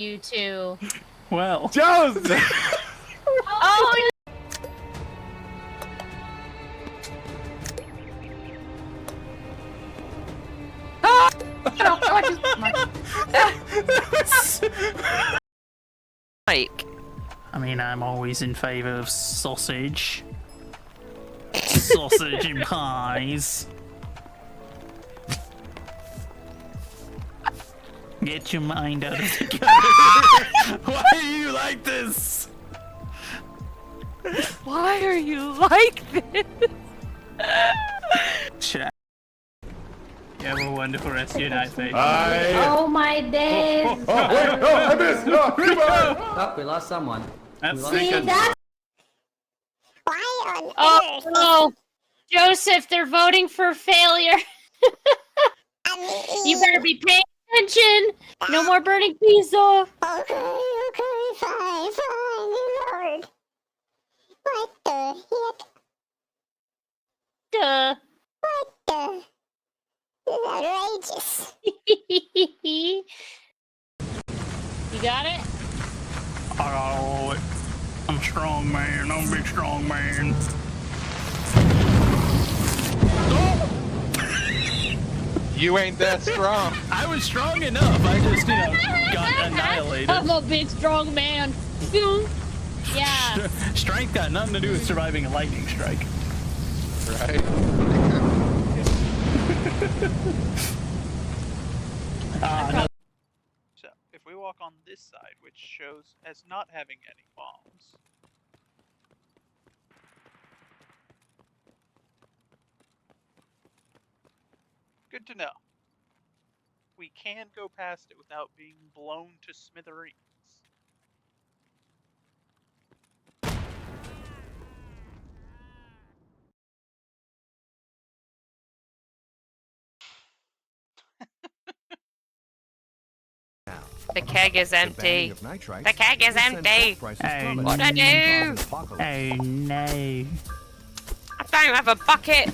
You too. Well. Joseph! Oh, Like, I mean, I'm always in favor of sausage. Sausage and pies. Get your mind out of the gutter. Why are you like this? why are you like this? Chat. You have a wonderful rest of your night, baby. oh my days. Oh, wait, no, I missed! No, rebound! Oh, we lost someone. That's See, good. that's... Why on earth? Oh, no. Joseph, they're voting for failure. You better be paying attention. No more burning pizza. Okay, fine, Lord. What the heck? Duh. What the? This is outrageous. You got it? Oh, I'm a strong man. I'm a big strong man. You ain't that strong. I was strong enough. I just, got annihilated. I'm a big strong man. Yeah. Strength got nothing to do with surviving a lightning strike. Right? No. So, if we walk on this side, which shows as not having any bombs, good to know. We can go past it without being blown to smithereens. The keg is empty. The keg is empty. Oh, What I do? Oh no. I don't have a bucket.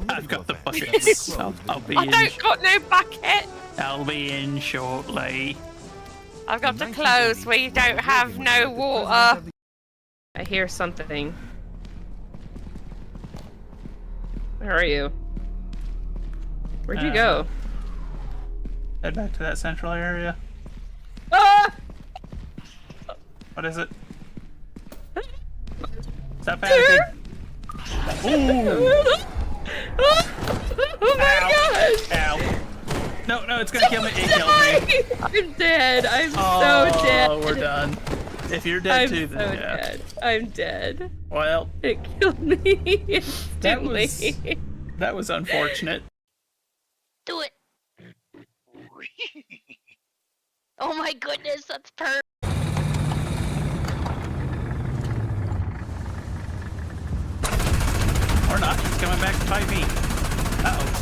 I've got the buckets. I'll be I in. don't got no bucket. I'll be in shortly. I've got the clothes where you don't have no water. I hear something. Where are you? Where'd you go? Head back to that central area. Ah! What is it? Stop panicking. Ooh! Oh my god! Ow. No, it's gonna kill me. It killed me. I'm dead. I'm Oh, so dead. we're done. If you're dead I'm too, so then yeah. dead. I'm dead. Well, It killed me instantly. that was unfortunate. Do it. Oh my goodness, that's perfect. Or not. He's coming back to fight me. Uh-oh.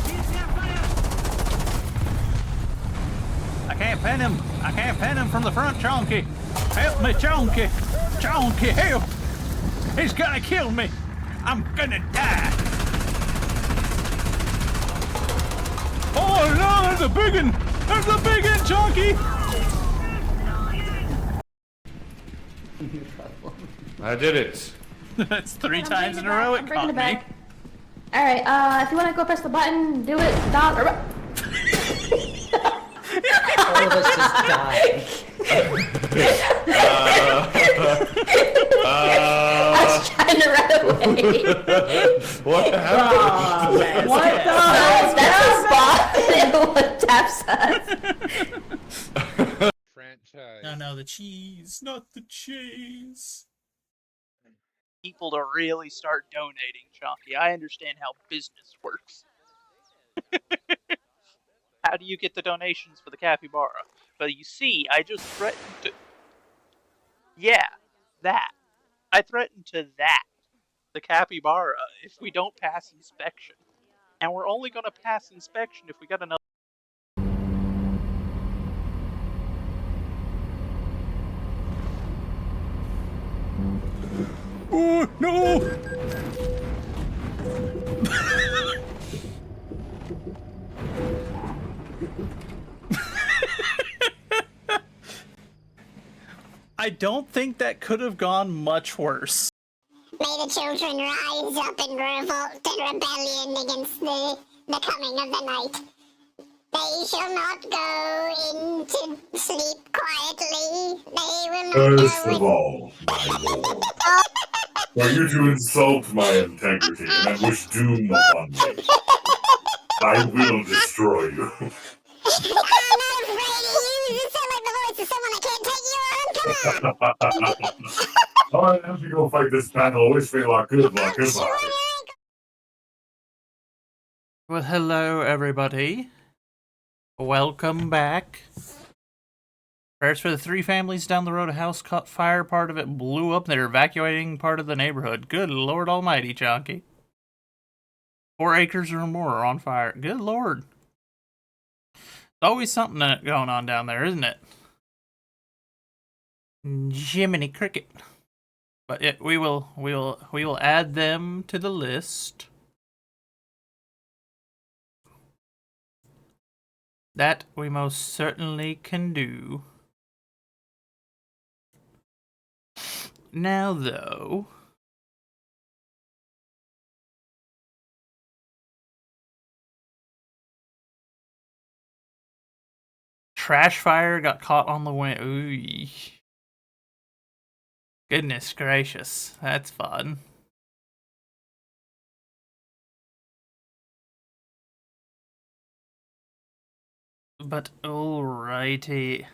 I can't pin him. I can't pin him from the front, Chonky. Help me, Chonky. Chonky, help. He's gonna kill me. I'm gonna die. Oh no, there's a big one. There's a big one, Chonky. I did it. That's 3 times in a row it caught me. Alright, if you want to go press the button, do it, stop, or... All of us just died. I was trying to run away. What happened? Man, what the? That's a spot. What taps us? Franchise. No, the cheese, not the cheese. People to really start donating, Chonky. I understand how business works. How do you get the donations for the capybara? But you see, I just threatened to... Yeah, that. I threatened to that. The capybara, if we don't pass inspection. And we're only gonna pass inspection if we got another... Oh, no! I don't think that could have gone much worse. May the children rise up in revolt and rebellion against the coming of the night. They shall not go into sleep quietly. They will not First go of all, my lord, for you to insult my integrity and wish doom upon me, I will destroy you. I'm not afraid of you. You sound like the voice of someone I can't take you on. Come on. I have to go fight this battle. Wish me luck. Good luck. Goodbye. Well, hello, everybody. Welcome back. Prayers for the 3 families down the road. A house caught fire. Part of it blew up. They're evacuating part of the neighborhood. Good Lord Almighty, Chunky. 4 acres or more are on fire. Good Lord. There's always something going on down there, isn't it? Jiminy Cricket. But we will add them to the list. That we most certainly can do. Now, though, trash fire got caught on the way. Ooh. Goodness gracious, that's fun. But alrighty.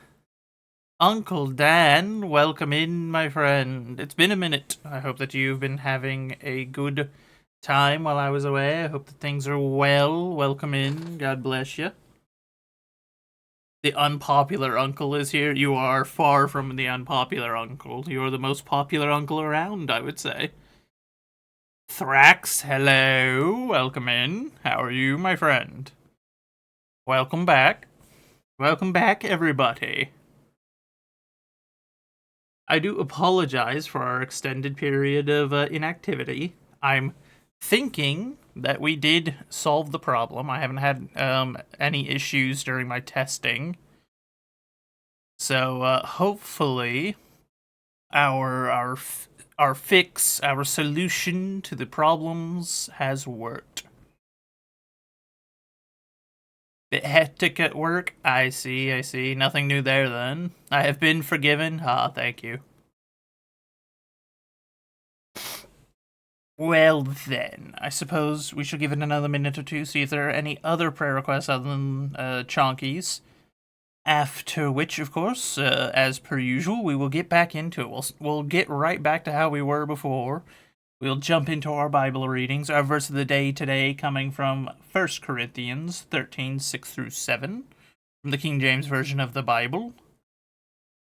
Uncle Dan, welcome in, my friend. It's been a minute. I hope that you've been having a good time while I was away. I hope that things are well. Welcome in. God bless you. The unpopular uncle is here. You are far from the unpopular uncle. You're the most popular uncle around, I would say. Thrax, hello. Welcome in. How are you, my friend? Welcome back. Welcome back, everybody. I do apologize for our extended period of inactivity. I'm thinking that we did solve the problem. I haven't had any issues during my testing. So hopefully our fix, our solution to the problems has worked. Bit hectic at work? I see. Nothing new there then. I have been forgiven. Ah, thank you. Well then, I suppose we should give it another minute or two, see if there are any other prayer requests other than Chonky's. After which, of course, as per usual, we will get back into it. We'll get right back to how we were before. We'll jump into our Bible readings. Our verse of the day today coming from 1 Corinthians 13, 6 through 7, from the King James Version of the Bible.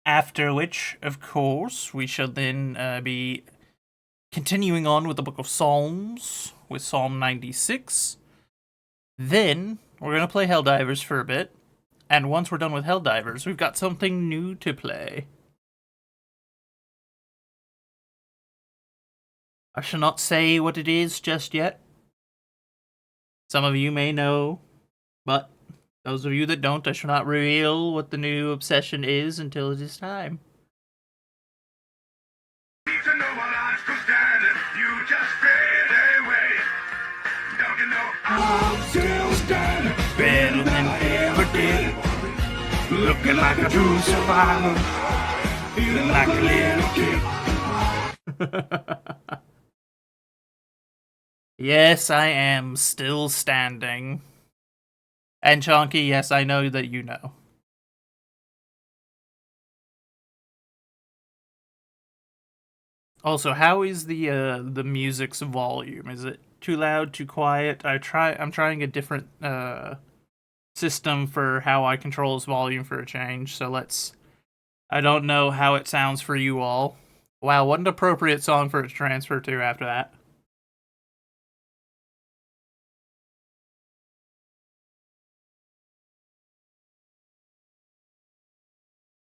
After which, of course, we shall then be continuing on with the book of Psalms, with Psalm 96. Then, we're going to play Helldivers for a bit. And once we're done with Helldivers, we've got something new to play. I shall not say what it is just yet. Some of you may know, but those of you that don't, I shall not reveal what the new obsession is until it is time. I'm still standing, Better than ever did. looking like a true survivor, feeling like a little kid. Yes, I am still standing. And Chonky, yes, I know that you know. Also, how is the music's volume? Is it too loud, too quiet? I'm trying a different system for how I control its volume for a change. So I don't know how it sounds for you all. Wow, what an appropriate song for it to transfer to after that.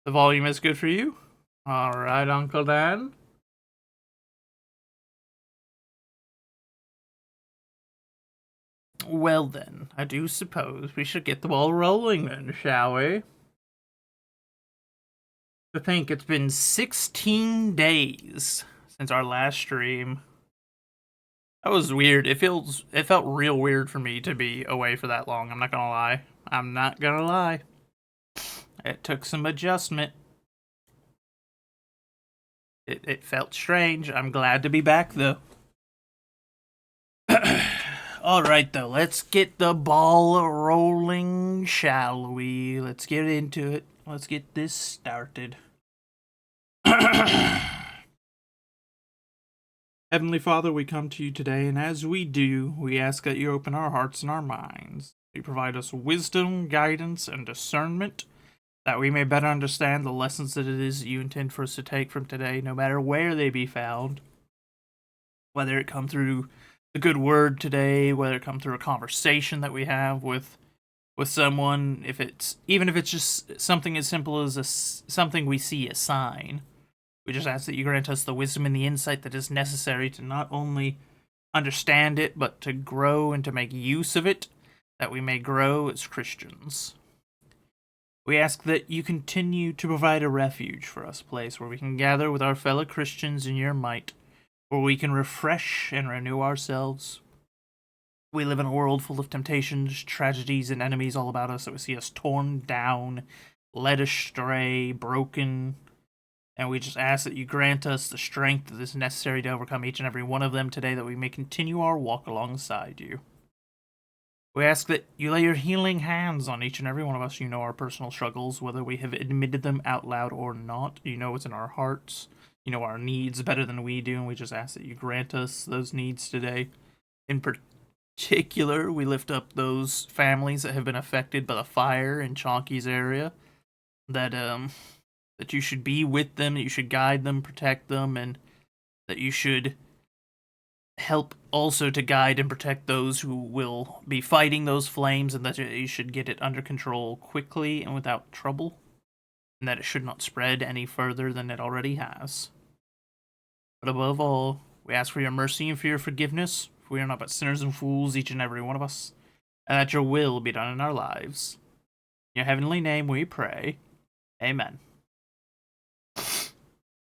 The volume is good for you? Alright, Uncle Dan. Well then, I do suppose we should get the ball rolling then, shall we? To think it's been 16 days since our last stream. That was weird. It felt real weird for me to be away for that long. I'm not gonna lie. I'm not gonna lie. It took some adjustment. It felt strange. I'm glad to be back though. Alright though, let's get the ball rolling, shall we? Let's get into it. Let's get this started. Heavenly Father, we come to you today, and as we do, we ask that you open our hearts and our minds. You provide us wisdom, guidance, and discernment, that we may better understand the lessons that it is that you intend for us to take from today, no matter where they be found. Whether it come through the good word today, whether it come through a conversation that we have with someone, even if it's just something as simple as something we see a sign. We just ask that you grant us the wisdom and the insight that is necessary to not only understand it, but to grow and to make use of it, that we may grow as Christians. We ask that you continue to provide a refuge for us, a place where we can gather with our fellow Christians in your might, where we can refresh and renew ourselves. We live in a world full of temptations, tragedies, and enemies all about us that we see us torn down, led astray, broken. And we just ask that you grant us the strength that is necessary to overcome each and every one of them today, that we may continue our walk alongside you. We ask that you lay your healing hands on each and every one of us. You know our personal struggles, whether we have admitted them out loud or not. You know what's in our hearts. You know our needs better than we do, and we just ask that you grant us those needs today. In particular, we lift up those families that have been affected by the fire in Chonky's area, that you should be with them, that you should guide them, protect them, and that you should help also to guide and protect those who will be fighting those flames, and that you should get it under control quickly and without trouble, and that it should not spread any further than it already has. But above all, we ask for your mercy and for your forgiveness, for we are not but sinners and fools, each and every one of us, and that your will be done in our lives. In your heavenly name we pray. Amen.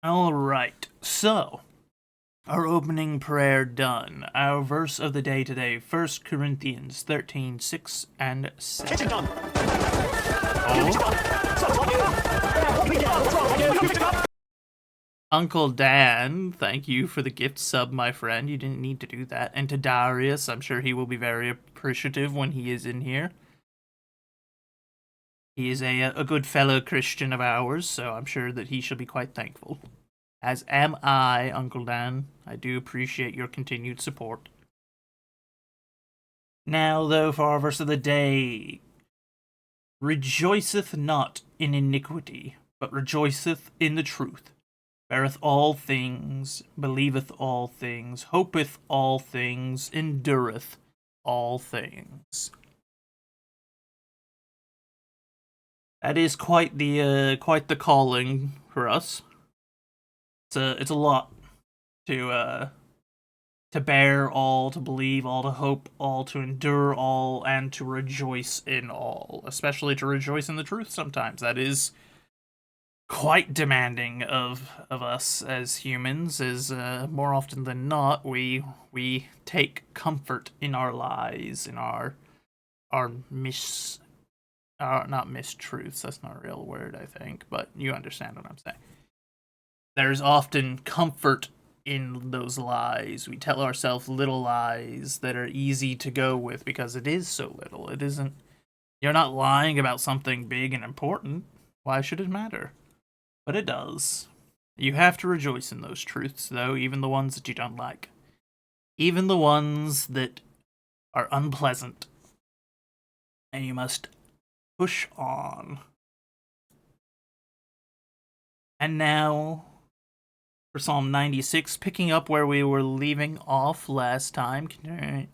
Alright, so, our opening prayer done. Our verse of the day today, 1 Corinthians 13, 6 and 7. Uncle Dan, thank you for the gift sub, my friend. You didn't need to do that. And to Darius, I'm sure he will be very appreciative when he is in here. He is a good fellow Christian of ours, so I'm sure that he shall be quite thankful. As am I, Uncle Dan. I do appreciate your continued support. Now, though, for our verse of the day. Rejoiceth not in iniquity, but rejoiceth in the truth. Beareth all things, believeth all things, hopeth all things, endureth all things. That is quite the calling for us. It's a lot to bear all, to believe all, to hope all, to endure all, and to rejoice in all. Especially to rejoice in the truth sometimes. That is quite demanding of us as humans, as more often than not, we take comfort in our lies, in our not mistruths, that's not a real word, I think, but you understand what I'm saying. There's often comfort in those lies. We tell ourselves little lies that are easy to go with because it is so little. It isn't, you're not lying about something big and important. Why should it matter? But it does. You have to rejoice in those truths, though, even the ones that you don't like. Even the ones that are unpleasant. And you must push on. And now, for Psalm 96, picking up where we were leaving off last time,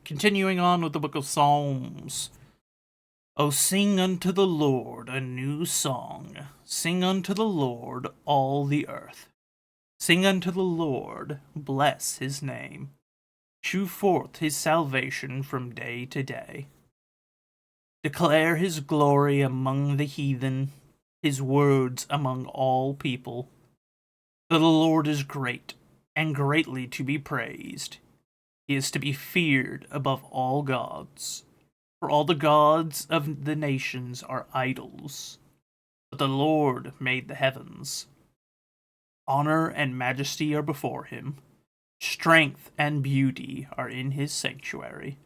continuing on with the book of Psalms. O sing unto the Lord a new song. Sing unto the Lord all the earth. Sing unto the Lord, bless his name. Shew forth his salvation from day to day. Declare his glory among the heathen, his words among all people. For the Lord is great, and greatly to be praised. He is to be feared above all gods. For all the gods of the nations are idols, but the Lord made the heavens. Honor and majesty are before him. Strength and beauty are in his sanctuary.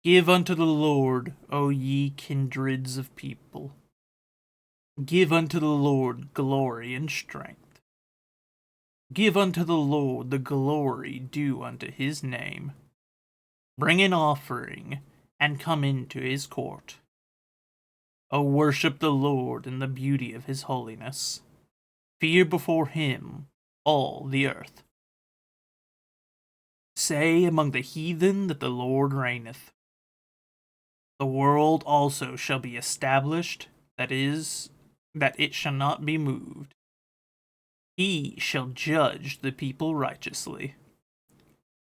Give unto the Lord, O ye kindreds of people. Give unto the Lord glory and strength. Give unto the Lord the glory due unto his name. Bring an offering, and come into his court. O worship the Lord in the beauty of his holiness. Fear before him all the earth. Say among the heathen that the Lord reigneth. The world also shall be established, that it shall not be moved. He shall judge the people righteously.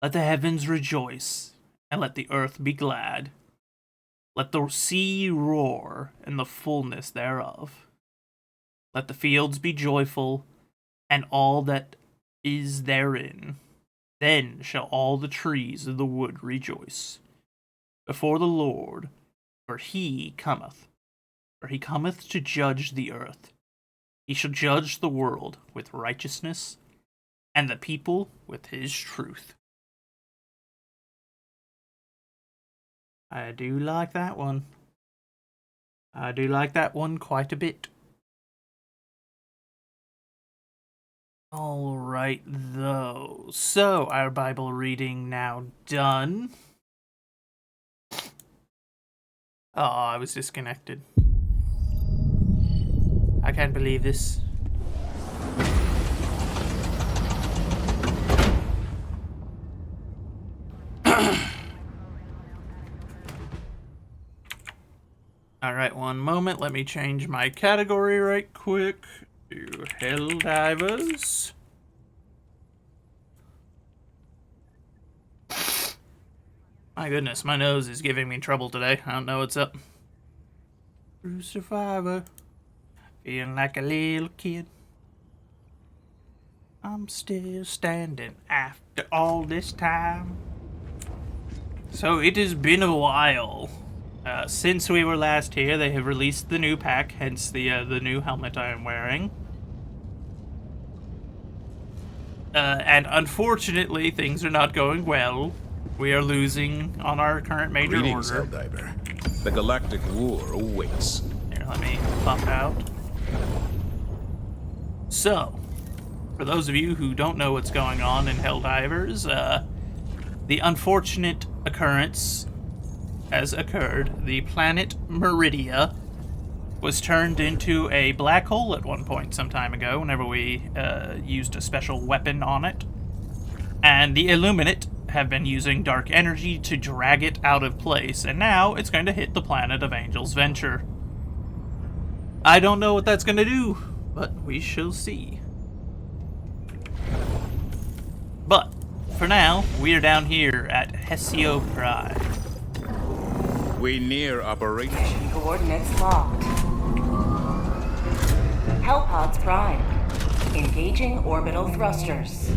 Let the heavens rejoice, and let the earth be glad. Let the sea roar, and the fullness thereof. Let the fields be joyful, and all that is therein. Then shall all the trees of the wood rejoice before the Lord, for he cometh to judge the earth. He shall judge the world with righteousness, and the people with his truth. I do like that one. I do like that one quite a bit. Alright, though. So, our Bible reading now done. Oh, I was disconnected. I can't believe this. Alright, one moment. Let me change my category right quick to Helldivers. My goodness, my nose is giving me trouble today. I don't know what's up. True survivor. Feeling like a little kid. I'm still standing after all this time. So it has been a while. Since we were last here, they have released the new pack, hence the new helmet I am wearing. And unfortunately, things are not going well. We are losing on our current major Greetings, order. Helldiver. The galactic war awaits. Here, let me pop out. So, for those of you who don't know what's going on in Helldivers, the unfortunate occurrence has occurred. The planet Meridia was turned into a black hole at one point some time ago, whenever we used a special weapon on it. And the Illuminate have been using dark energy to drag it out of place, and now it's going to hit the planet of Angel's Venture. I don't know what that's going to do, but we shall see. But, for now, we are down here at Hesio Prime. We near operation. Mission coordinates locked. Hellpods prime. Engaging orbital thrusters.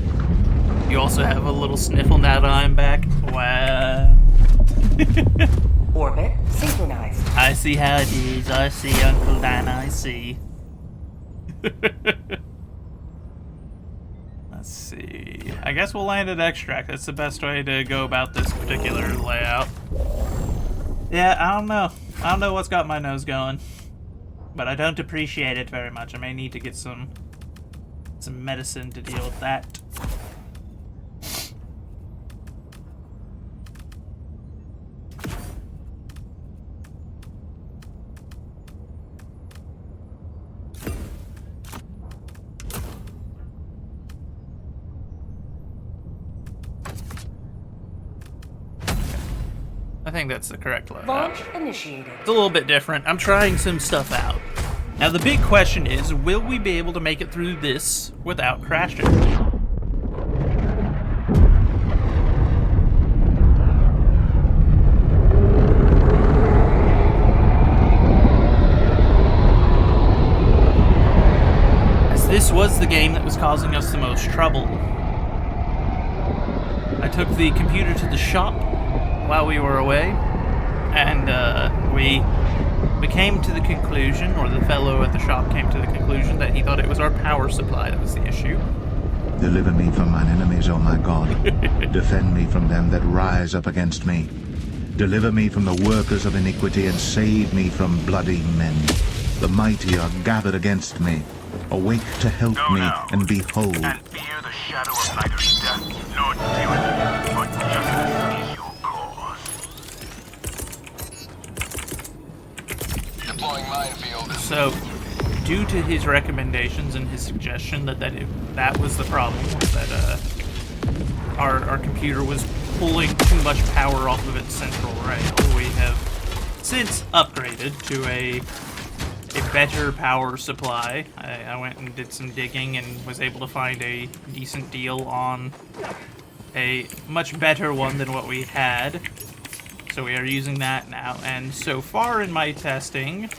You also have a little sniffle now that I'm back. Wow. Orbit synchronized. I see how it is. I see, Uncle Dan, I see. Let's see. I guess we'll land at Extract. That's the best way to go about this particular layout. Yeah, I don't know. I don't know what's got my nose going. But I don't appreciate it very much. I may need to get some medicine to deal with that. I think that's the correct layout. Launch initiated. It's a little bit different. I'm trying some stuff out. Now the big question is, will we be able to make it through this without crashing? this was the game that was causing us the most trouble. I took the computer to the shop while we were away, and we came to the conclusion, or the fellow at the shop came to the conclusion, that he thought it was our power supply that was the issue. Deliver me from mine enemies, O my God. Defend me from them that rise up against me. Deliver me from the workers of iniquity, and save me from bloody men. The mighty are gathered against me. Awake to help me, and behold. And fear the shadow of neither death nor tyranny, but justice is your cause. Deploying minefield. So, due to his recommendations and his suggestion that was the problem, that our computer was pulling too much power off of its central rail, we have since upgraded to a better power supply. I went and did some digging and was able to find a decent deal on a much better one than what we had. So we are using that now, and so far in my testing,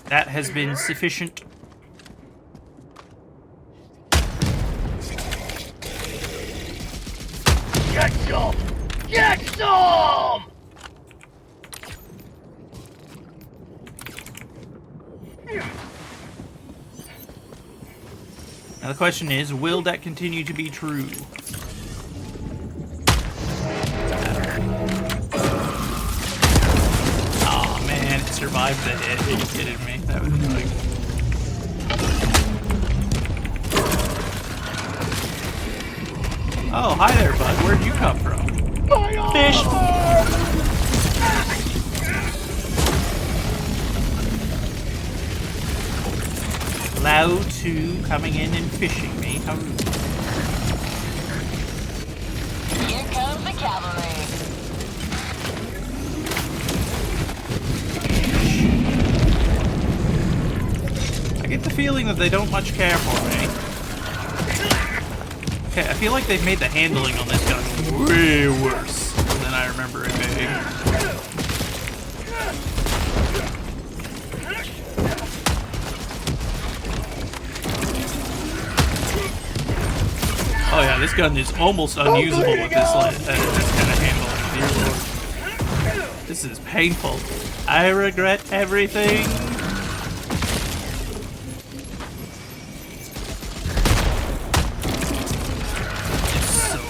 that has been sufficient. Get some! Get some! Now the question is, will that continue to be true? Aw, man, it survived the hit. Are you kidding me? That was annoying. Oh, hi there, bud. Where'd you come from? Fish! Lao 2 coming in and fishing me. How rude. Here comes the cavalry. I get the feeling that they don't much care for me. Okay, I feel like they've made the handling on this gun way worse than I remember it being. Oh yeah, this gun is almost unusable with this kind of handling. Dear Lord. This is painful. I regret everything.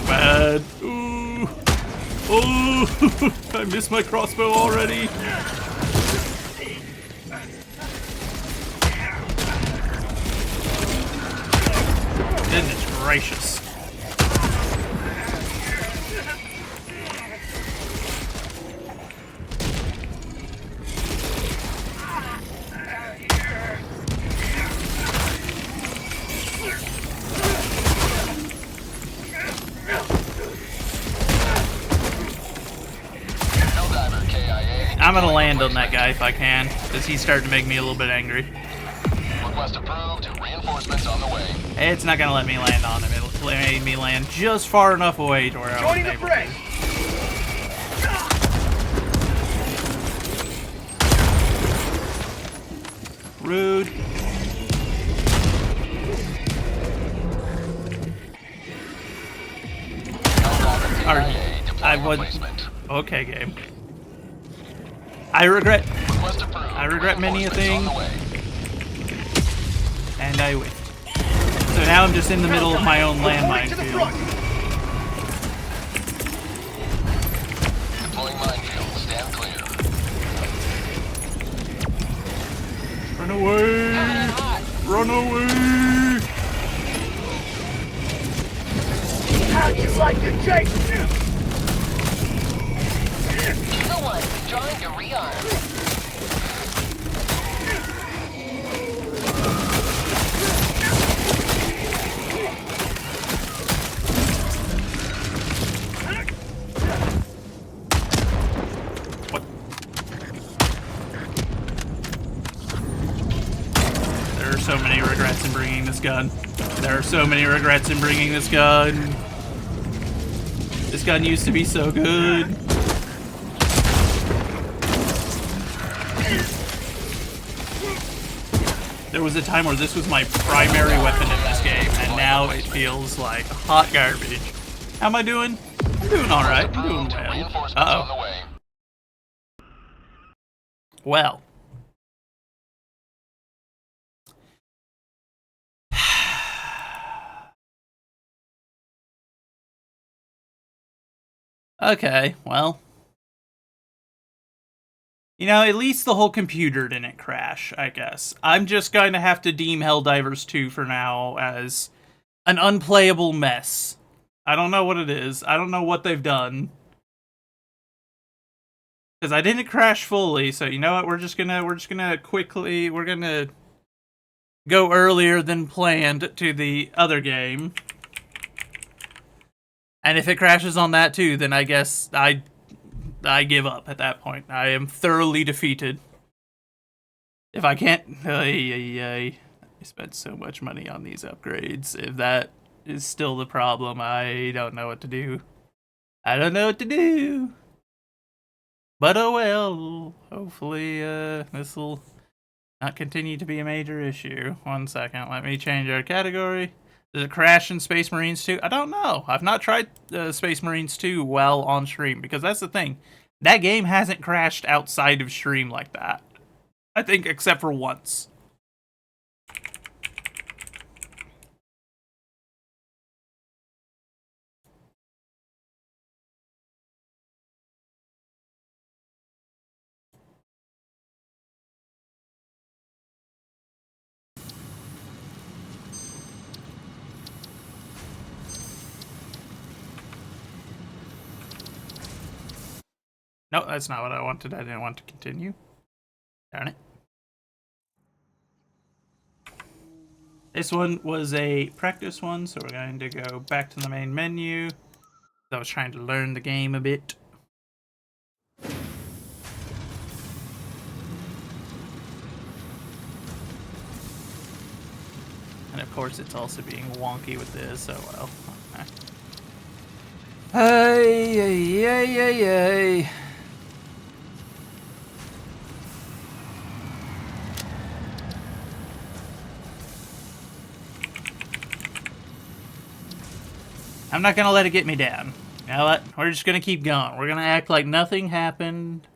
Bad. Ooh. Oh, I missed my crossbow already. Goodness gracious. I'm gonna land on that guy if I can, because he's starting to make me a little bit angry. Request approved. Reinforcements on the way. It's not gonna let me land on him. It made me land just far enough away to where I was able to. Rude. I would. Okay, game. I regret many a thing, and I whiffed. So now I'm just in the middle of my own landmine field. Deploying minefield. Stand clear. Run away! Run away! How'd you like to chase? The one trying to rearm. What? There are so many regrets in bringing this gun. There are so many regrets in bringing this gun. This gun used to be so good. There was a time where this was my primary weapon in this game, and now it feels like hot garbage. How am I doing? I'm doing alright. I'm doing well. Uh-oh. Well. Okay, well. You know, at least the whole computer didn't crash, I guess. I'm just going to have to deem Helldivers 2 for now as an unplayable mess. I don't know what it is. I don't know what they've done. Because I didn't crash fully, so you know what? We're just gonna go earlier than planned to the other game. And if it crashes on that too, then I guess I give up at that point. I am thoroughly defeated. If I can't... I spent so much money on these upgrades. If that is still the problem, I don't know what to do. I don't know what to do. But oh well. Hopefully this will not continue to be a major issue. 1 second. Let me change our category. Does it crash in Space Marines 2? I don't know. I've not tried Space Marines 2 well on stream, because that's the thing. That game hasn't crashed outside of stream like that. I think except for once. No, that's not what I wanted. I didn't want to continue. Darn it. This one was a practice one, so we're going to go back to the main menu. I was trying to learn the game a bit. And of course it's also being wonky with this, so well. Hey. I'm not gonna let it get me down. You know what? We're just gonna keep going. We're gonna act like nothing happened.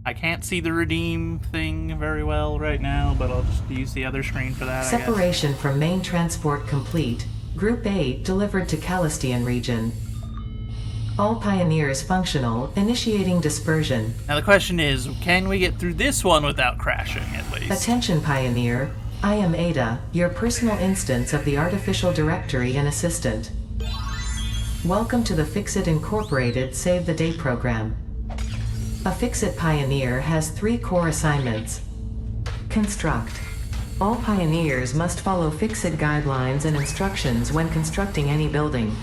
I can't see the redeem thing very well right now, but I'll just use the other screen for that, Separation from main transport complete. Group 8 delivered to Calistian region. All Pioneers functional, initiating dispersion. Now the question is, can we get through this one without crashing, at least? Attention Pioneer, I am Ada, your personal instance of the Artificial Directory and Assistant. Welcome to the Fixit Incorporated Save the Day program. A Fixit Pioneer has 3 core assignments. Construct. All Pioneers must follow Fixit guidelines and instructions when constructing any building.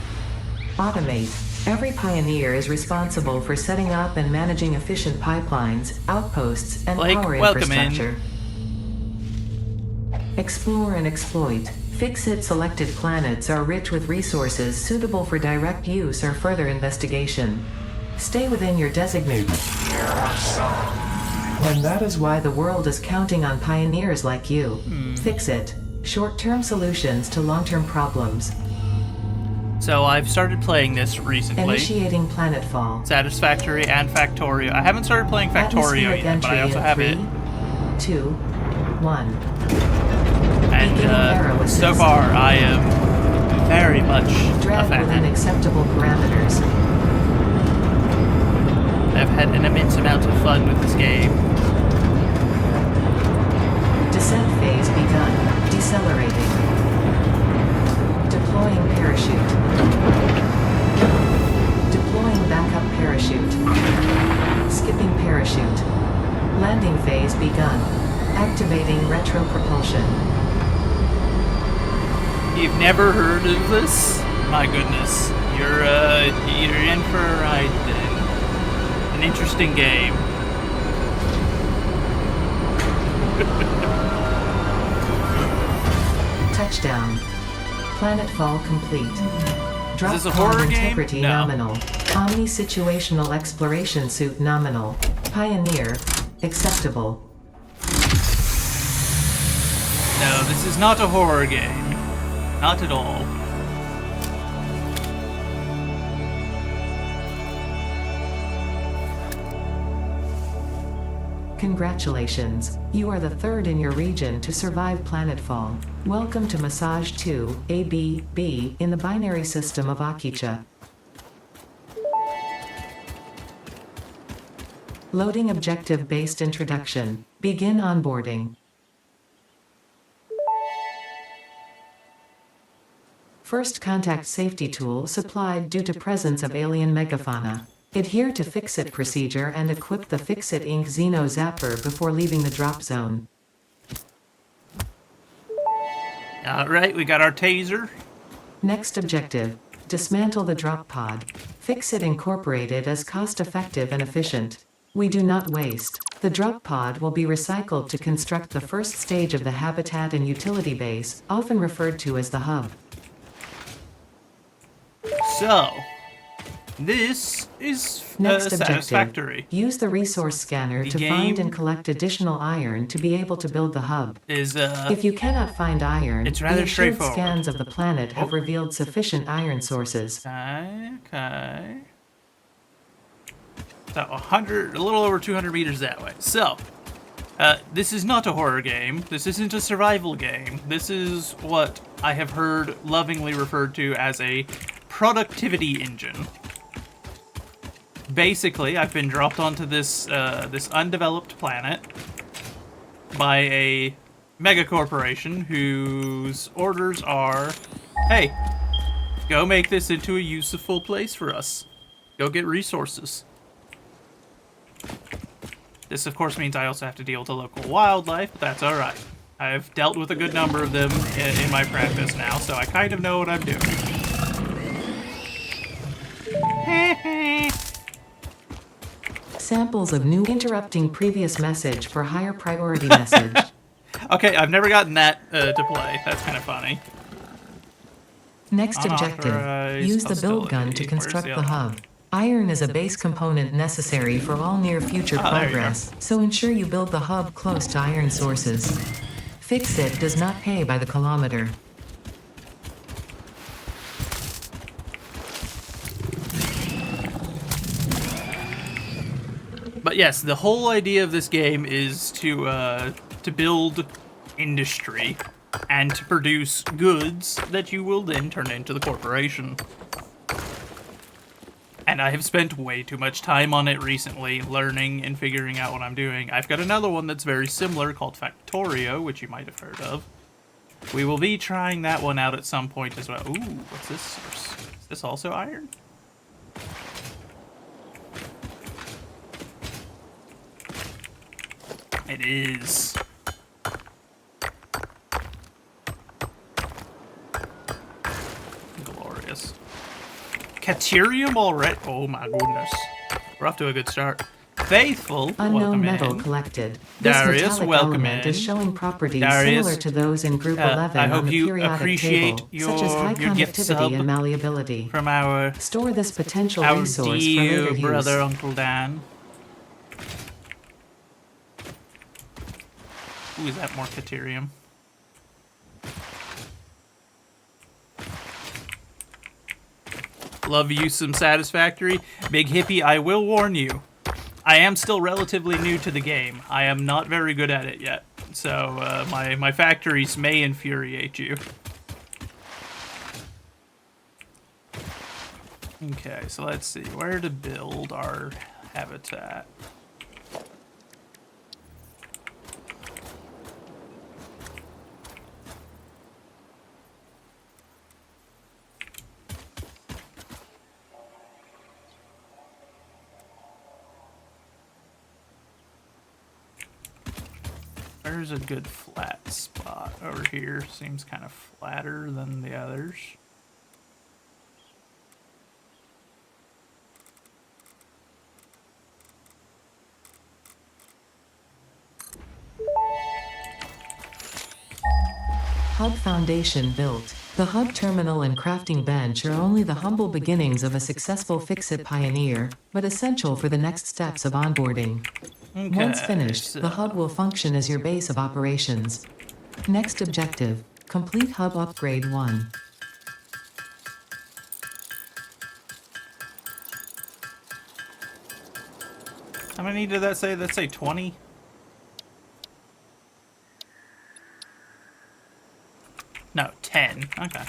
Automate. Every Pioneer is responsible for setting up and managing efficient pipelines, outposts, and power infrastructure. Explore and exploit. Fixit selected planets are rich with resources suitable for direct use or further investigation. Stay within your designated. And that is why the world is counting on pioneers like you. Fixit. Short-term solutions to long-term problems. So I've started playing this recently. Initiating planetfall. Satisfactory and Factorio. I haven't started playing Factorio yet, but I also have it. 2, 1. And so far, I am very much a fan. Within acceptable parameters. I've had an immense amount of fun with this game. Descent phase begun. Decelerating. Deploying parachute. Deploying backup parachute. Skipping parachute. Landing phase begun. Activating retropropulsion. You've never heard of this? My goodness. You're in for a ride then. An interesting game. Touchdown. Planetfall complete. Drop Is this a horror game? integrity No. nominal. Omni-situational exploration suit nominal. Pioneer. Acceptable. No, this is not a horror game. Not at all. Congratulations, you are the third in your region to survive planetfall. Welcome to Massage 2, AB-B, in the binary system of Akicha. Loading objective-based introduction. Begin onboarding. First contact safety tool supplied due to presence of alien megafauna. Adhere to Fix-It procedure and equip the Fix-It Inc. Xeno Zapper before leaving the drop zone. Alright, we got our taser. Next objective. Dismantle the drop pod. Fix-It Incorporated is cost-effective and efficient. We do not waste. The drop pod will be recycled to construct the first stage of the habitat and utility base, often referred to as the hub. So, this is Next satisfactory. objective. Use the resource scanner The to game find and collect additional iron to be able to build the hub. Is If you cannot find iron, it's the rather assured straightforward. scans of the planet have revealed sufficient iron sources. Okay. So 100, a little over 200 meters that way. So, this is not a horror game. This isn't a survival game. This is what I have heard lovingly referred to as a productivity engine. Basically, I've been dropped onto this this undeveloped planet by a mega corporation whose orders are, hey, go make this into a useful place for us. Go get resources. This, of course, means I also have to deal with the local wildlife, but that's alright. I've dealt with a good number of them in my practice now, so I kind of know what I'm doing. Samples of new interrupting previous message for higher priority message. Okay, I've never gotten that to play. That's kind of funny. Next objective. Unauthorized Use the build gun to hostility. construct Where's the the hub. Iron is a base component necessary for all near future there you go. progress, so ensure you build the hub close to iron sources. Fix-It does not pay by the kilometer. But yes, the whole idea of this game is to build industry and to produce goods that you will then turn into the corporation. And I have spent way too much time on it recently, learning and figuring out what I'm doing. I've got another one that's very similar called Factorio, which you might have heard of. We will be trying that one out at some point as well. Ooh, what's this source? Is this also iron? It is. Glorious. Caterium already? Oh my goodness. We're off to a good start. Faithful, Unknown welcome metal in. collected. This Darius, metallic welcome element in. is showing properties Darius, similar to those in Group 11 I hope on the you periodic appreciate table, your, such as high your gift sub conductivity and malleability. from our Store this potential resource for dear later brother, use. Uncle Dan. Ooh, is that more Caterium? Love you some Satisfactory. Big Hippie, I will warn you. I am still relatively new to the game. I am not very good at it yet. So, my factories may infuriate you. Okay, so let's see. Where to build our habitat? There's a good flat spot over here. Seems kind of flatter than the others. Hub foundation built. The hub terminal and crafting bench are only the humble beginnings of a successful Fix-It pioneer, but essential for the next steps of onboarding. Once finished, the hub will function as your base of operations. Next objective, complete hub upgrade 1. How many did that say? That say 20? No, 10. Okay.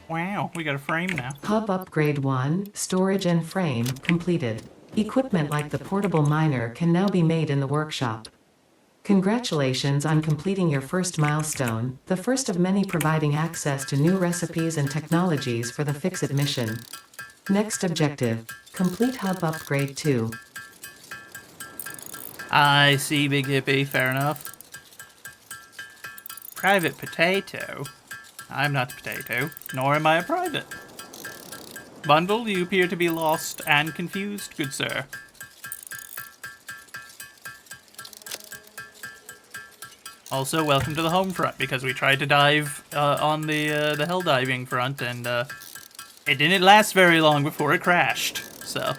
Wow, we got a frame now. Hub upgrade 1, storage and frame, completed. Equipment like the portable miner can now be made in the workshop. Congratulations on completing your first milestone, the first of many providing access to new recipes and technologies for the Fix-It mission. Next objective, complete hub upgrade 2. I see, Big Hippie, fair enough. Private potato? I'm not a potato, nor am I a private. Bundle, you appear to be lost and confused, good sir. Also, welcome to the home front, because we tried to dive on the hell diving front, and it didn't last very long before it crashed. So,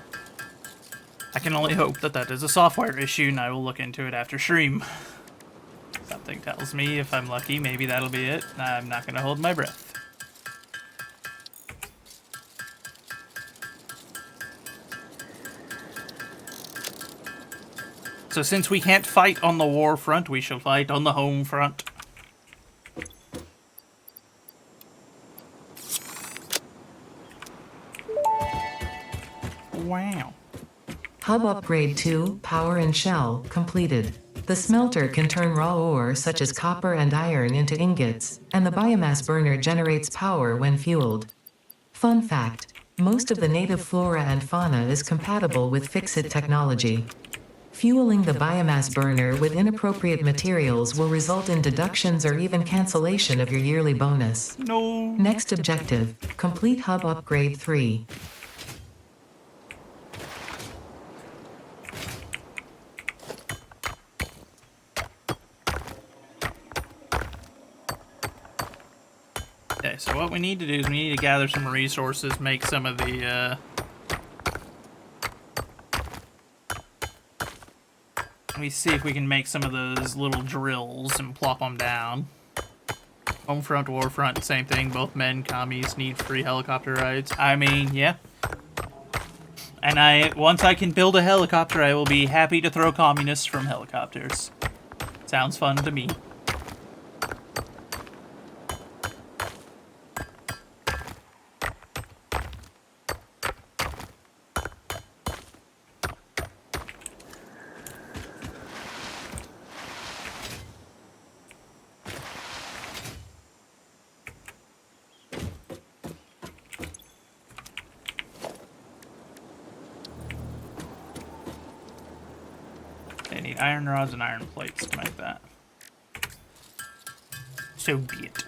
I can only hope that that is a software issue, and I will look into it after stream. Something tells me, if I'm lucky, maybe that'll be it. I'm not going to hold my breath. So since we can't fight on the war front, we shall fight on the home front. Wow. Hub upgrade 2, power and shell, completed. The smelter can turn raw ore such as copper and iron into ingots, and the biomass burner generates power when fueled. Fun fact, most of the native flora and fauna is compatible with Fix-It technology. Fueling the biomass burner with inappropriate materials will result in deductions or even cancellation of your yearly bonus. No. Next objective, complete hub upgrade 3. Okay, so what we need to do is we need to gather some resources, make some of the, let me see if we can make some of those little drills and plop them down. Homefront, warfront, same thing. Both men, commies need free helicopter rides. I mean, yeah. And once I can build a helicopter, I will be happy to throw communists from helicopters. Sounds fun to me. They need iron rods and iron plates to make that. So be it.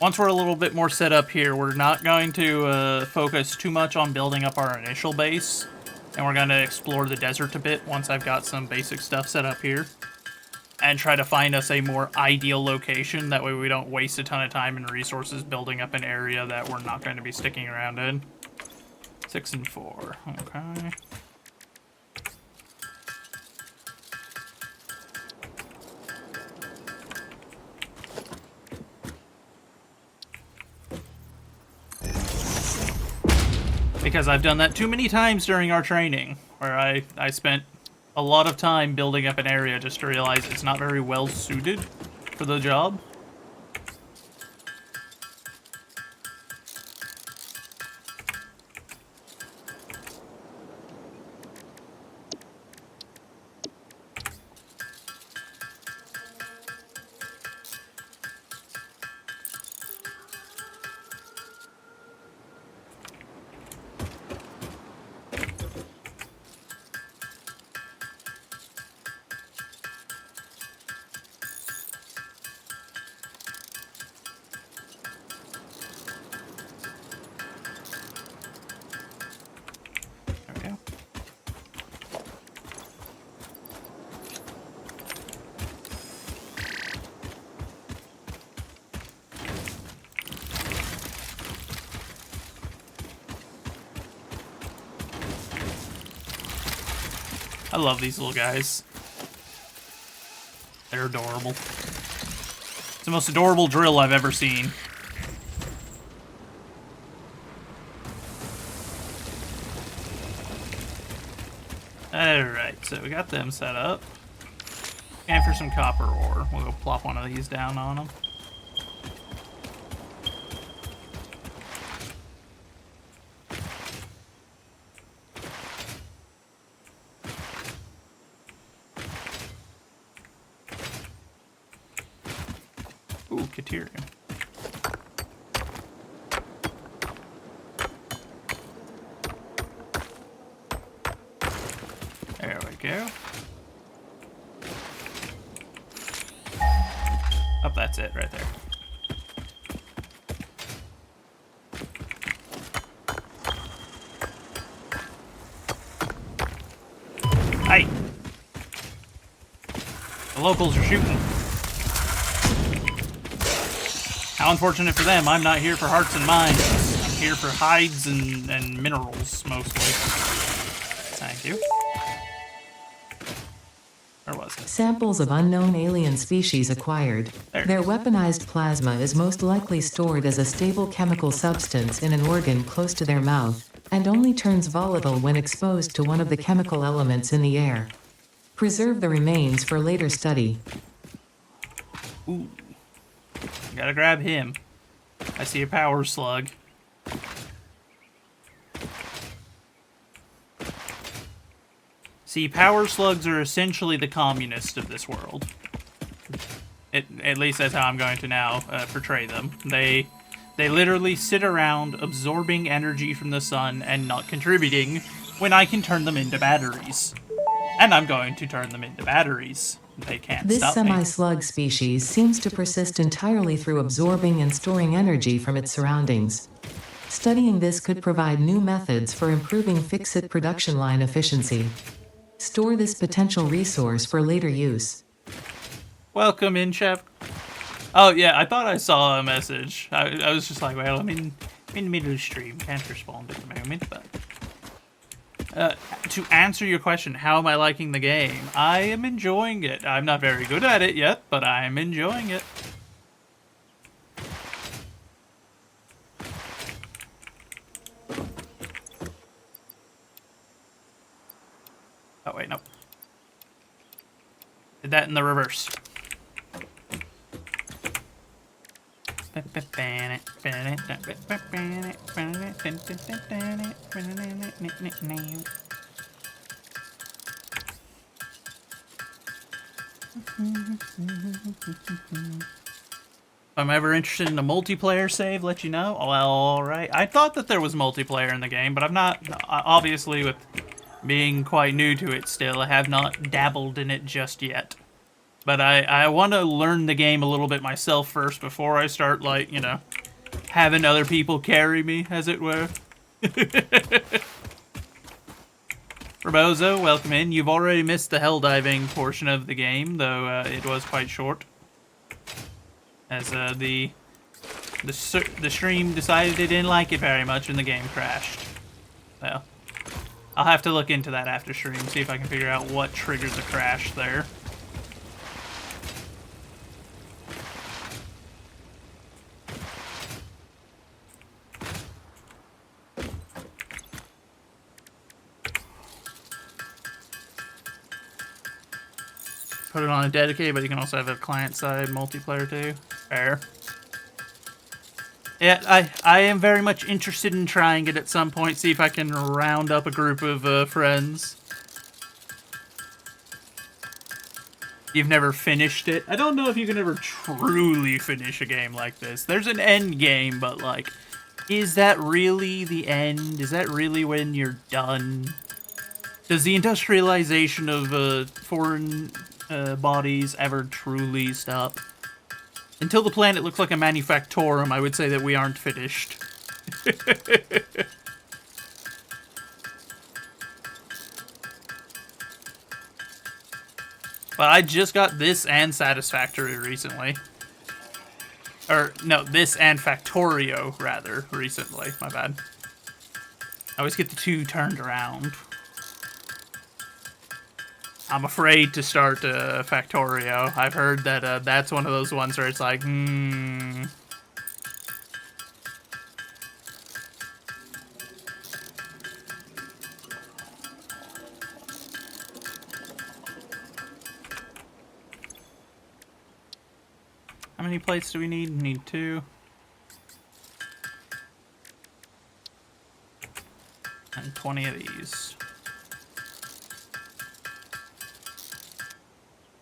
Once we're a little bit more set up here, we're not going to focus too much on building up our initial base, and we're going to explore the desert a bit once I've got some basic stuff set up here, and try to find us a more ideal location. That way we don't waste a ton of time and resources building up an area that we're not going to be sticking around in. 6 and 4, okay. Because I've done that too many times during our training, where I spent a lot of time building up an area just to realize it's not very well suited for the job. I love these little guys. They're adorable. It's the most adorable drill I've ever seen. Alright, so we got them set up. And for some copper ore, we'll go plop one of these down on them. Ooh, Katerium. There we go. Oh, that's it right there. Hi. The locals are shooting. How unfortunate for them, I'm not here for hearts and minds. I'm here for hides and minerals, mostly. Thank you. Where was it? Samples of unknown alien species acquired. Their weaponized plasma is most likely stored as a stable chemical substance in an organ close to their mouth, and only turns volatile when exposed to one of the chemical elements in the air. Preserve the remains for later study. Ooh. Gotta grab him. I see a power slug. See, power slugs are essentially the communists of this world. At least that's how I'm going to now portray them. They literally sit around absorbing energy from the sun and not contributing when I can turn them into batteries. And I'm going to turn them into batteries. They can't This stop me. semi-slug species seems to persist entirely through absorbing and storing energy from its surroundings. Studying this could provide new methods for improving fix-it production line efficiency. Store this potential resource for later use. Welcome in, Chef. Oh, yeah, I thought I saw a message. I was just like, well, I'm in the middle of stream. Can't respond at the moment, but... to answer your question, how am I liking the game? I am enjoying it. I'm not very good at it yet, but I'm enjoying it. Oh, wait, no. Did that in the reverse. If I'm ever interested in a multiplayer save, let you know. Well, alright. I thought that there was multiplayer in the game, but I'm not, obviously, with being quite new to it still, I have not dabbled in it just yet. But I want to learn the game a little bit myself first before I start, like, you know, having other people carry me, as it were. Rebozo, welcome in. You've already missed the hell diving portion of the game, though it was quite short. As the stream decided it didn't like it very much and the game crashed. Well, I'll have to look into that after stream, see if I can figure out what triggered the crash there. Put it on a dedicated, but you can also have a client-side multiplayer too. Fair. Yeah, I am very much interested in trying it at some point, see if I can round up a group of friends. You've never finished it? I don't know if you can ever truly finish a game like this. There's an end game, but like, is that really the end? Is that really when you're done? Does the industrialization of foreign bodies ever truly stop? Until the planet looks like a manufactorum, I would say that we aren't finished. But I just got this and Satisfactory recently. Or, no, this and Factorio, rather, recently. My bad. I always get the two turned around. I'm afraid to start Factorio. I've heard that that's one of those ones where it's like, How many plates do we need? We need 2. And 20 of these.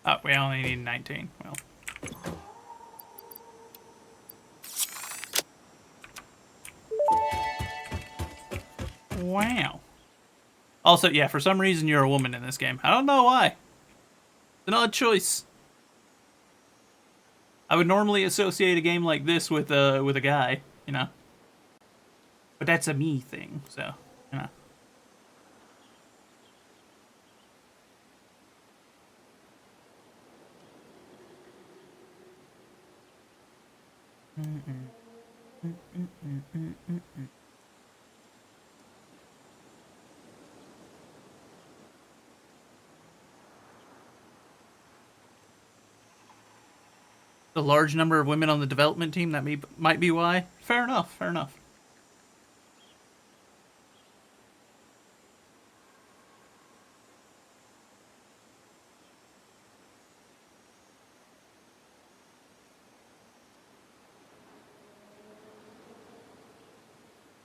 Oh, we only need 19. Well. Wow. Also, yeah, for some reason you're a woman in this game. I don't know why. It's an odd choice. I would normally associate a game like this with a guy, you know. But that's a me thing, so, you know. The large number of women on the development team, that might be why. Fair enough, fair enough.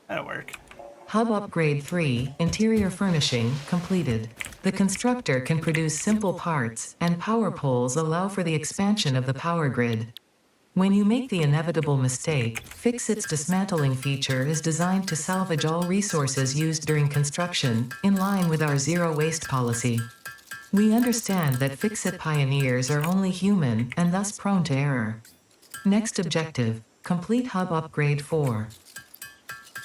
That'll work. Hub Upgrade 3, Interior Furnishing, completed. The constructor can produce simple parts, and power poles allow for the expansion of the power grid. When you make the inevitable mistake, Fixit's dismantling feature is designed to salvage all resources used during construction, in line with our zero waste policy. We understand that Fixit pioneers are only human, and thus prone to error. Next objective, complete Hub Upgrade 4.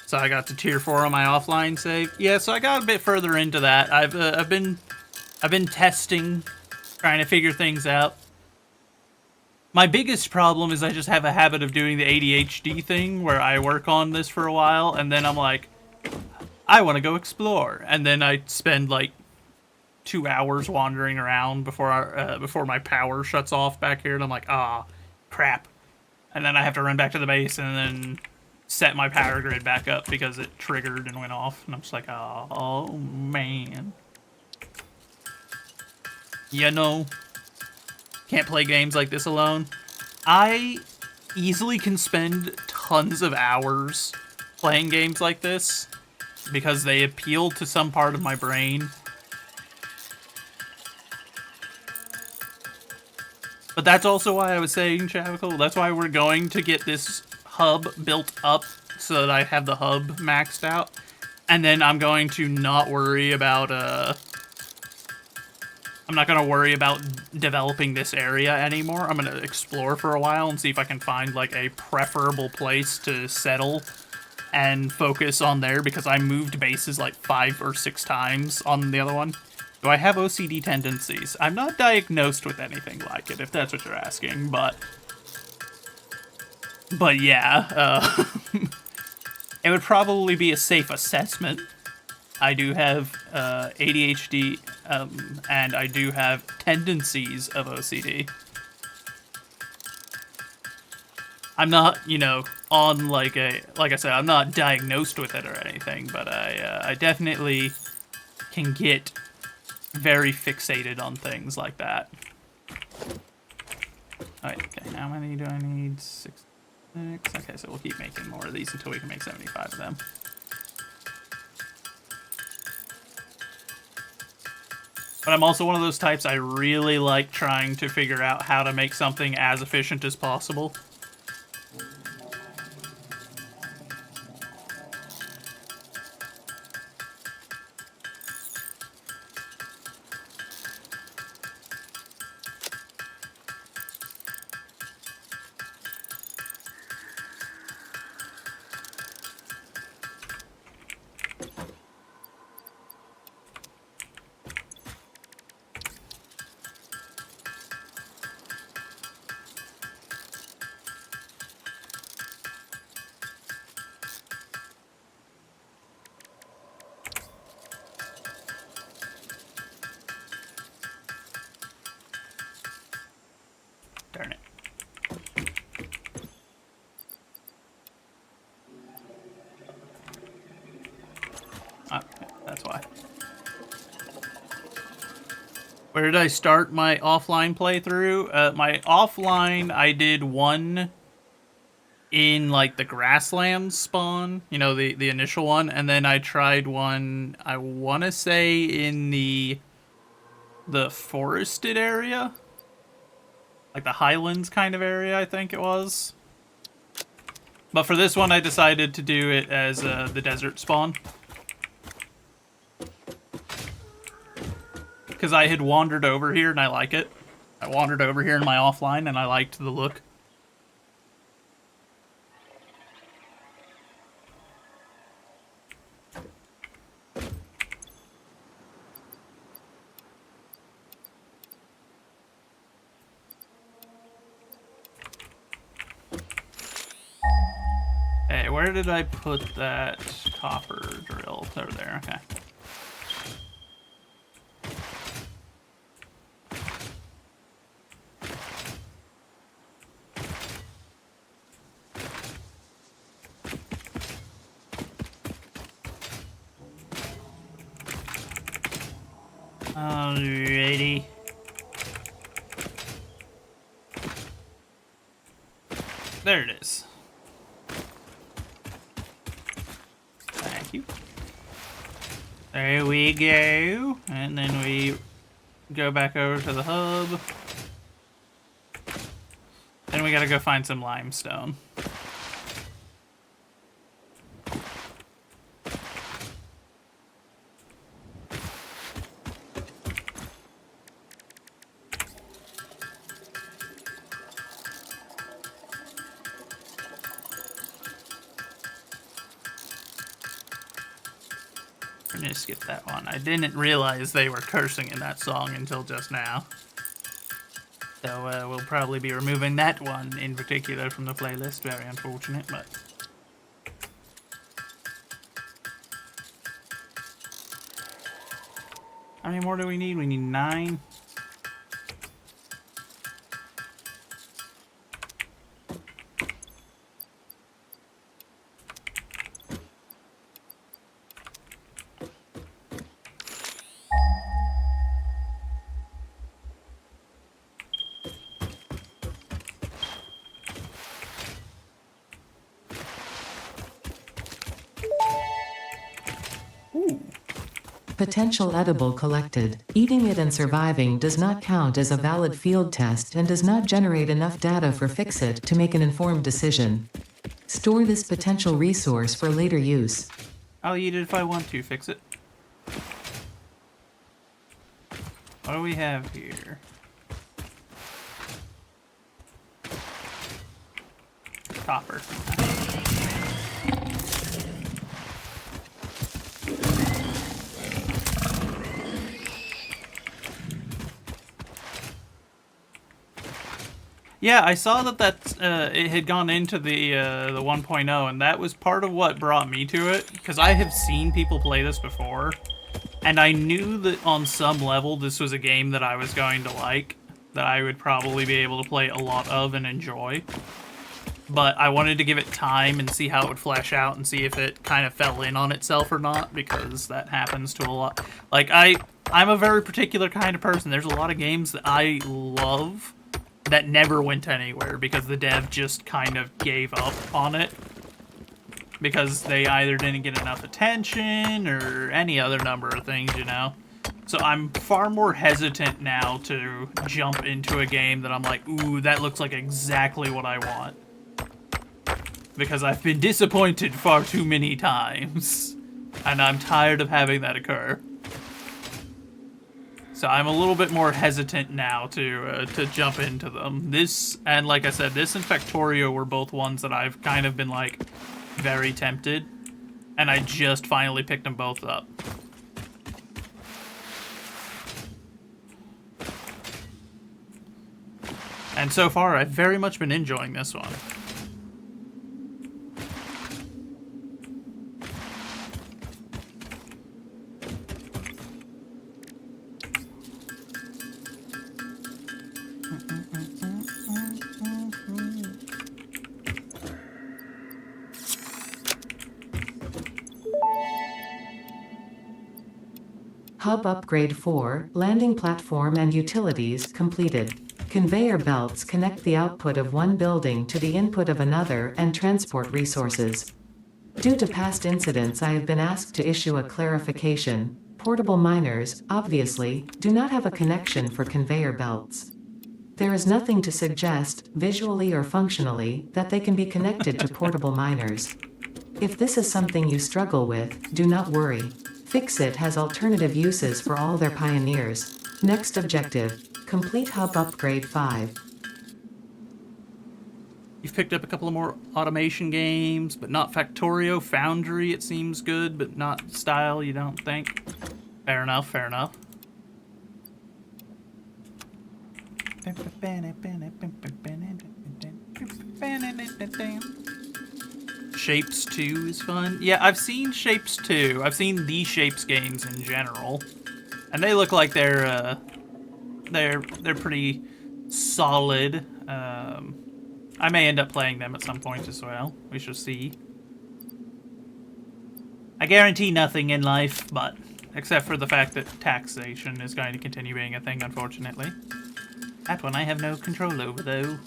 So I got to tier 4 on my offline save. Yeah, so I got a bit further into that. I've been testing, trying to figure things out. My biggest problem is I just have a habit of doing the ADHD thing where I work on this for a while and then I'm like, I want to go explore, and then I spend like 2 hours wandering around before my power shuts off back here, and I'm like, ah, crap. And then I have to run back to the base and then set my power grid back up because it triggered and went off, and I'm just like, oh man. You know, can't play games like this alone. I easily can spend tons of hours playing games like this because they appeal to some part of my brain. But that's also why I was saying, Chavical, that's why we're going to get this hub built up so that I have the hub maxed out. And then I'm going to not worry about, I'm not going to worry about developing this area anymore. I'm going to explore for a while and see if I can find, like, a preferable place to settle and focus on there, because I moved bases, like, 5 or 6 times on the other one. Do I have OCD tendencies? I'm not diagnosed with anything like it, if that's what you're asking, but yeah, it would probably be a safe assessment. I do have ADHD, and I do have tendencies of OCD. I'm not, you know, on like I said, I'm not diagnosed with it or anything, but I definitely can get very fixated on things like that. Alright, okay, how many do I need? 6. Okay, so we'll keep making more of these until we can make 75 of them. But I'm also one of those types, I really like trying to figure out how to make something as efficient as possible. that's why. Where did I start my offline playthrough? My offline, I did one in, like, the grasslands spawn, you know, the initial one, and then I tried one, I want to say, in the forested area? Like the highlands kind of area, I think it was. But for this one, I decided to do it as the desert spawn. Because I had wandered over here and I like it. I wandered over here in my offline and I liked the look. Hey, where did I put that copper drill? It's over there, okay. Alrighty. There it is. Thank you. There we go. And then we go back over to the hub. Then we gotta go find some limestone. I'm gonna skip that one. I didn't realize they were cursing in that song until just now. So we'll probably be removing that one in particular from the playlist. Very unfortunate, but... How many more do we need? We need 9. Potential edible collected. Eating it and surviving does not count as a valid field test and does not generate enough data for Fixit to make an informed decision. Store this potential resource for later use. I'll eat it if I want to, Fix it. What do we have here? Copper. Yeah, I saw that it had gone into the 1.0, and that was part of what brought me to it, because I have seen people play this before, and I knew that on some level this was a game that I was going to like, that I would probably be able to play a lot of and enjoy. But I wanted to give it time and see how it would flesh out and see if it kind of fell in on itself or not, because that happens to a lot. Like, I'm a very particular kind of person. There's a lot of games that I love that never went anywhere because the dev just kind of gave up on it because they either didn't get enough attention or any other number of things, you know? So I'm far more hesitant now to jump into a game that I'm like, ooh, that looks like exactly what I want. Because I've been disappointed far too many times. And I'm tired of having that occur. So I'm a little bit more hesitant now to jump into them. This, and like I said, this and Factorio were both ones that I've kind of been, like, very tempted. And I just finally picked them both up. And so far, I've very much been enjoying this one. Hub Upgrade 4, Landing Platform and Utilities, completed. Conveyor belts connect the output of one building to the input of another and transport resources. Due to past incidents, I have been asked to issue a clarification. Portable miners, obviously, do not have a connection for conveyor belts. There is nothing to suggest, visually or functionally, that they can be connected to portable miners. If this is something you struggle with, do not worry. Fixit has alternative uses for all their pioneers. Next objective. Complete Hub Upgrade 5. You've picked up a couple of more automation games, but not Factorio. Foundry, it seems good, but not style, you don't think? Fair enough, fair enough. Shapes 2 is fun. Yeah, I've seen Shapes 2. I've seen the Shapes games in general. And they look like they're pretty solid. I may end up playing them at some point as well. We shall see. I guarantee nothing in life, but except for the fact that taxation is going to continue being a thing, unfortunately. That one I have no control over, though.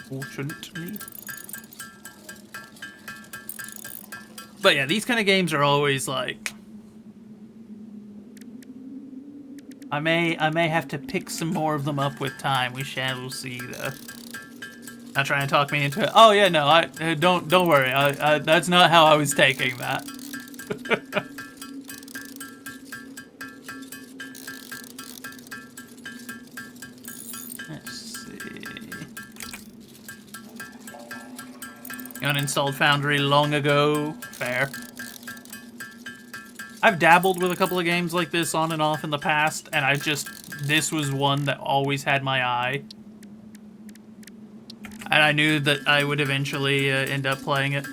Fortunately. But yeah, these kind of games are always like... I may have to pick some more of them up with time. We shall see, though. Not trying to talk me into it. Oh yeah, no, don't worry. That's not how I was taking that. Let's see. You uninstalled Foundry long ago. Fair. I've dabbled with a couple of games like this on and off in the past, and this was one that always had my eye. And I knew that I would eventually end up playing it.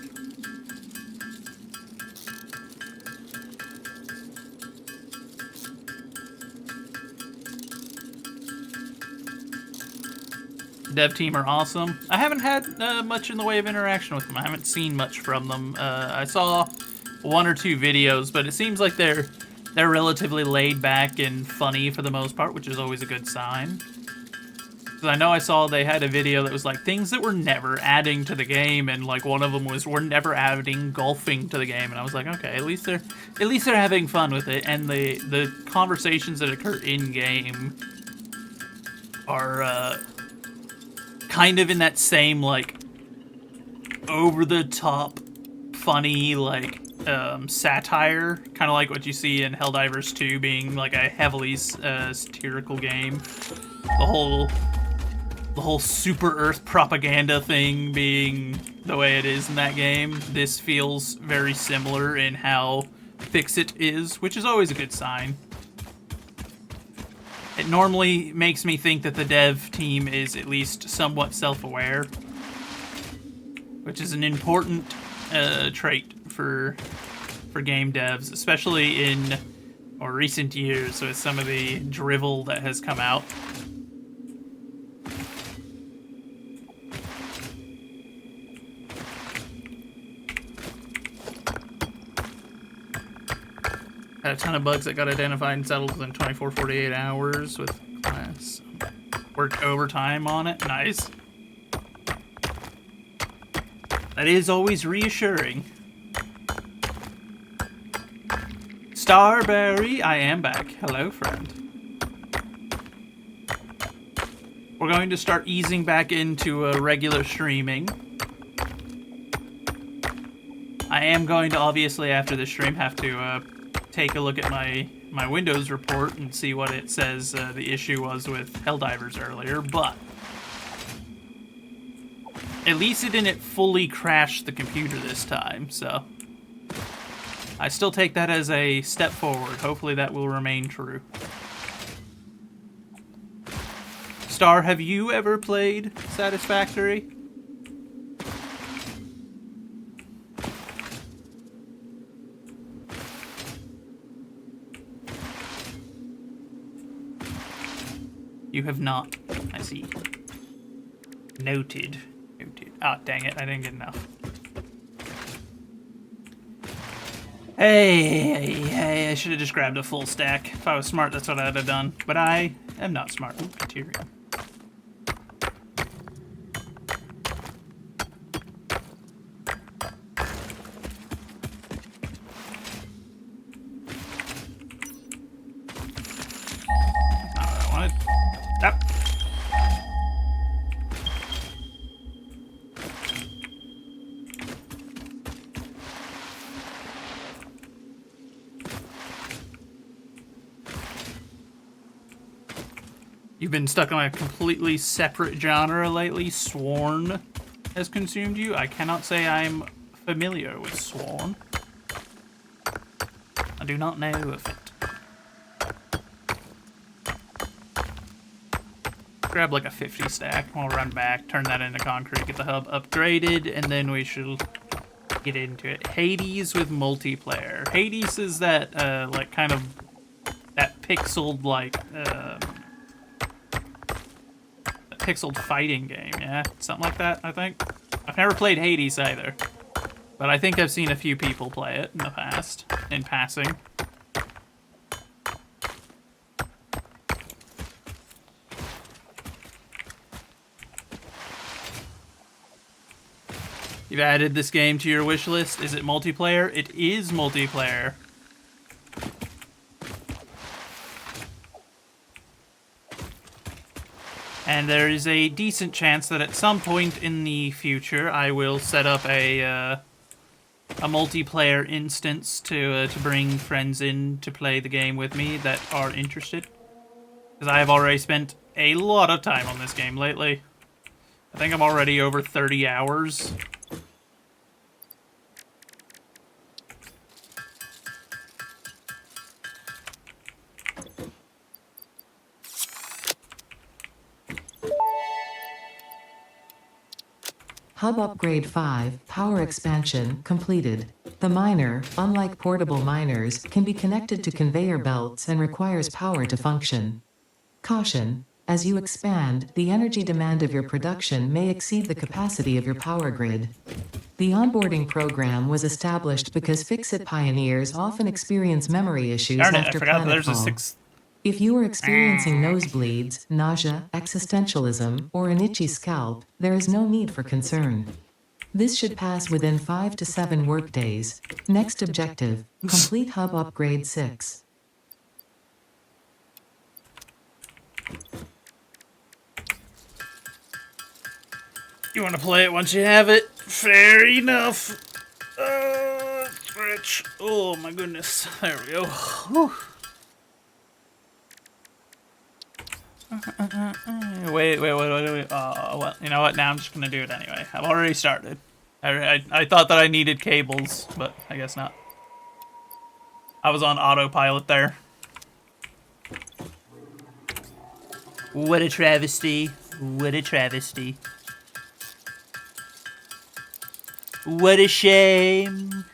Dev team are awesome. I haven't had much in the way of interaction with them. I haven't seen much from them. I saw 1 or 2 videos, but it seems like they're relatively laid back and funny for the most part, which is always a good sign. I know I saw they had a video that was like things that we're never adding to the game, and like one of them was we're never adding golfing to the game, and I was like, okay, at least they're having fun with it, and the conversations that occur in game are kind of in that same like over the top funny like satire, kind of like what you see in Helldivers 2 being like a heavily satirical game. The whole Super Earth propaganda thing being the way it is in that game. This feels very similar in how Fixit is, which is always a good sign. It normally makes me think that the dev team is at least somewhat self-aware, which is an important trait for game devs, especially in recent years with some of the drivel that has come out. Had a ton of bugs that got identified and settled within 24-48 hours with class. Worked overtime on it. Nice. That is always reassuring. Starberry, I am back. Hello, friend. We're going to start easing back into regular streaming. I am going to obviously after the stream have to take a look at my Windows report and see what it says the issue was with Helldivers earlier, but at least it didn't fully crash the computer this time, so I still take that as a step forward. Hopefully that will remain true. Star, have you ever played Satisfactory? You have not. I see. Noted. Noted. Ah, dang it. I didn't get enough. Hey, I should have just grabbed a full stack. If I was smart, that's what I'd have done. But I am not smart. Ooh, material. Not what I wanted. Yep. You've been stuck on a completely separate genre lately. Sworn has consumed you. I cannot say I'm familiar with Sworn. I do not know of it. Grab like a 50 stack. We'll run back, turn that into concrete, get the hub upgraded, and then we should get into it. Hades with multiplayer. Hades is that, like, kind of that pixeled, like, pixeled fighting game, yeah? Something like that, I think. I've never played Hades either, but I think I've seen a few people play it in the past, in passing. You've added this game to your wish list. Is it multiplayer? It is multiplayer. And there is a decent chance that at some point in the future I will set up a multiplayer instance to bring friends in to play the game with me that are interested. Because I have already spent a lot of time on this game lately. I think I'm already over 30 hours. Hub Upgrade 5, Power Expansion, completed. The miner, unlike portable miners, can be connected to conveyor belts and requires power to function. Caution: as you expand, the energy demand of your production may exceed the capacity of your power grid. The onboarding program was established because Fix-It pioneers often experience memory issues Darn it, after I forgot that there's a planetfall. If you are experiencing nosebleeds, nausea, existentialism, or an itchy scalp, there is no need for concern. This should pass within 5 to 7 workdays. Next objective, complete Hub Upgrade 6. You want to play it once you have it? Fair enough. Scratch. Oh my goodness. There we go. Whew. Wait. Well, you know what? Now I'm just gonna do it anyway. I've already started. I thought that I needed cables, but I guess not. I was on autopilot there. What a travesty. What a travesty. What a shame.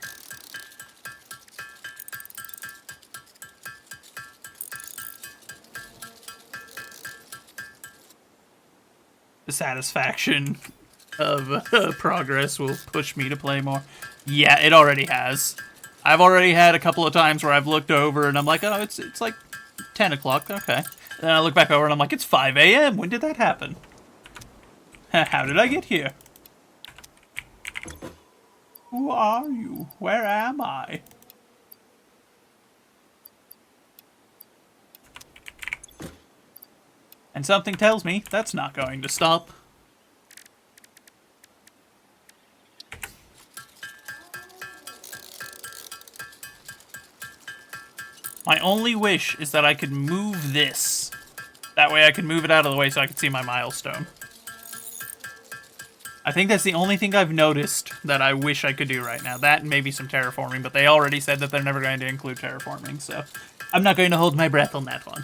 The satisfaction of progress will push me to play more. Yeah, it already has. I've already had a couple of times where I've looked over and I'm like, oh, it's like 10 o'clock, okay. And then I look back over and I'm like, it's 5 a.m. When did that happen? How did I get here? Who are you? Where am I? And something tells me that's not going to stop. My only wish is that I could move this. That way I could move it out of the way so I could see my milestone. I think that's the only thing I've noticed that I wish I could do right now. That and maybe some terraforming, but they already said that they're never going to include terraforming, so I'm not going to hold my breath on that one.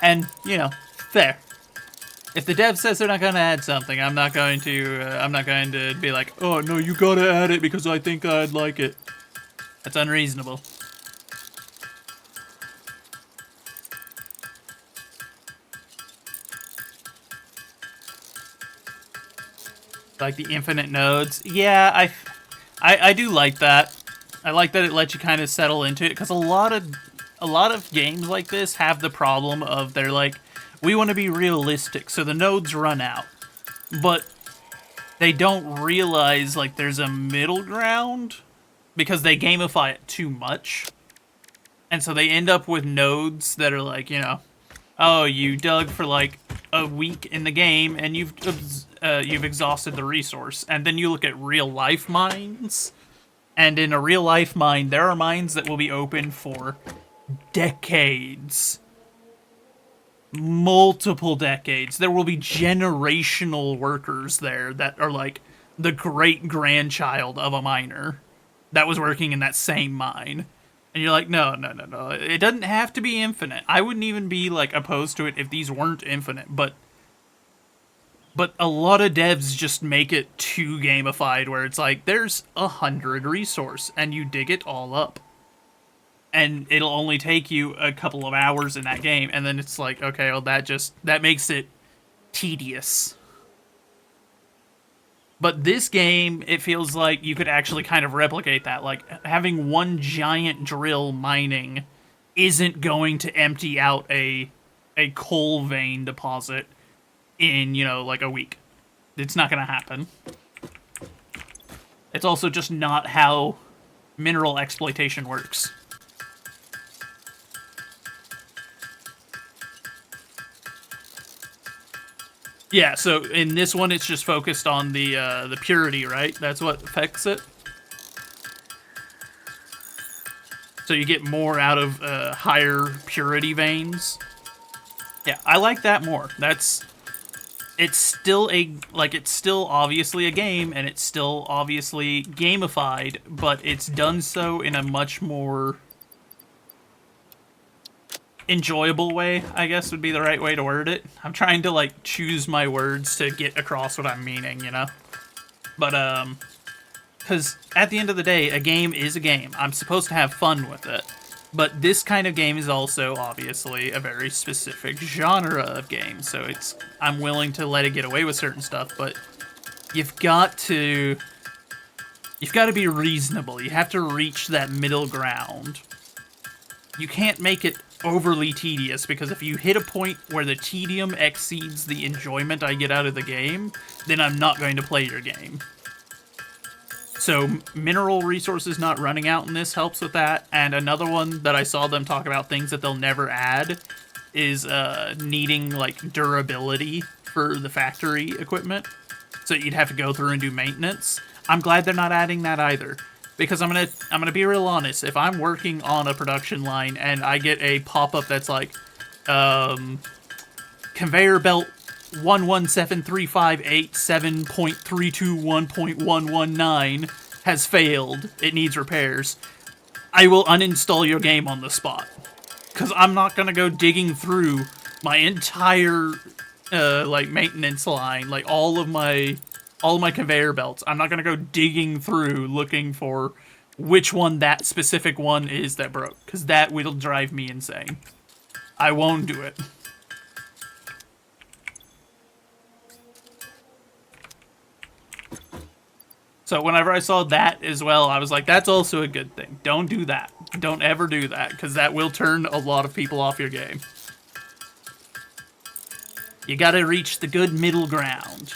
And, you know, fair. If the dev says they're not going to add something, I'm not going to be like, oh, no, you gotta add it because I think I'd like it. That's unreasonable. Like the infinite nodes. Yeah, I do like that. I like that it lets you kind of settle into it, because a lot of games like this have the problem of they're like, we want to be realistic, so the nodes run out. But they don't realize like there's a middle ground because they gamify it too much. And so they end up with nodes that are like, you know, oh, you dug for like a week in the game and you've exhausted the resource. And then you look at real life mines, and in a real life mine, there are mines that will be open for decades. Multiple decades. There will be generational workers there that are like the great-grandchild of a miner that was working in that same mine. And you're like, no. It doesn't have to be infinite. I wouldn't even be like opposed to it if these weren't infinite, but a lot of devs just make it too gamified where it's like, there's 100 resource and you dig it all up. And it'll only take you a couple of hours in that game, and then it's like, okay, well, that makes it tedious. But this game, it feels like you could actually kind of replicate that. Like, having one giant drill mining isn't going to empty out a coal vein deposit in, you know, like a week. It's not going to happen. It's also just not how mineral exploitation works. Yeah, so in this one, it's just focused on the purity, right? That's what affects it. So you get more out of higher purity veins. Yeah, I like that more. It's still obviously a game, and it's still obviously gamified, but it's done so in a much more enjoyable way, I guess would be the right way to word it. I'm trying to like choose my words to get across what I'm meaning, you know? But because at the end of the day, a game is a game. I'm supposed to have fun with it. But this kind of game is also obviously a very specific genre of game, so I'm willing to let it get away with certain stuff, but you've got to be reasonable. You have to reach that middle ground. You can't make it overly tedious, because if you hit a point where the tedium exceeds the enjoyment I get out of the game, then I'm not going to play your game. So mineral resources not running out in this helps with that, and another one that I saw them talk about things that they'll never add is needing like durability for the factory equipment, so you'd have to go through and do maintenance. I'm glad they're not adding that either. Because I'm gonna be real honest, if I'm working on a production line and I get a pop-up that's like, conveyor belt 1173587.321.119 has failed, it needs repairs, I will uninstall your game on the spot. Because I'm not gonna go digging through my entire, like, maintenance line, like, all of my conveyor belts. I'm not gonna go digging through looking for which one that specific one is that broke, because that will drive me insane. I won't do it. So whenever I saw that as well, I was like, that's also a good thing. Don't do that. Don't ever do that, because that will turn a lot of people off your game. You gotta reach the good middle ground.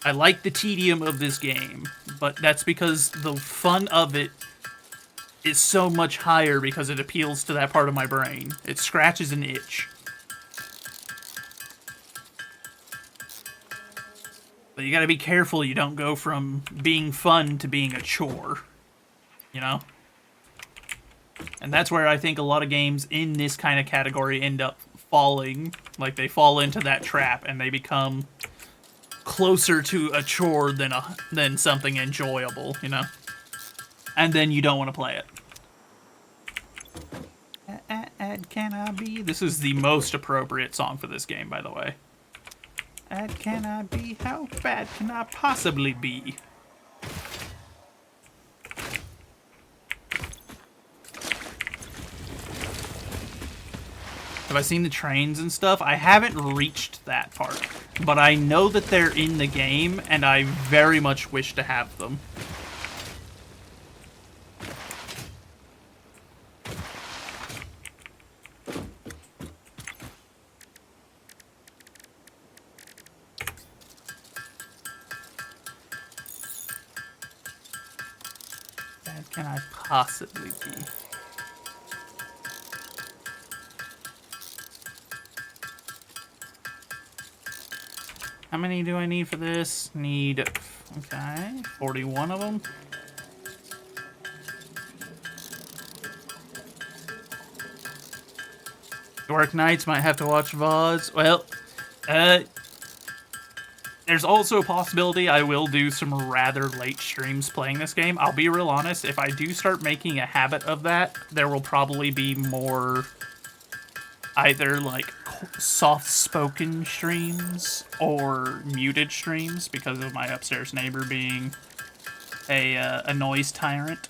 I like the tedium of this game, but that's because the fun of it is so much higher because it appeals to that part of my brain. It scratches an itch. But you gotta be careful you don't go from being fun to being a chore. You know? And that's where I think a lot of games in this kind of category end up falling. Like, they fall into that trap and they become closer to a chore than something enjoyable, you know? And then you don't want to play it. Can I be? This is the most appropriate song for this game, by the way. Can I be? How bad can I possibly be? Have I seen the trains and stuff? I haven't reached that part. but I know that they're in the game, and I very much wish to have them. Bad can I possibly be? How many do I need for this? Need, okay, 41 of them. Work nights, might have to watch VODs. Well, there's also a possibility I will do some rather late streams playing this game. I'll be real honest, if I do start making a habit of that, there will probably be more either like soft-spoken streams or muted streams because of my upstairs neighbor being a noise tyrant.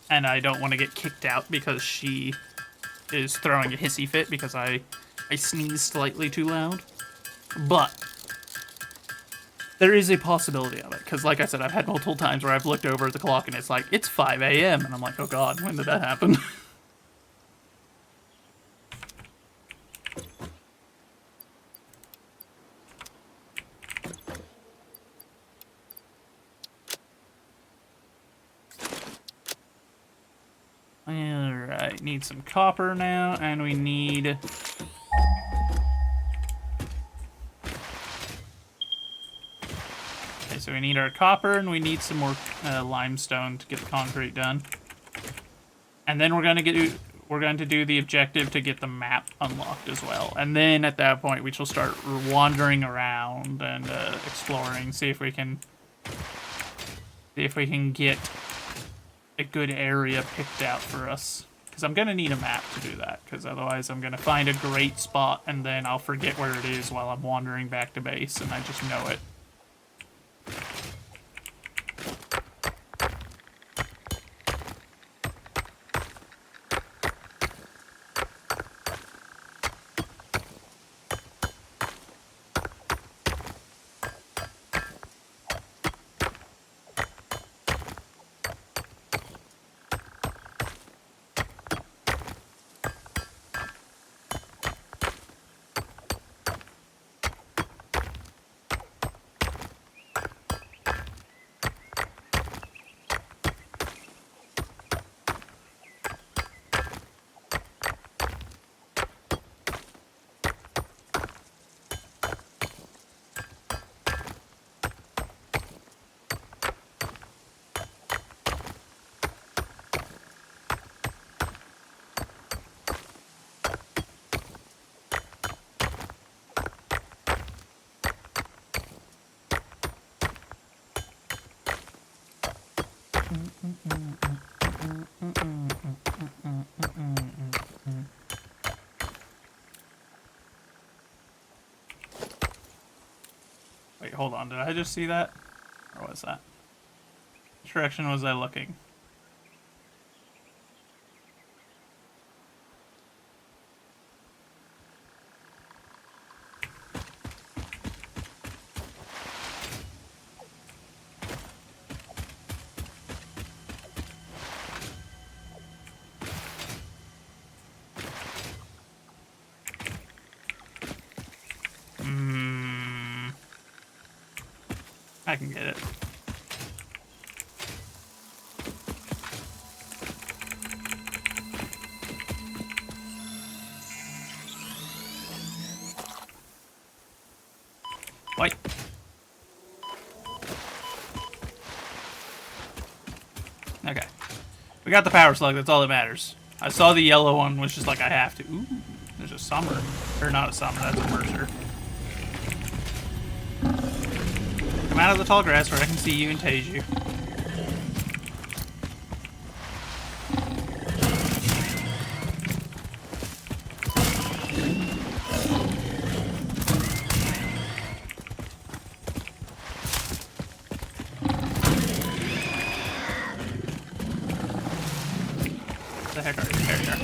And I don't want to get kicked out because she is throwing a hissy fit because I sneeze slightly too loud. But there is a possibility of it, because like I said, I've had multiple times where I've looked over at the clock and it's like, it's 5 a.m. and I'm like, oh god, when did that happen? Alright, need some copper now, and we need... Okay, so we need our copper, and we need some more limestone to get the concrete done. And then we're going to do the objective to get the map unlocked as well. And then at that point, we shall start wandering around and exploring, see if we can get a good area picked out for us. Because I'm going to need a map to do that, because otherwise I'm going to find a great spot and then I'll forget where it is while I'm wandering back to base, and I just know it. Wait, hold on. Did I just see that? Or was that? Which direction was I looking? I can get it. Wait. Okay. We got the power slug, that's all that matters. I saw the yellow one, was just like, I have to. Ooh, there's a summer. Or not a summer, that's a mercer. Come out of the tall grass where I can see you and tase you. What the heck are you? There you are.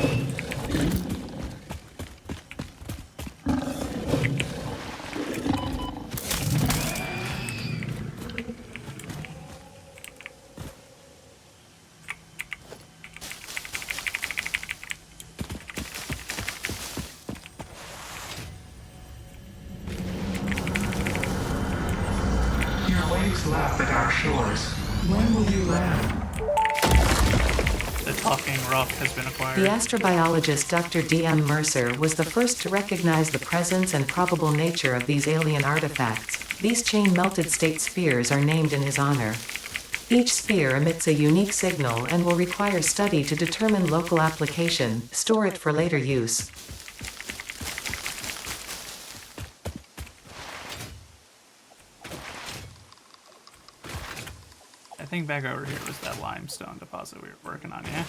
waves lap at our shores. When will you land? The talking rock has been acquired. The astrobiologist Dr. D.M. Mercer was the first to recognize the presence and probable nature of these alien artifacts. These chain-melted state spheres are named in his honor. Each sphere emits a unique signal and will require study to determine local application, store it for later use. I think back over here was that limestone deposit we were working on, yeah?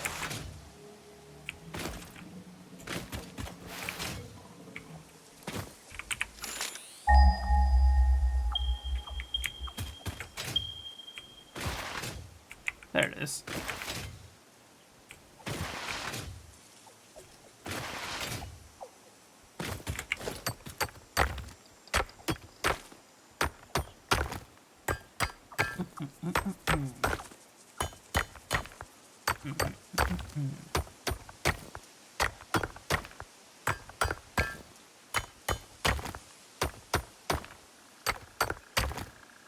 There it is.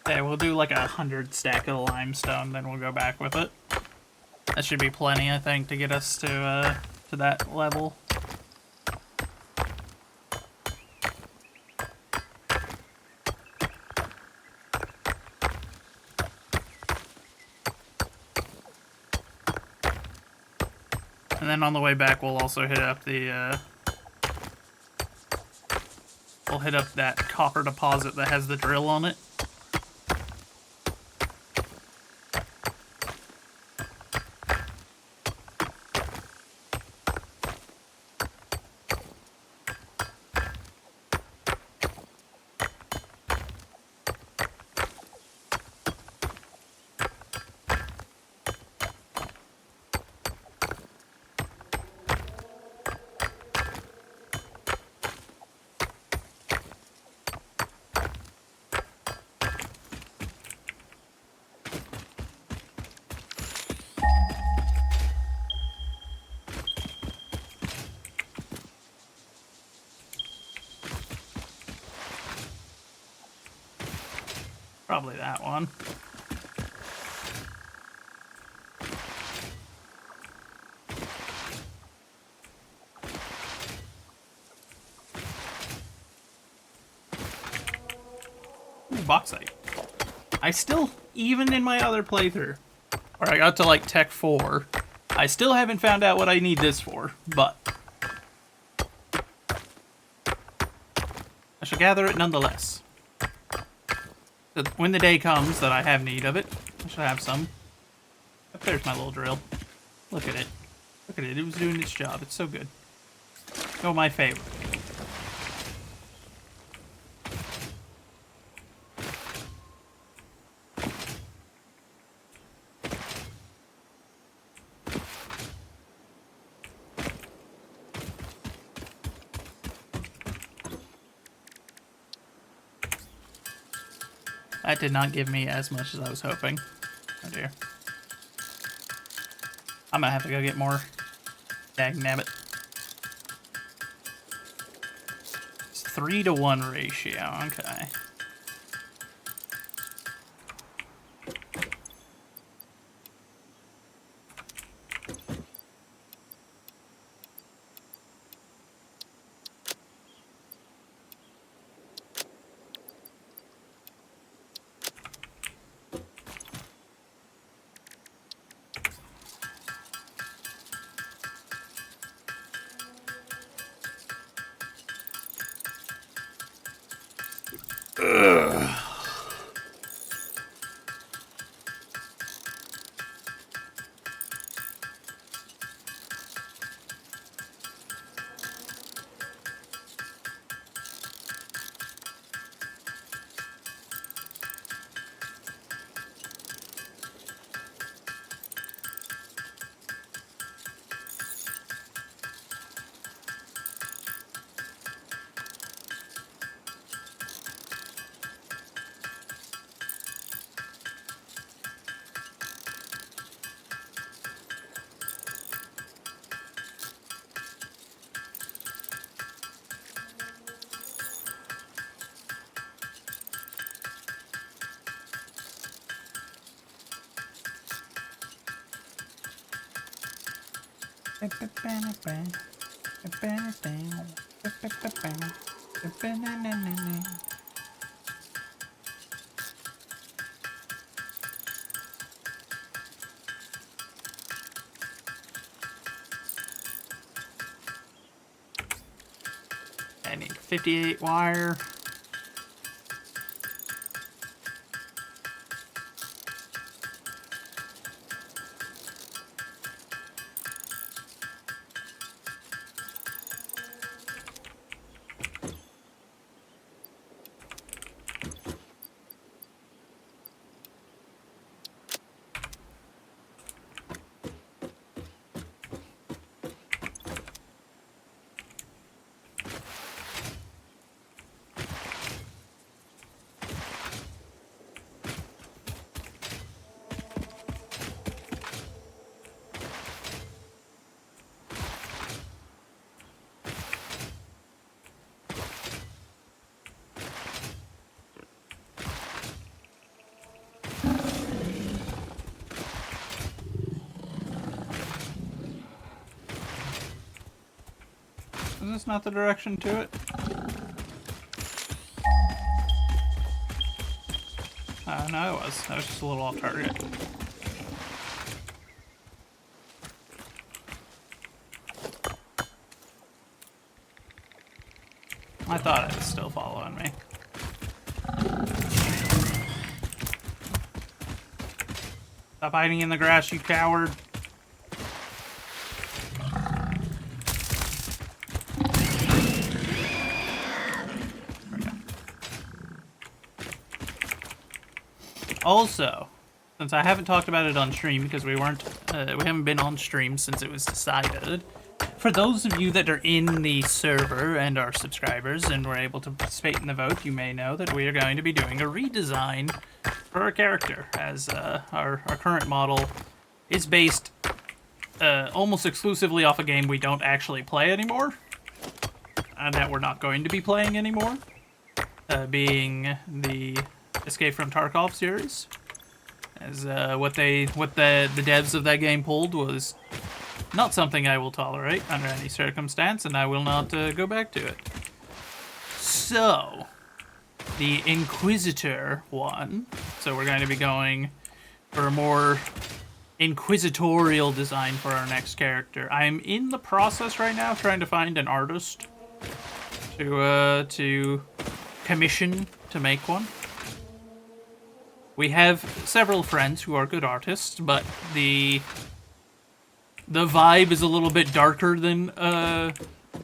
Okay, we'll do like 100 stack of limestone, then we'll go back with it. That should be plenty, I think, to get us to that level. And then on the way back, we'll also hit up the, we'll hit up that copper deposit that has the drill on it. Probably that one. Ooh, bauxite. I still, even in my other playthrough, where I got to like Tech 4, I still haven't found out what I need this for, but I shall gather it nonetheless. When the day comes that I have need of it, I shall have some. Up there's my little drill. Look at it. Look at it. It was doing its job. It's so good. Oh, my favorite. That did not give me as much as I was hoping. Oh dear. I'm gonna have to go get more. Dagnabbit. It's 3-to-1 ratio, okay. I need 58 wire. Is this not the direction to it? No, it was. That was just a little off target. I thought it was still following me. Stop hiding in the grass, you coward. Also, since I haven't talked about it on stream because we haven't been on stream since it was decided, for those of you that are in the server and are subscribers and were able to participate in the vote, you may know that we are going to be doing a redesign for our character, as our current model is based almost exclusively off a game we don't actually play anymore, and that we're not going to be playing anymore, being the Escape from Tarkov series, as what the devs of that game pulled was not something I will tolerate under any circumstance, and I will not go back to it. So, the Inquisitor one. So we're going to be going for a more inquisitorial design for our next character. I am in the process right now trying to find an artist to commission to make one. We have several friends who are good artists, but the vibe is a little bit darker than a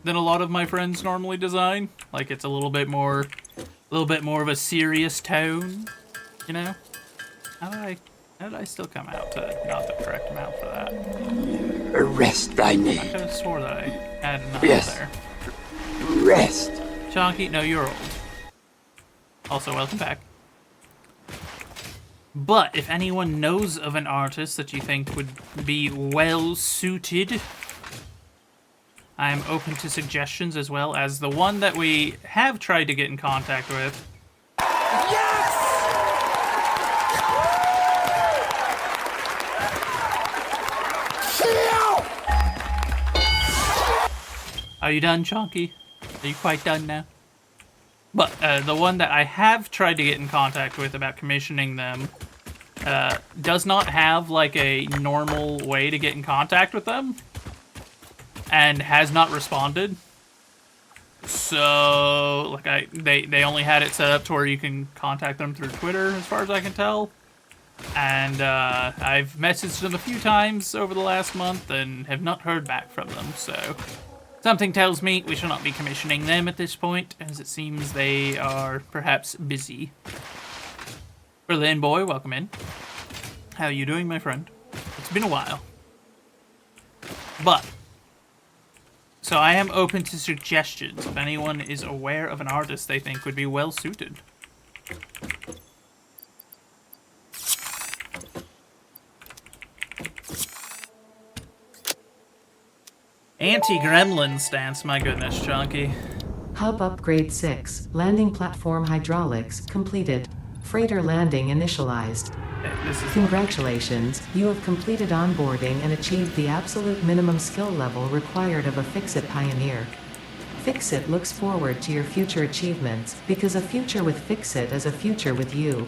lot of my friends normally design. Like, it's a little bit more of a serious tone, you know? How did I still come out to not the correct amount for that? Rest thy name. I could have swore that I had enough there. Rest. Chonky, no, you're old. Also, welcome back. But if anyone knows of an artist that you think would be well suited, I am open to suggestions, as well as the one that we have tried to get in contact with. Yes! Are you done, Chonky? Are you quite done now? But the one that I have tried to get in contact with about commissioning them does not have like a normal way to get in contact with them, and has not responded. So like they only had it set up to where you can contact them through Twitter, as far as I can tell. And I've messaged them a few times over the last month and have not heard back from them. So something tells me we shall not be commissioning them at this point, as it seems they are perhaps busy. Berlin boy, welcome in. How are you doing, my friend? It's been a while. But, so I am open to suggestions if anyone is aware of an artist they think would be well suited. Anti-gremlin stance, my goodness, Chunky. Hub upgrade 6. Landing platform hydraulics completed. Freighter landing initialized. Congratulations, you have completed onboarding and achieved the absolute minimum skill level required of a Fix-It pioneer. Fix-It looks forward to your future achievements, because a future with Fix-It is a future with you.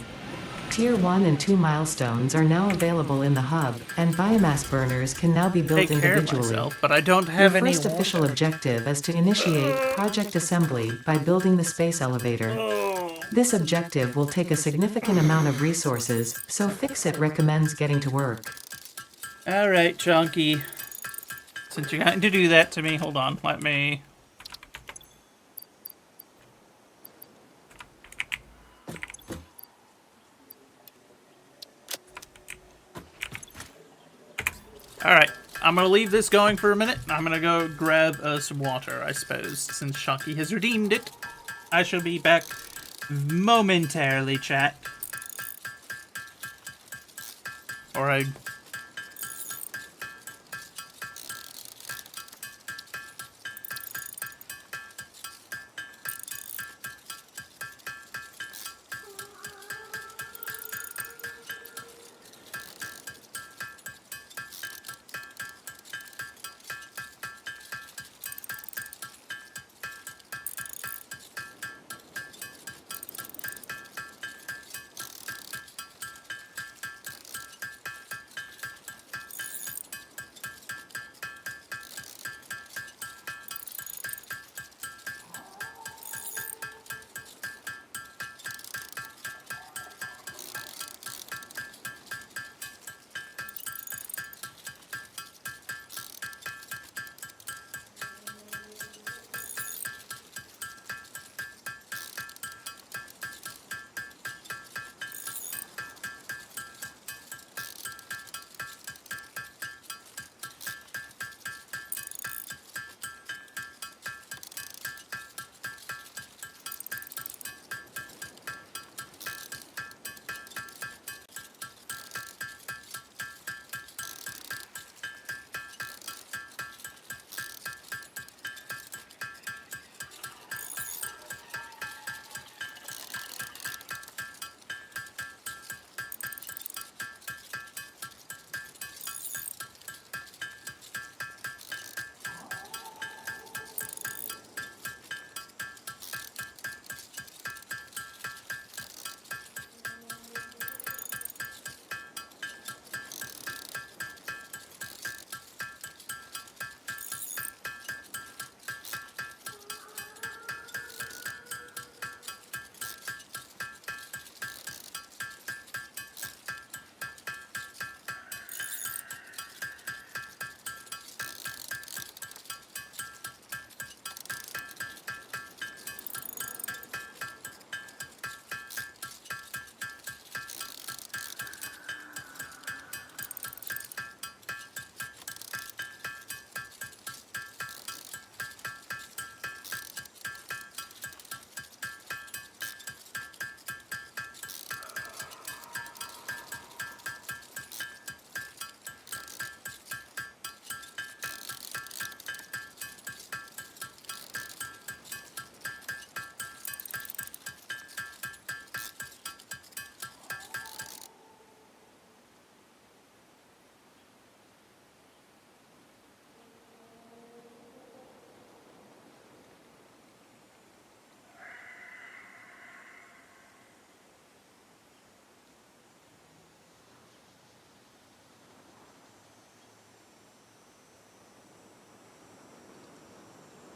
Tier 1 and 2 milestones are now available in the hub, and biomass burners can now be built Take care of individually. myself, but I don't have Your any first official objective is to initiate project assembly by building the space elevator. This objective will take a significant amount of resources, so Fix-It recommends getting to work. Alright, Chunky. Since you're going to do that to me, hold on, let me... Alright, I'm gonna leave this going for a minute. I'm gonna go grab some water, I suppose. Since Chunky has redeemed it, I shall be back momentarily, chat. Or I...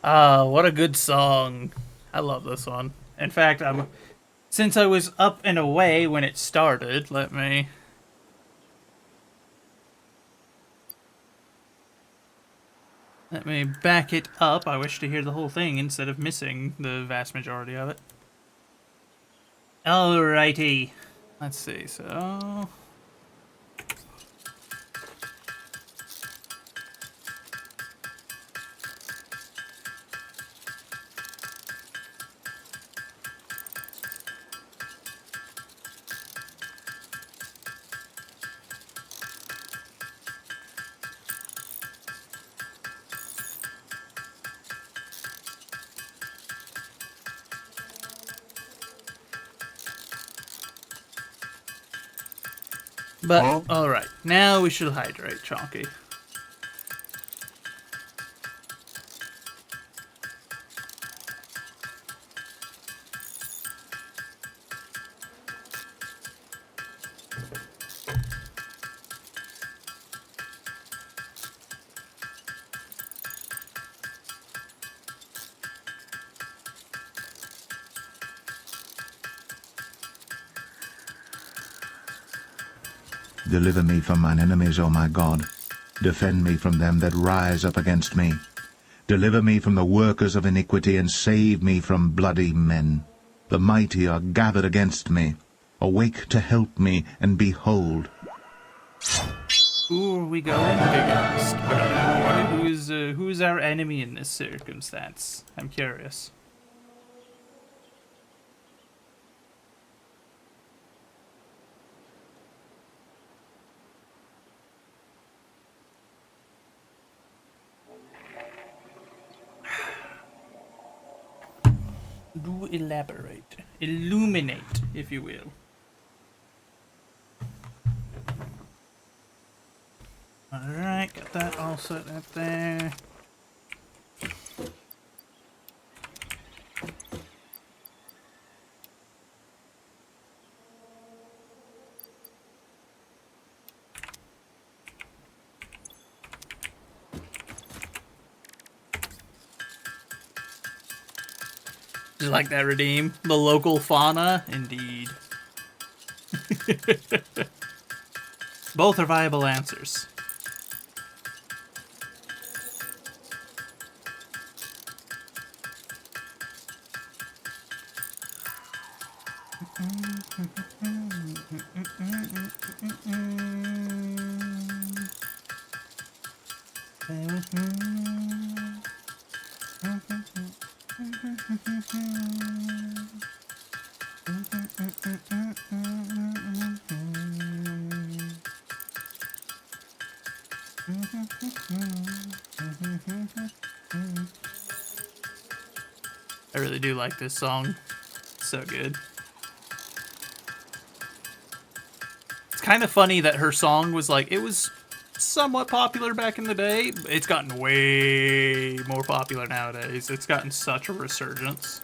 Ah, what a good song. I love this one. In fact, since I was up and away when it started, let me back it up. I wish to hear the whole thing instead of missing the vast majority of it. Alrighty. Let's see, so... But, alright, now we should hydrate, Chonky. Deliver me from mine enemies, O my God. Defend me from them that rise up against me. Deliver me from the workers of iniquity, and save me from bloody men. The mighty are gathered against me. Awake to help me, and behold. Who are we going against? Who's our enemy in this circumstance? I'm curious. Do elaborate. Illuminate, if you will. Alright, got that all set up there. Just like that, Redeem. The local fauna? Indeed. Both are viable answers. I really do like this song. So good. It's kind of funny that her song was like, it was somewhat popular back in the day. It's gotten way more popular nowadays. It's gotten such a resurgence.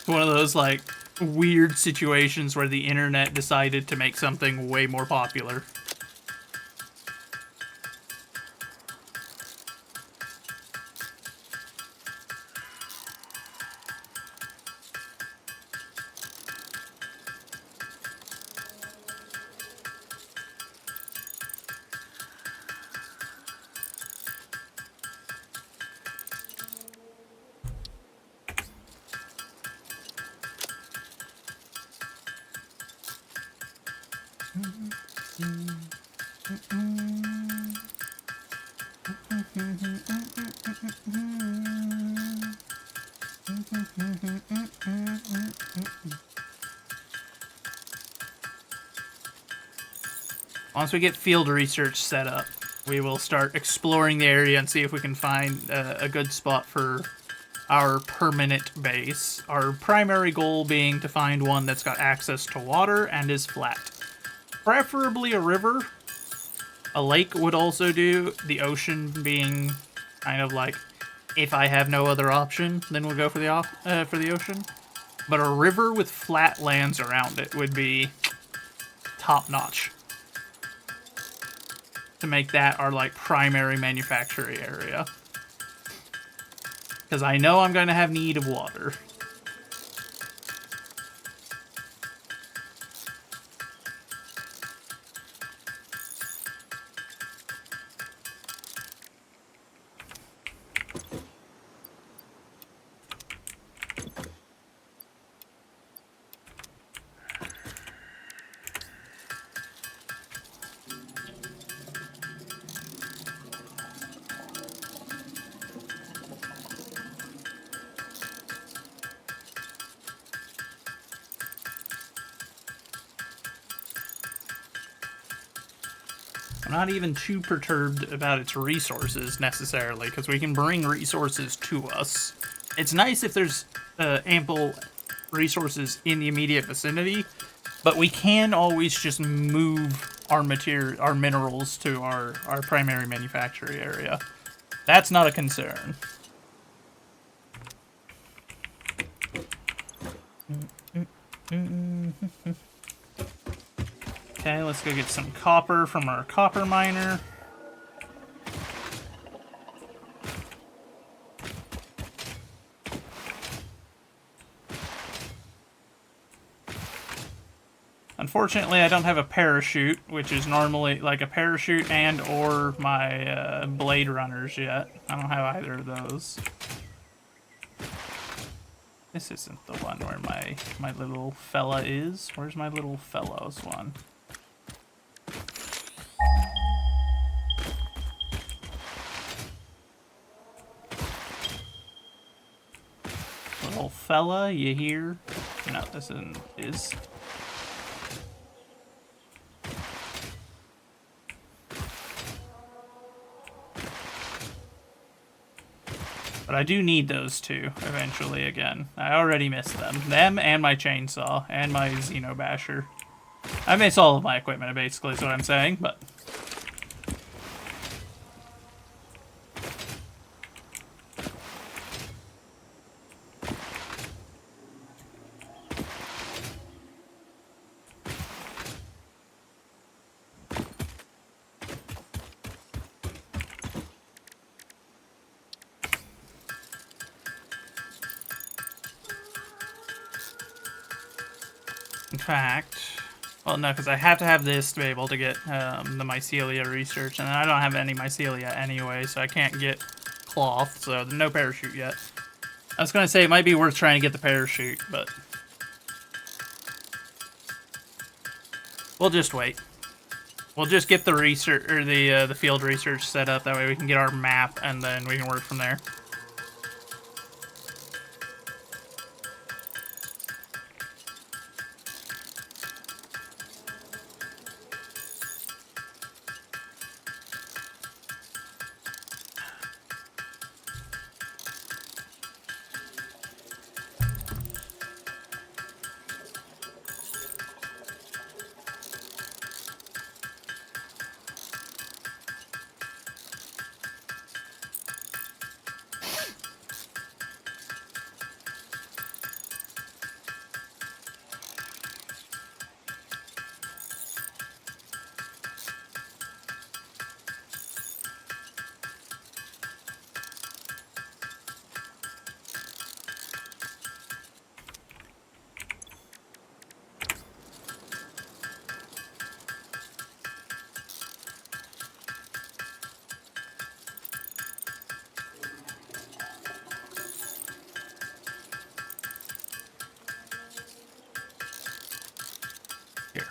One of those like weird situations where the internet decided to make something way more popular. Once we get field research set up, we will start exploring the area and see if we can find a good spot for our permanent base. Our primary goal being to find one that's got access to water and is flat. Preferably a river. A lake would also do, the ocean being kind of like, if I have no other option, then we'll go for the ocean. But a river with flat lands around it would be top-notch. To make that our like primary manufacturing area. Because I know I'm going to have need of water. I'm not even too perturbed about its resources, necessarily, because we can bring resources to us. It's nice if there's ample resources in the immediate vicinity, but we can always just move our minerals to our primary manufacturing area. That's not a concern. Okay, let's go get some copper from our copper miner. Unfortunately, I don't have a parachute, which is normally like a parachute and or my blade runners yet. I don't have either of those. This isn't the one where my little fella is. Where's my little fellows one? Little fella, you here? No, this isn't his. But I do need those two eventually again. I already missed them. Them and my chainsaw and my Xeno Basher. I miss all of my equipment, basically is what I'm saying, but... In fact, well, no, because I have to have this to be able to get the mycelia research, and I don't have any mycelia anyway, so I can't get cloth, so no parachute yet. I was going to say it might be worth trying to get the parachute, but we'll just wait. We'll just get the research or the field research set up. That way we can get our map, and then we can work from there.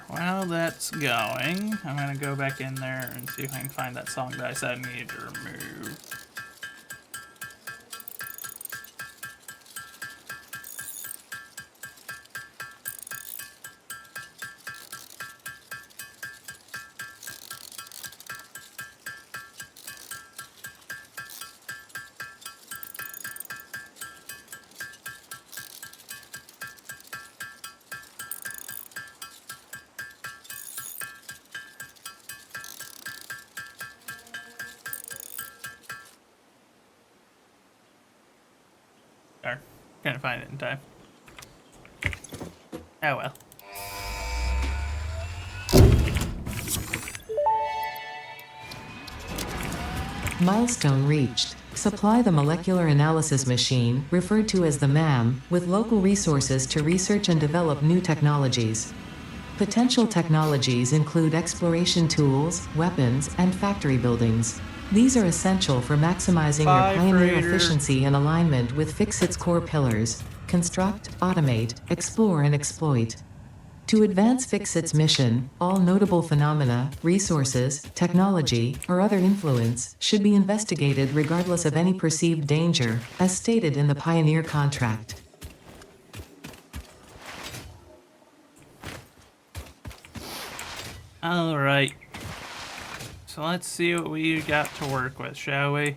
While that's going, I'm going to go back in there and see if I can find that song that I said I needed to remove. Couldn't find it in time. Oh well. Milestone reached. Supply the molecular analysis machine, referred to as the MAM, with local resources to research and develop new technologies. Potential technologies include exploration tools, weapons, and factory buildings. These are essential for maximizing your pioneer efficiency in alignment with Fixit's core pillars: construct, automate, explore, and exploit. To advance Fixit's mission, all notable phenomena, resources, technology, or other influence should be investigated regardless of any perceived danger, as stated in the Pioneer contract. All right. So let's see what we got to work with, shall we?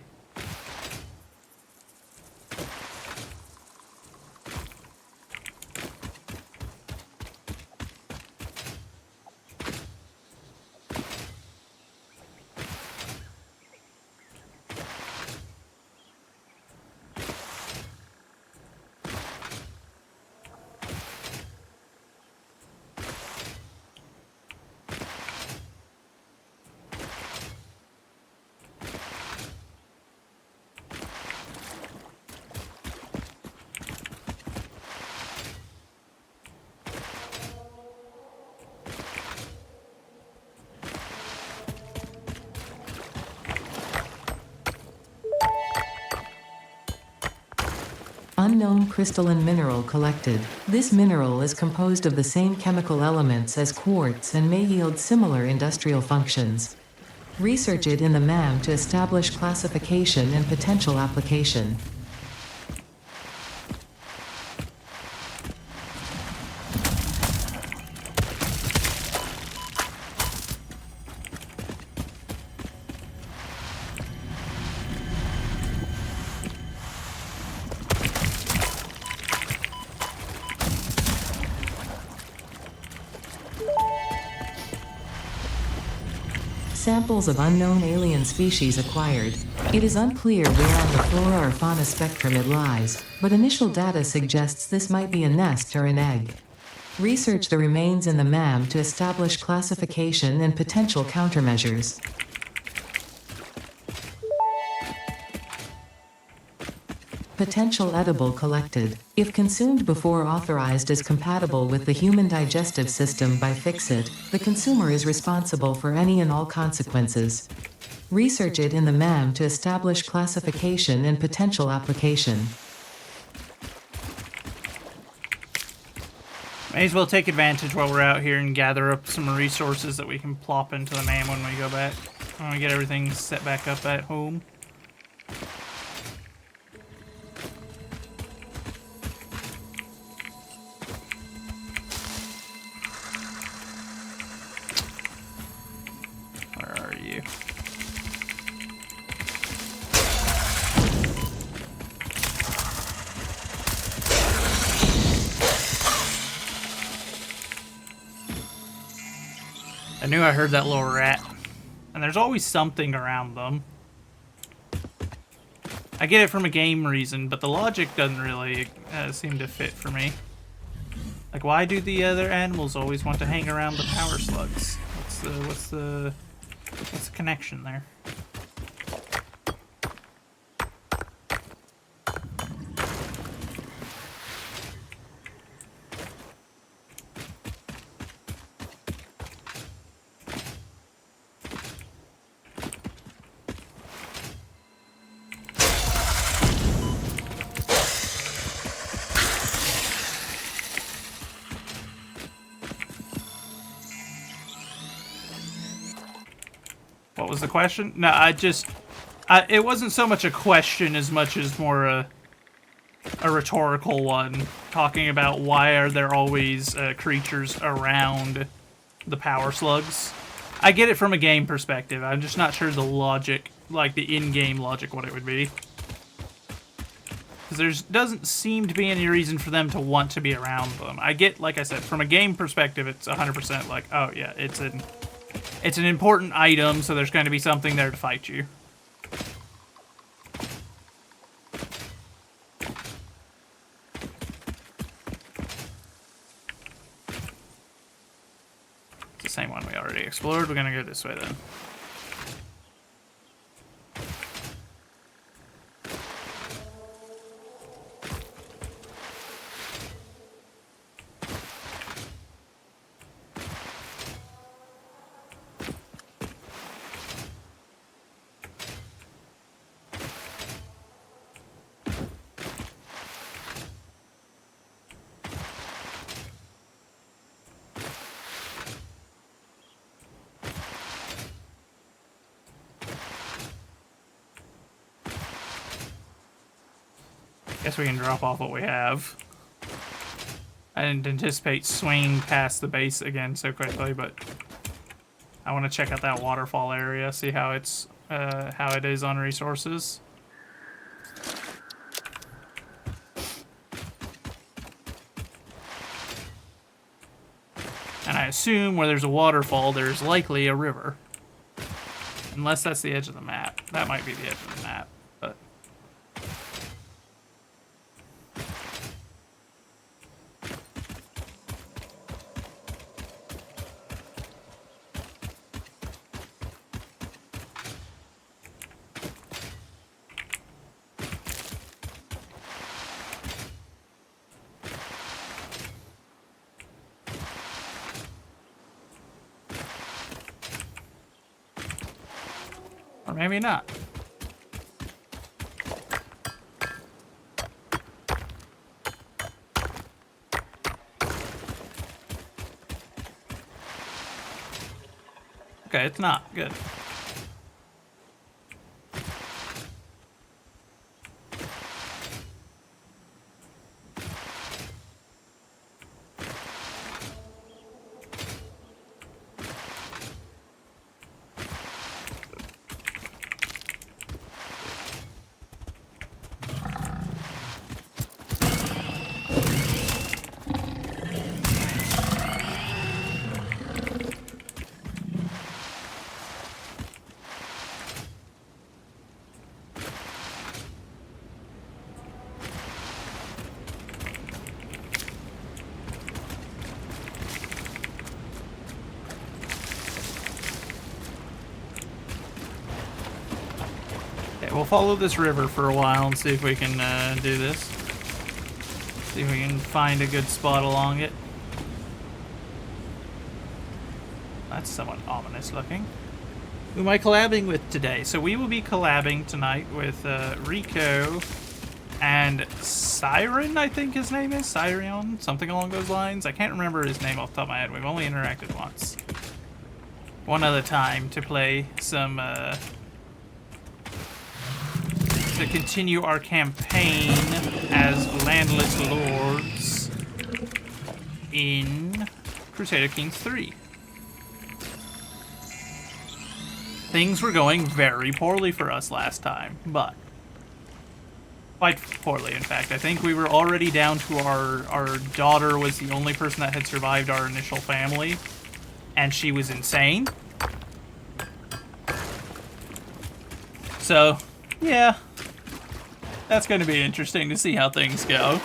unknown crystalline mineral collected. This mineral is composed of the same chemical elements as quartz and may yield similar industrial functions. Research it in the MAM to establish classification and potential application. Samples of unknown alien species acquired. It is unclear where on the flora or fauna spectrum it lies, but initial data suggests this might be a nest or an egg. Research the remains in the MAM to establish classification and potential countermeasures. Potential edible collected. If consumed before authorized as compatible with the human digestive system by Fixit, the consumer is responsible for any and all consequences. Research it in the MAM to establish classification and potential application. May as well take advantage while we're out here and gather up some resources that we can plop into the MAM when we go back. When we get everything set back up at home. I knew I heard that little rat. And there's always something around them. I get it from a game reason, but the logic doesn't really seem to fit for me. Like, why do the other animals always want to hang around the power slugs? What's the connection there? What was the question? No, it wasn't so much a question as much as more a rhetorical one, talking about why are there always creatures around the power slugs. I get it from a game perspective. I'm just not sure the logic, like the in-game logic, what it would be. Because there doesn't seem to be any reason for them to want to be around them. I get, like I said, from a game perspective, it's 100% like, oh yeah, it's an important item, so there's going to be something there to fight you. It's the same one we already explored. We're going to go this way then. Guess we can drop off what we have. I didn't anticipate swinging past the base again so quickly, but I want to check out that waterfall area, see how it is on resources. And I assume where there's a waterfall, there's likely a river. Unless that's the edge of the map. That might be the edge of the map, but... Or maybe not. Okay, it's not. Good. We'll follow this river for a while and see if we can do this. See if we can find a good spot along it. That's somewhat ominous looking. Who am I collabing with today? So we will be collabing tonight with Rico and Siren, I think his name is. Sirion, something along those lines. I can't remember his name off the top of my head. We've only interacted once. One other time to play some... to continue our campaign as landless lords in Crusader Kings 3. Things were going very poorly for us last time, but quite poorly, in fact. I think we were already down to our daughter was the only person that had survived our initial family, and she was insane. So, yeah. That's going to be interesting to see how things go.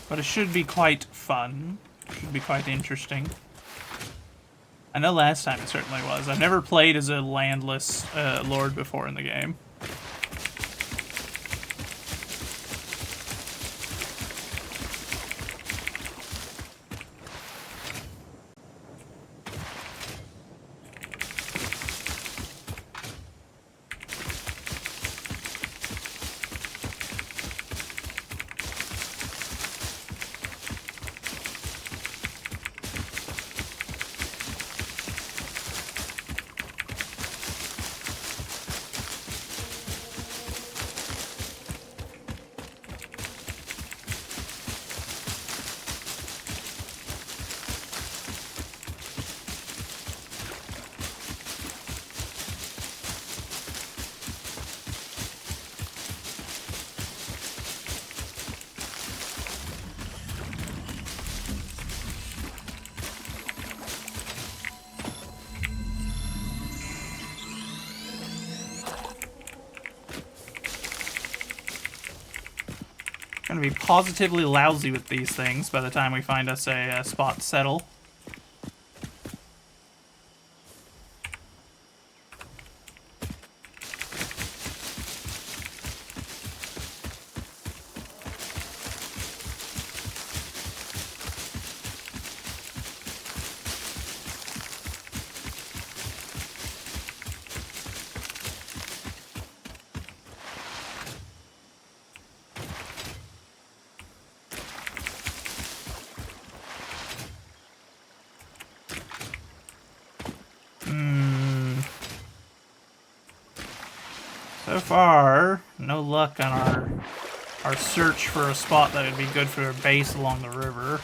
But it should be quite fun. Should be quite interesting. I know last time it certainly was. I've never played as a landless lord before in the game. Gonna be positively lousy with these things by the time we find us a spot to settle. So far, no luck on our search for a spot that would be good for a base along the river.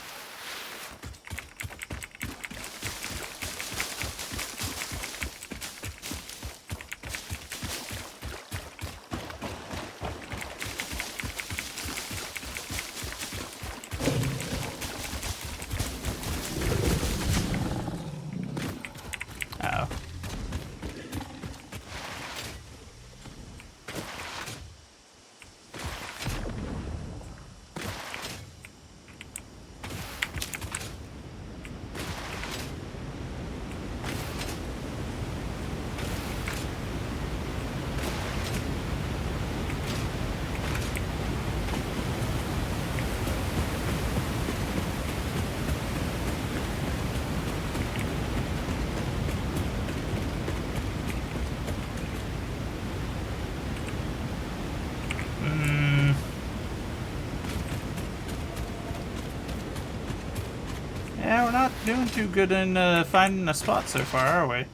doing too good in finding a spot so far, are we?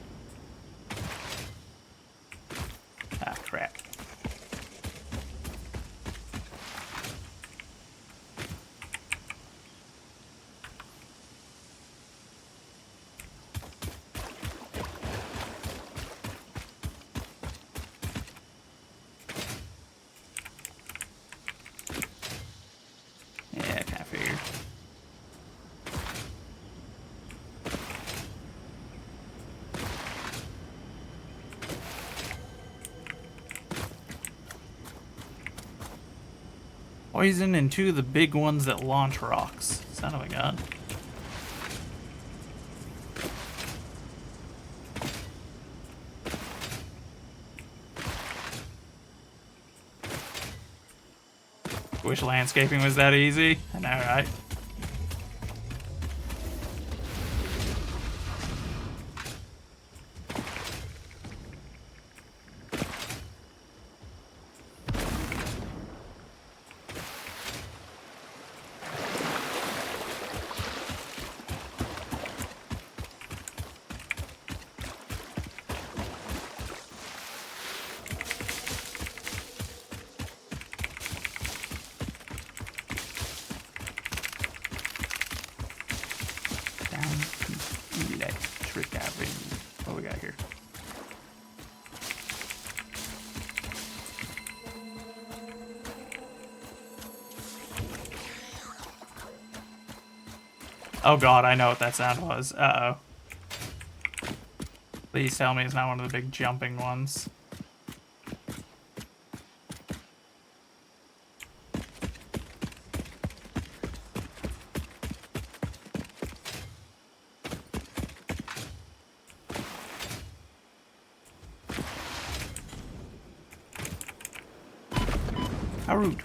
Ah, crap. Yeah, I kind of figured. Poison and two of the big ones that launch rocks. Son of a gun. Wish landscaping was that easy. I know, right? Electric Avenue. What we got here? Oh god, I know what that sound was. Uh-oh. Please tell me it's not one of the big jumping ones. How rude.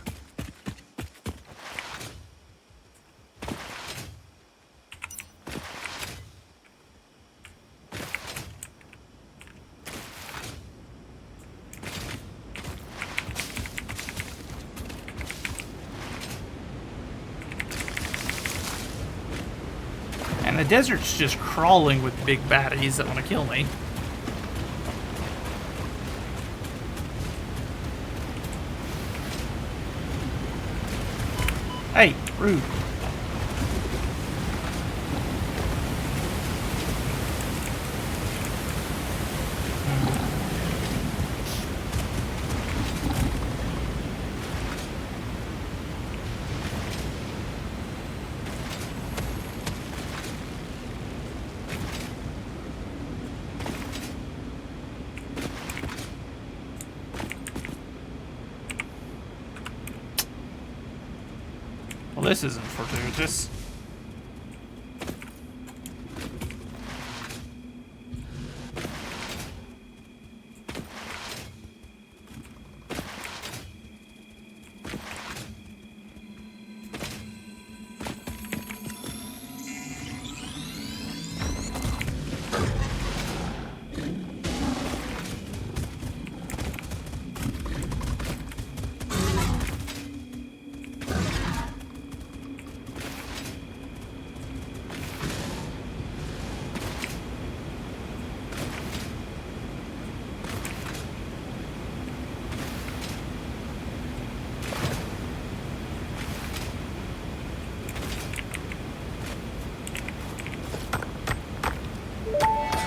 And the desert's just crawling with big baddies that want to kill me. Hey, rude. Well, this isn't fortuitous.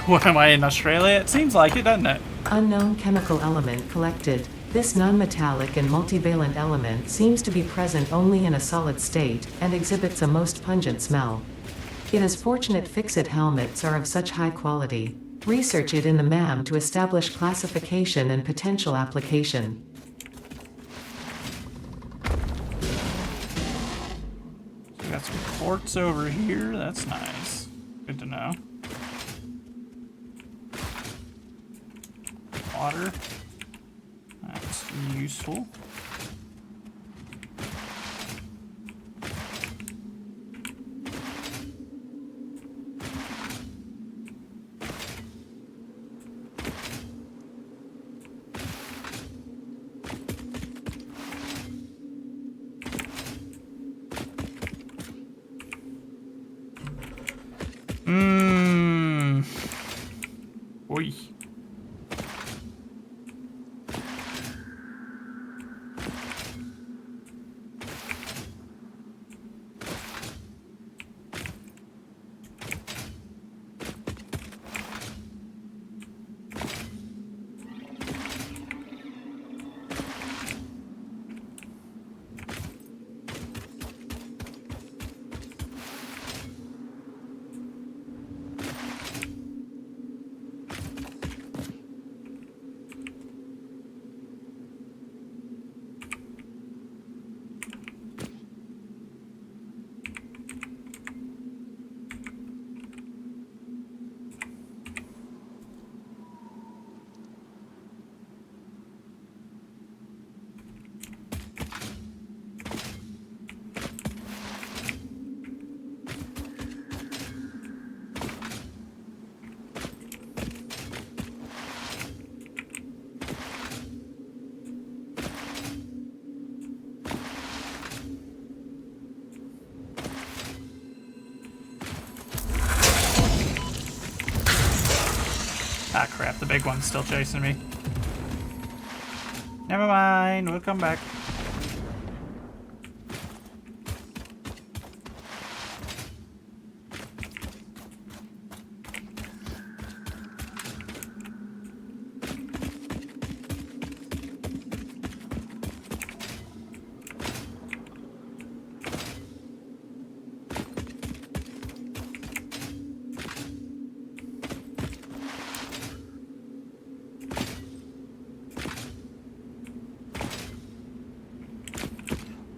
What am I, in Australia? It seems like it, doesn't it? Unknown chemical element collected. This non-metallic and multivalent element seems to be present only in a solid state, and exhibits a most pungent smell. It is fortunate Fixit helmets are of such high quality. Research it in the MAM to establish classification and potential application. We got some quartz over here. That's nice. Good to know. Water. That's useful. Oi. Ah, crap, the big one's still chasing me. Never mind, we'll come back.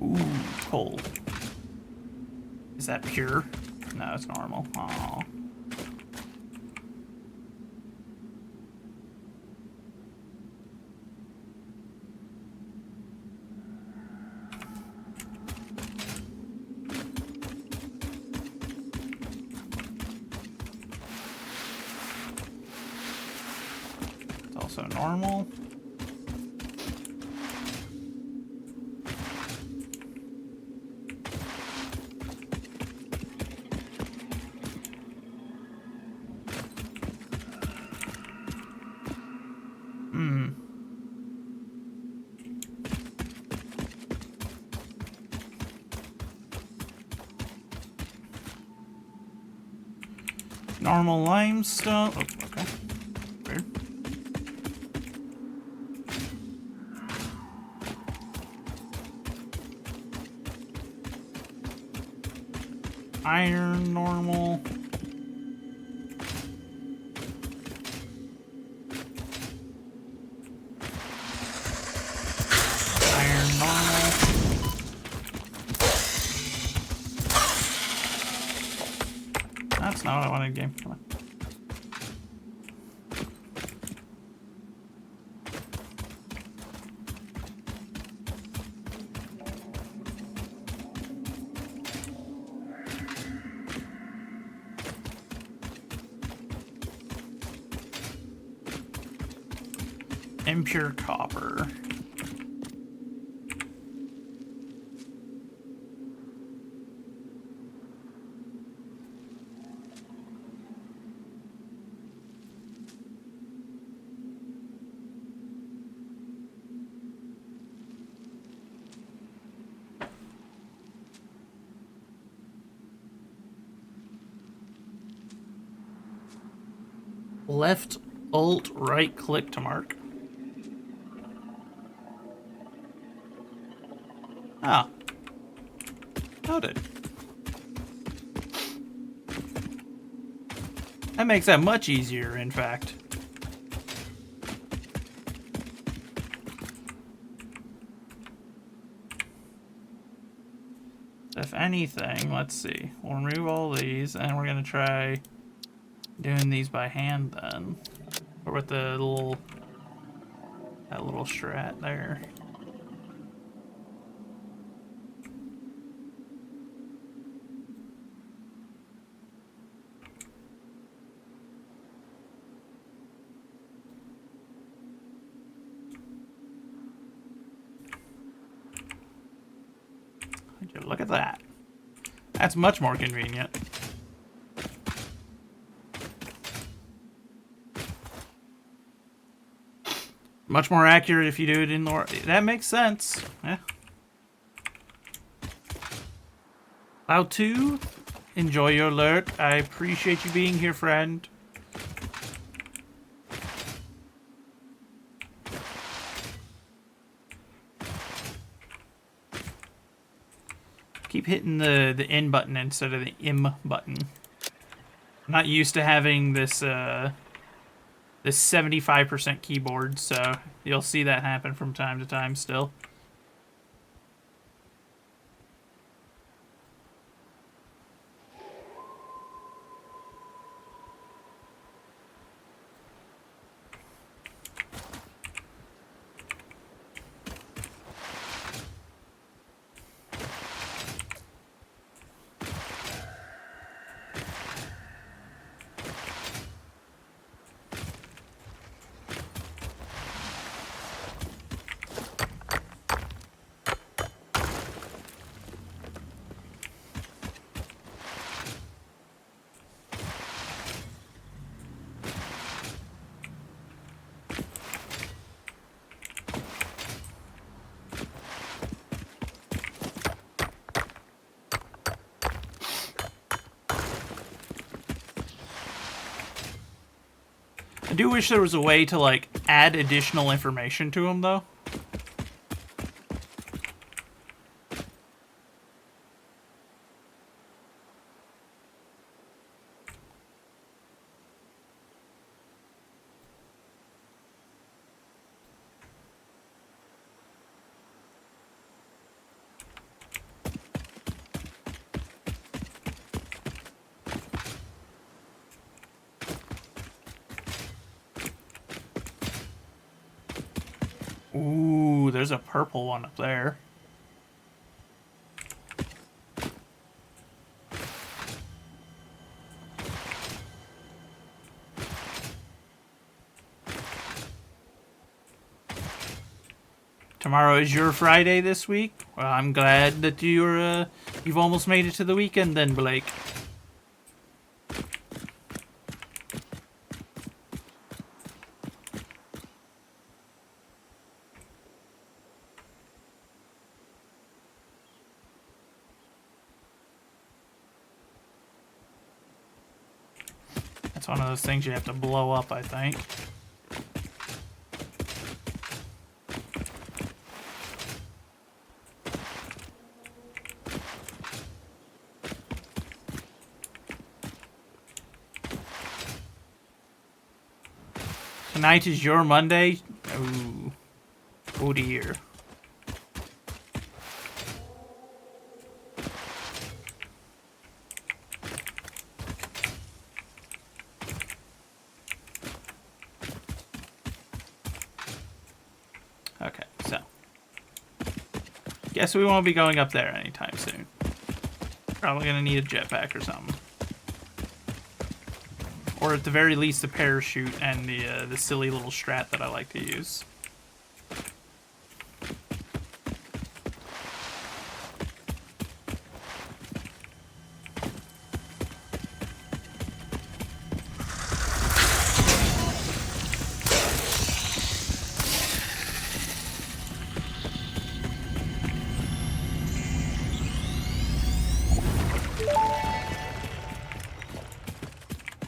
Ooh, cold. Is that pure? No, it's normal. Aww. It's also normal. Normal limestone. Oh, okay. Weird. Iron normal. Iron normal. That's not what I wanted, game. Come on. Impure copper. Left alt right click to mark. Ah. Noted. That makes that much easier, in fact. If anything, let's see. We'll remove all these, and we're gonna try doing these by hand then. Or with the little, that little strat there. Look at that. That's much more convenient. Much more accurate if you do it in the... That makes sense. Yeah. Cloud 2, enjoy your lurk. I appreciate you being here, friend. Keep hitting the N button instead of the M button. I'm not used to having this this 75% keyboard, so you'll see that happen from time to time still. I do wish there was a way to, like, add additional information to them, though. Ooh, there's a purple one up there. Tomorrow is your Friday this week. Well, I'm glad that you've almost made it to the weekend then, Blake. It's one of those things you have to blow up, I think. Tonight is your Monday? Ooh. Oh dear. Okay, so. Guess we won't be going up there anytime soon. Probably gonna need a jetpack or something. Or at the very least a parachute and the silly little strat that I like to use.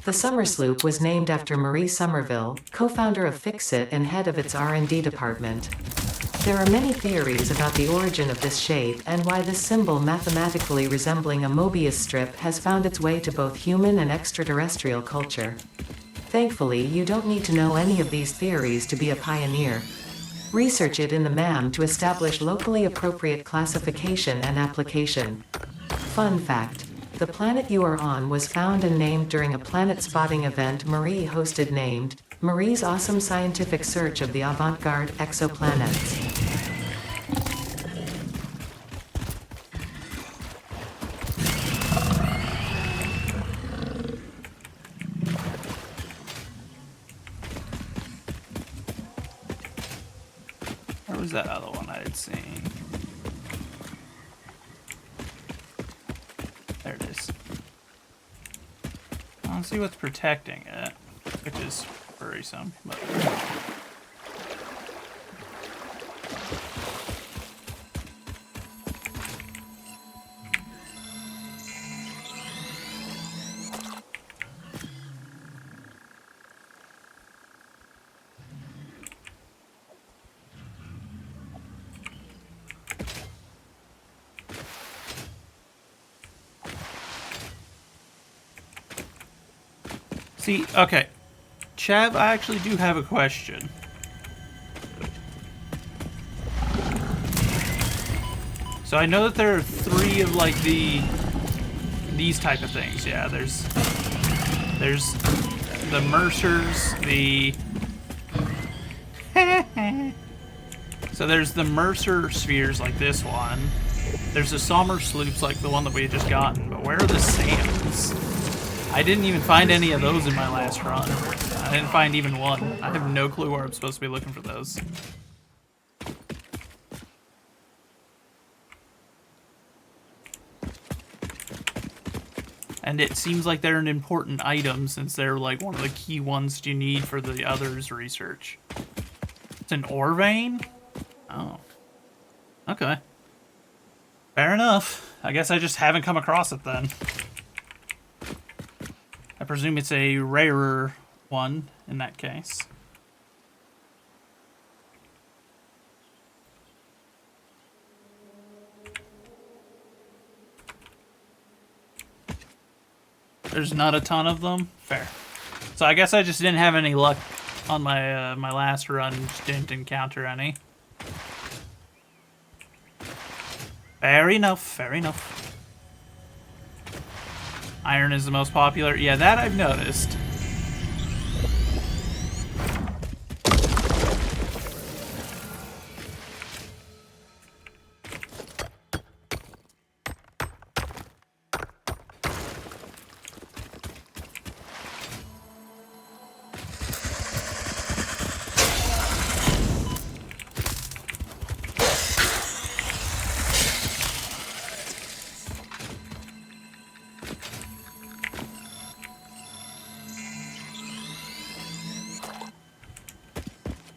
The Summer Sloop was named after Marie Somerville, co-founder of Fixit and head of its R&D department. There are many theories about the origin of this shape and why this symbol mathematically resembling a Mobius strip has found its way to both human and extraterrestrial culture. Thankfully, you don't need to know any of these theories to be a pioneer. Research it in the MAM to establish locally appropriate classification and application. Fun fact. The planet you are on was found and named during a planet spotting event Marie hosted named Marie's Awesome Scientific Search of the Avant-Garde Exoplanets. Where was that other one I had seen? There it is. I don't see what's protecting it, which is worrisome. But... See, okay. Chav, I actually do have a question. So I know that there are 3 of like these type of things. Yeah, there's the Mercers, so there's the Mercer spheres like this one. There's the Sommer sloops like the one that we had just gotten, but where are the sands? I didn't even find any of those in my last run. I didn't find even one. I have no clue where I'm supposed to be looking for those. And it seems like they're an important item since they're like one of the key ones you need for the others' research. It's an ore vein? Oh. Okay. Fair enough. I guess I just haven't come across it then. I presume it's a rarer one in that case. There's not a ton of them? Fair. So I guess I just didn't have any luck on my my last run. Just didn't encounter any. Fair enough, fair enough. Iron is the most popular. Yeah, that I've noticed.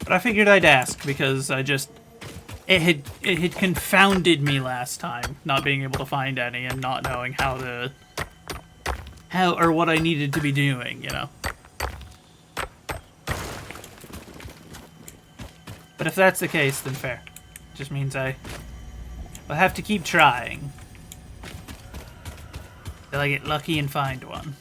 But I figured I'd ask because I just it had confounded me last time not being able to find any and not knowing how or what I needed to be doing, you know. But if that's the case, then fair. It just means I'll have to keep trying till I get lucky and find one.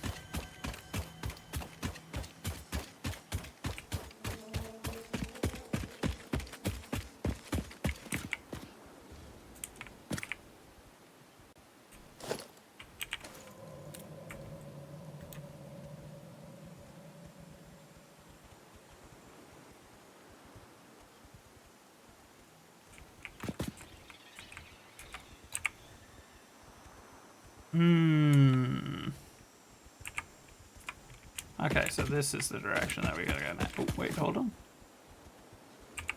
Okay, so this is the direction that we gotta go now. Oh, wait, hold on.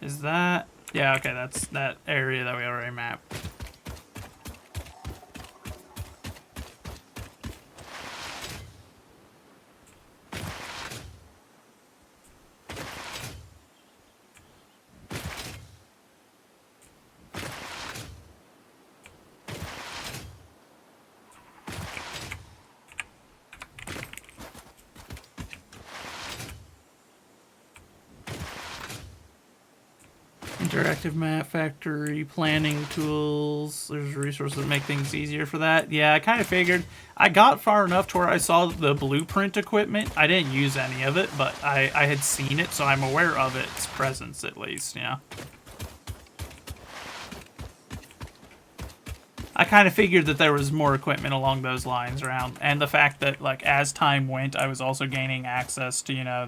Is that... Yeah, okay, that's that area that we already mapped. Interactive map factory, planning tools. There's resources that make things easier for that. Yeah, I kind of figured. I got far enough to where I saw the blueprint equipment. I didn't use any of it, but I had seen it, so I'm aware of its presence at least, yeah. I kind of figured that there was more equipment along those lines around, and the fact that, like, as time went, I was also gaining access to, you know,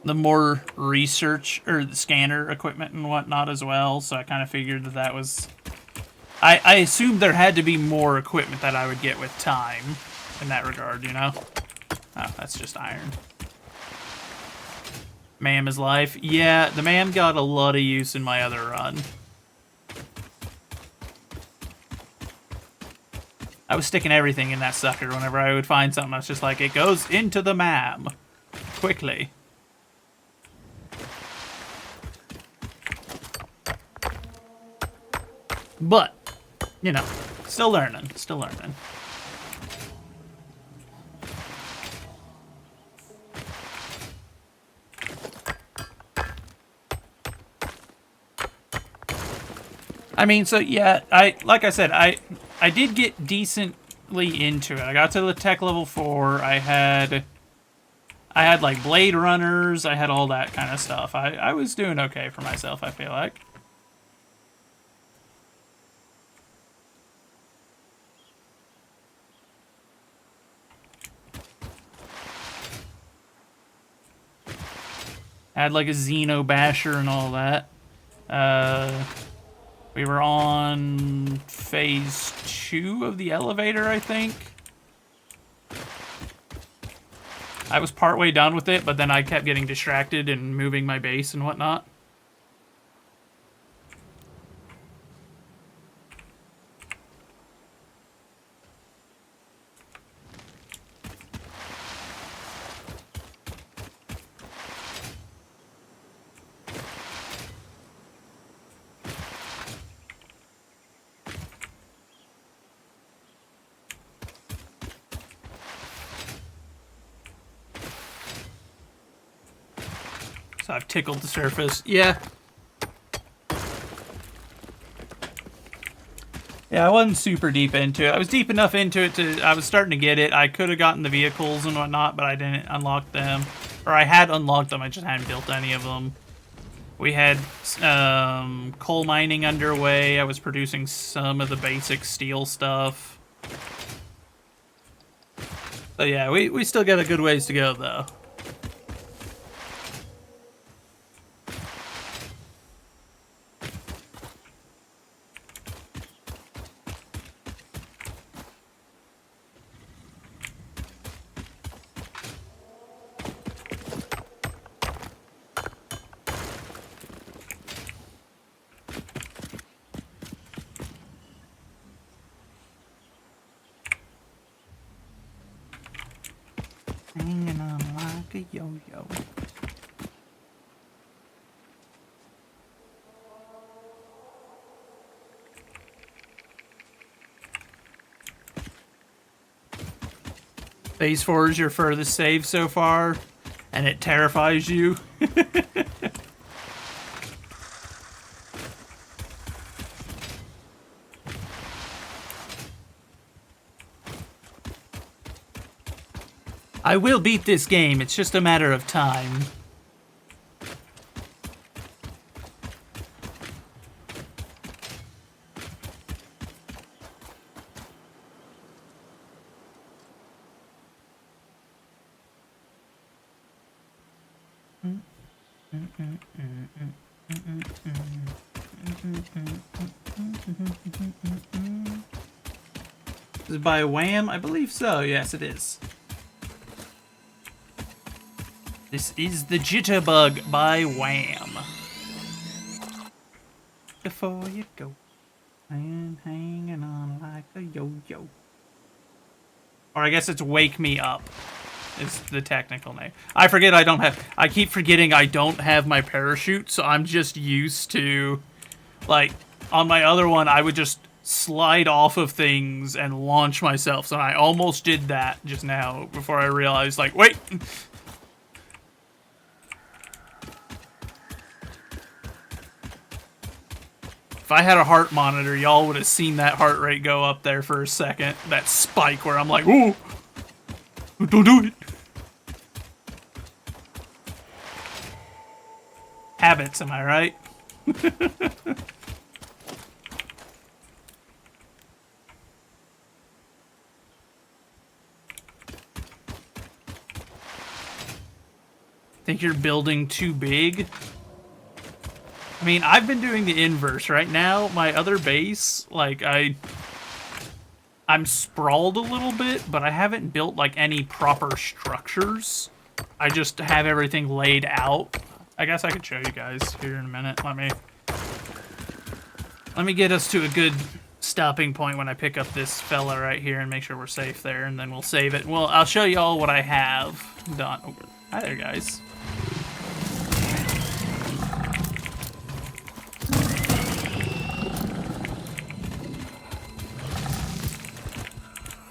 the more research or the scanner equipment and whatnot as well. So I kind of figured that was. I assumed there had to be more equipment that I would get with time in that regard, you know? Oh, that's just iron. Ma'am is life. Yeah, the ma'am got a lot of use in my other run. I was sticking everything in that sucker whenever I would find something. I was just like, it goes into the ma'am. Quickly. But, you know, still learning, still learning. I mean, so yeah, like I said, I did get decent decently into it. I got to the tech level 4. I had like blade runners. I had all that kind of stuff. I was doing okay for myself, I feel like. I had like a Xeno Basher and all that. We were on phase 2 of the elevator, I think. I was partway done with it, but then I kept getting distracted and moving my base and whatnot. So I've tickled the surface. Yeah. Yeah, I wasn't super deep into it. I was deep enough into it I was starting to get it. I could have gotten the vehicles and whatnot, but I didn't unlock them. Or I had unlocked them, I just hadn't built any of them. We had coal mining underway. I was producing some of the basic steel stuff. So yeah, we still got a good ways to go, though. Hanging on like a yo-yo. Phase 4 is your furthest save so far, and it terrifies you. I will beat this game, it's just a matter of time. Is it by Wham? I believe so, yes it is. This is the Jitterbug by Wham. Before you go, I'm hanging on like a yo-yo. Or I guess it's Wake Me Up is the technical name. I forget I keep forgetting I don't have my parachute, so I'm just used to, like, on my other one, I would just slide off of things and launch myself. So I almost did that just now before I realized, like, wait. If I had a heart monitor, y'all would have seen that heart rate go up there for a second. That spike where I'm like, ooh, don't do it. Habits, am I right? Think you're building too big? I mean, I've been doing the inverse. Right now, my other base, like, I'm sprawled a little bit, but I haven't built, like, any proper structures. I just have everything laid out. I guess I could show you guys here in a minute. Let me get us to a good stopping point when I pick up this fella right here and make sure we're safe there, and then we'll save it. Well, I'll show you all what I have done. Oh, hi there, guys.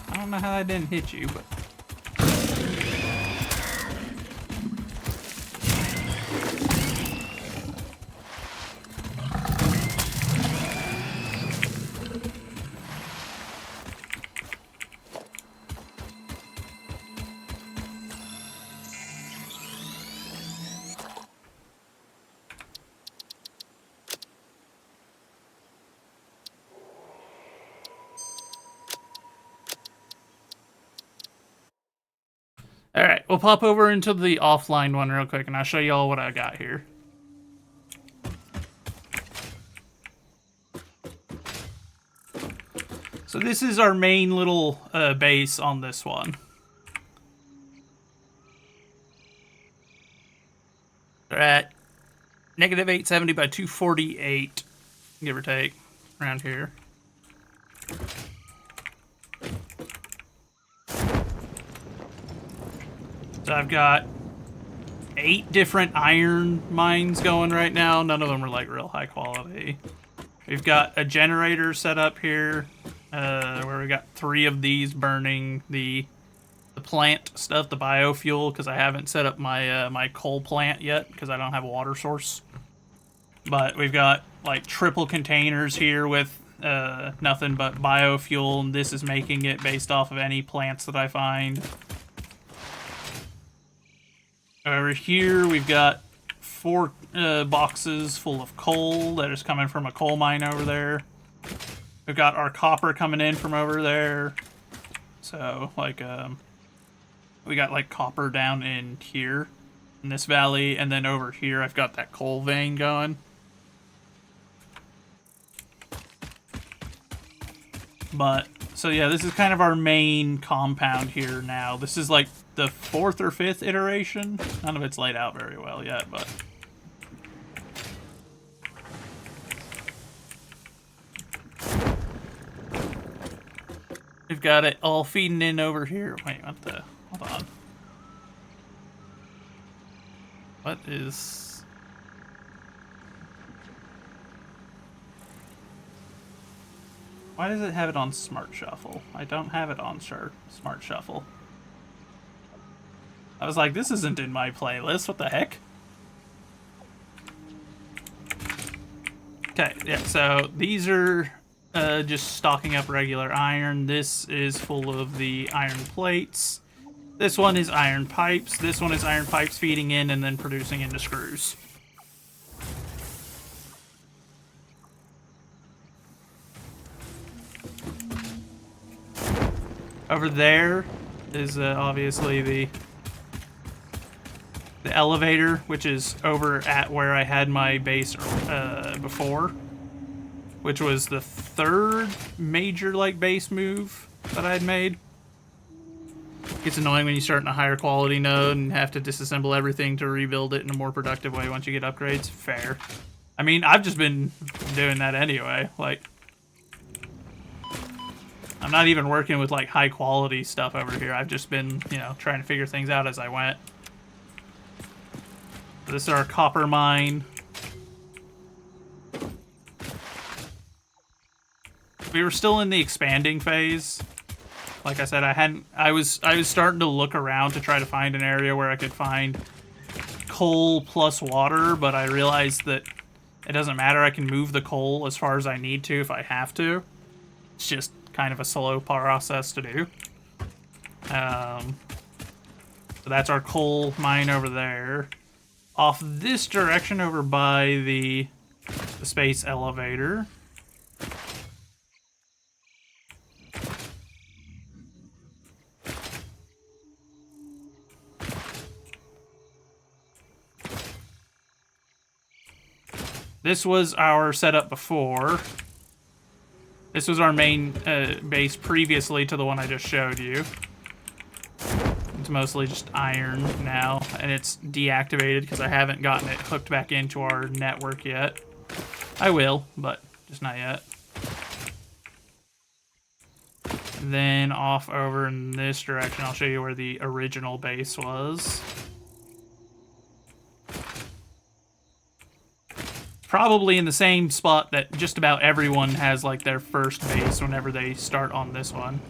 I don't know how I didn't hit you, but... we'll pop over into the offline one real quick, and I'll show you all what I got here. So this is our main little base on this one. They're at negative 870 by 248, give or take, around here. So I've got 8 different iron mines going right now. None of them are like real high quality. We've got a generator set up here, where we got 3 of these burning the plant stuff, the biofuel, because I haven't set up my my coal plant yet because I don't have a water source. But we've got like triple containers here with nothing but biofuel, and this is making it based off of any plants that I find. Over here we've got 4 boxes full of coal that is coming from a coal mine over there. We've got our copper coming in from over there. So like we got like copper down in here in this valley, and then over here I've got that coal vein going. But so yeah, this is kind of our main compound here now. This is like the 4th or 5th iteration. None of it's laid out very well yet, but we've got it all feeding in over here. Wait, what the? Hold on. What is... Why does it have it on Smart Shuffle? I don't have it on Smart Shuffle. I was like, this isn't in my playlist. What the heck? Okay, yeah, so these are just stocking up regular iron. This is full of the iron plates. This one is iron pipes. This one is iron pipes feeding in and then producing into screws. Over there is obviously the elevator, which is over at where I had my base before, which was the 3rd major like base move that I had made. It's annoying when you start in a higher quality node and have to disassemble everything to rebuild it in a more productive way once you get upgrades. Fair. I mean, I've just been doing that anyway. Like, I'm not even working with like high quality stuff over here. I've just been, you know, trying to figure things out as I went. This is our copper mine. We were still in the expanding phase. Like I said, I was starting to look around to try to find an area where I could find coal plus water, but I realized that it doesn't matter. I can move the coal as far as I need to if I have to. It's just kind of a slow process to do. So that's our coal mine over there. Off this direction over by the space elevator. This was our setup before. This was our main base previously to the one I just showed you. It's mostly just iron now, and it's deactivated because I haven't gotten it hooked back into our network yet. I will, but just not yet. And then off over in this direction, I'll show you where the original base was. Probably in the same spot that just about everyone has like their first base whenever they start on this one.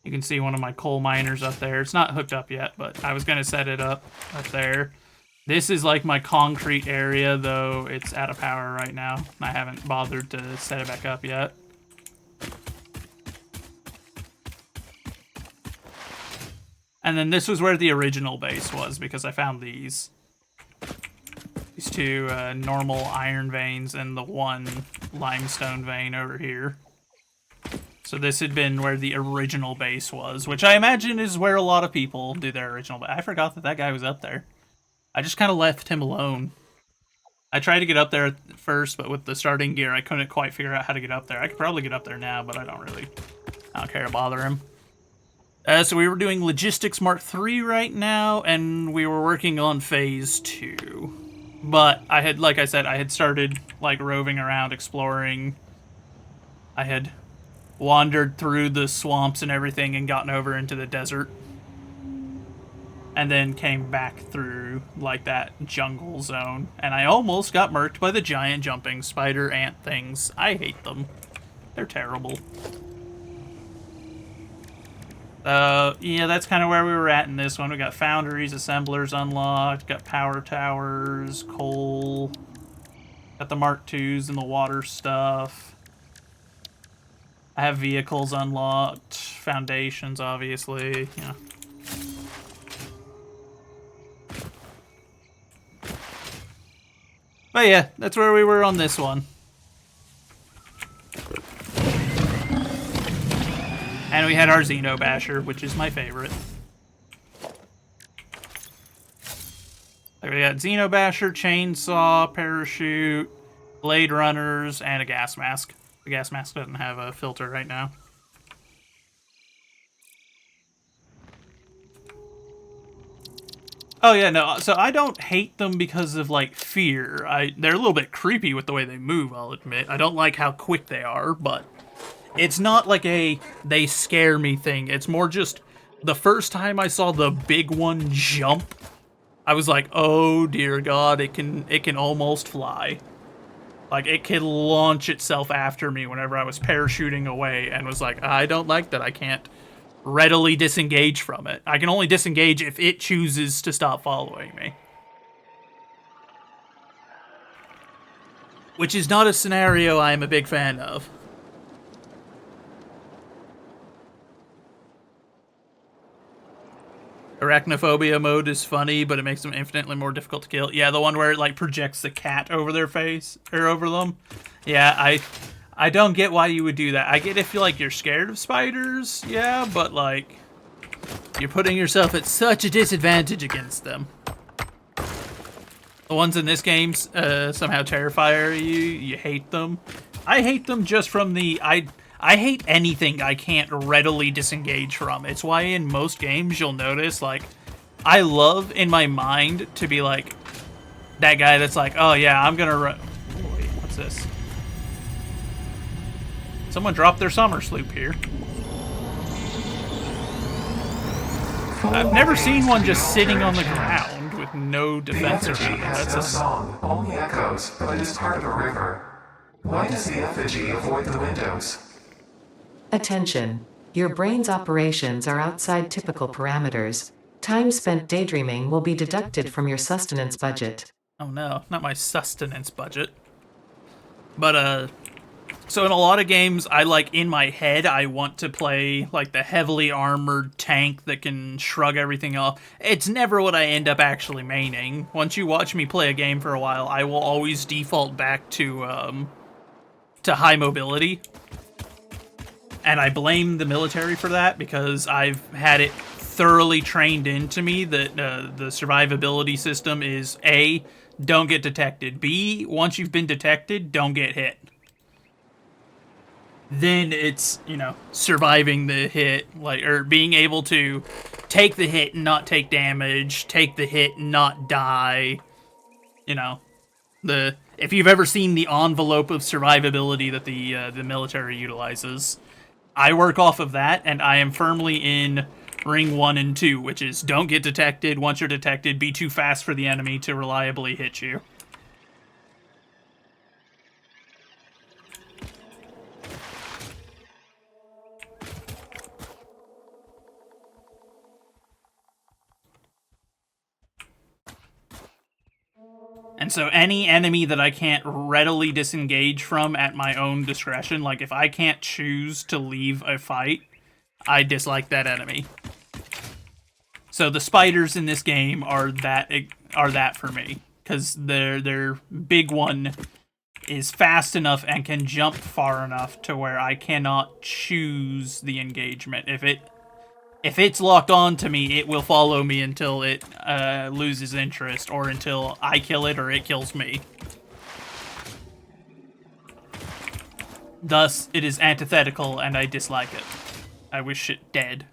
You can see one of my coal miners up there. It's not hooked up yet, but I was going to set it up there. This is like my concrete area, though it's out of power right now. I haven't bothered to set it back up yet. And then this was where the original base was, because I found these. These two normal iron veins and the one limestone vein over here. So this had been where the original base was, which I imagine is where a lot of people do their original base. I forgot that that guy was up there. I just kind of left him alone. I tried to get up there at first, but with the starting gear, I couldn't quite figure out how to get up there. I could probably get up there now, but I don't care to bother him. So we were doing Logistics Mark III right now, and we were working on Phase 2. But I had, like I said, I had started, like, roving around, exploring. I had wandered through the swamps and everything and gotten over into the desert. And then came back through, like, that jungle zone. And I almost got murked by the giant jumping spider ant things. I hate them. They're terrible. Yeah, that's kind of where we were at in this one. We got foundries, assemblers unlocked, got power towers, coal, got the Mark IIs and the water stuff. I have vehicles unlocked, foundations, obviously, yeah. But yeah, that's where we were on this one. And we had our Xeno Basher, which is my favorite. We got Xeno Basher, Chainsaw, Parachute, Blade Runners, and a gas mask. The gas mask doesn't have a filter right now. Oh yeah, no, so I don't hate them because of, like, fear. They're a little bit creepy with the way they move, I'll admit. I don't like how quick they are, but it's not like a they scare me thing. It's more just the first time I saw the big one jump, I was like, oh dear God, it can almost fly. Like, it can launch itself after me whenever I was parachuting away, and was like, I don't like that I can't readily disengage from it. I can only disengage if it chooses to stop following me. Which is not a scenario I am a big fan of. Arachnophobia mode is funny, but it makes them infinitely more difficult to kill. Yeah, the one where it, like, projects the cat over their face, or over them. Yeah, I don't get why you would do that. I get if you're scared of spiders, yeah, but, like, you're putting yourself at such a disadvantage against them. The ones in this game somehow terrify you. You hate them. I hate them just from the... I hate anything I can't readily disengage from. It's why in most games you'll notice, like, I love in my mind to be like that guy that's like, oh yeah, I'm gonna run. Wait, what's this? Someone dropped their summer sloop here. I've never seen one just sitting on the ground with no defense or anything. That's no song, only echoes, but it is part of a river. Why does the effigy avoid the windows? Attention. Your brain's operations are outside typical parameters. Time spent daydreaming will be deducted from your sustenance budget. Oh no, not my sustenance budget. But, so in a lot of games, in my head, I want to play, like, the heavily armored tank that can shrug everything off. It's never what I end up actually maining. Once you watch me play a game for a while, I will always default back to high mobility. And I blame the military for that, because I've had it thoroughly trained into me that the survivability system is A, don't get detected. B, once you've been detected, don't get hit. Then it's, surviving the hit, or being able to take the hit and not take damage, take the hit and not die. If you've ever seen the envelope of survivability that the military utilizes, I work off of that, and I am firmly in ring 1 and 2, which is don't get detected. Once you're detected, be too fast for the enemy to reliably hit you. And so any enemy that I can't readily disengage from at my own discretion, like if I can't choose to leave a fight, I dislike that enemy. So the spiders in this game are that for me, because their big one is fast enough and can jump far enough to where I cannot choose the engagement. If it's locked on to me, it will follow me until it loses interest, or until I kill it or it kills me. Thus, it is antithetical, and I dislike it. I wish it dead.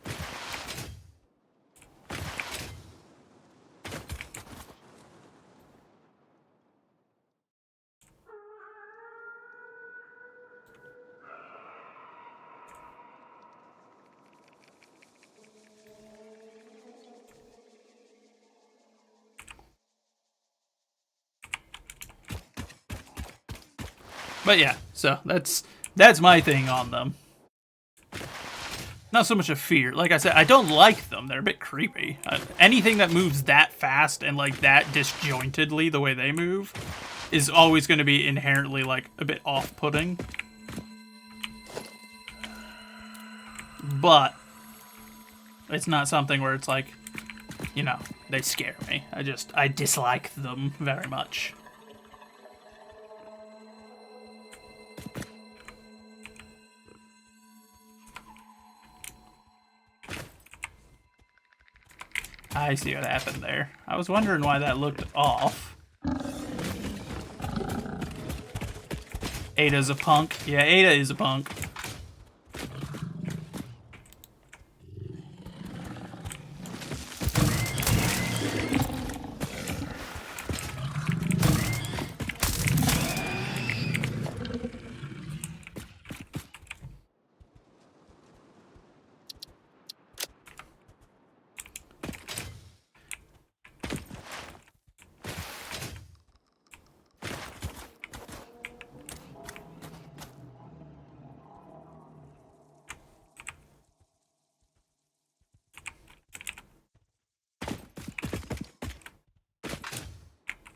But yeah, so that's my thing on them. Not so much a fear. Like I said, I don't like them. They're a bit creepy. Anything that moves that fast and like that disjointedly, the way they move, is always going to be inherently like a bit off-putting. But it's not something where it's like, you know, they scare me. I dislike them very much. I see what happened there. I was wondering why that looked off. Ada's a punk. Yeah, Ada is a punk.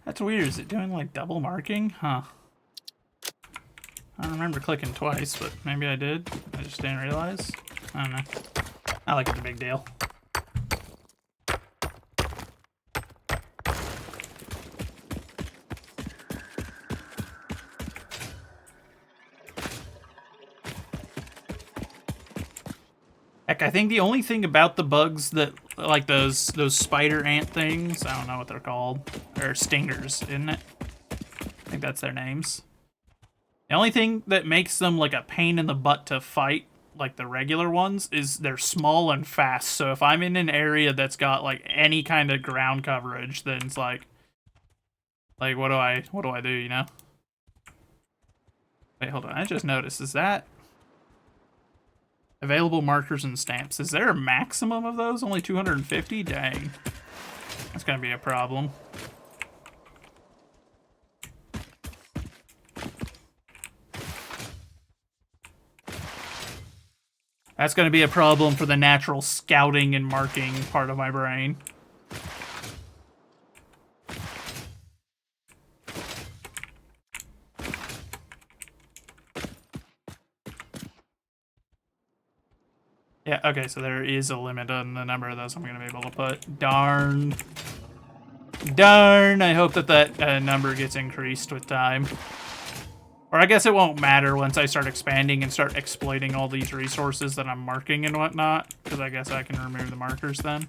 That's weird. Is it doing like double marking? Huh. I don't remember clicking twice, but maybe I did. I just didn't realize. I don't know. I like it's a big deal. Heck, I think the only thing about the bugs that, like those spider ant things, I don't know what they're called, or stingers, isn't it? I think that's their names. The only thing that makes them like a pain in the butt to fight, like the regular ones, is they're small and fast. So if I'm in an area that's got like any kind of ground coverage, then it's like what do I do, you know? Wait, hold on. I just noticed, is that available markers and stamps? Is there a maximum of those? Only 250? Dang. That's gonna be a problem. That's gonna be a problem for the natural scouting and marking part of my brain. Yeah, okay, so there is a limit on the number of those I'm going to be able to put. Darn. Darn, I hope that number gets increased with time. Or I guess it won't matter once I start expanding and start exploiting all these resources that I'm marking and whatnot, because I guess I can remove the markers then.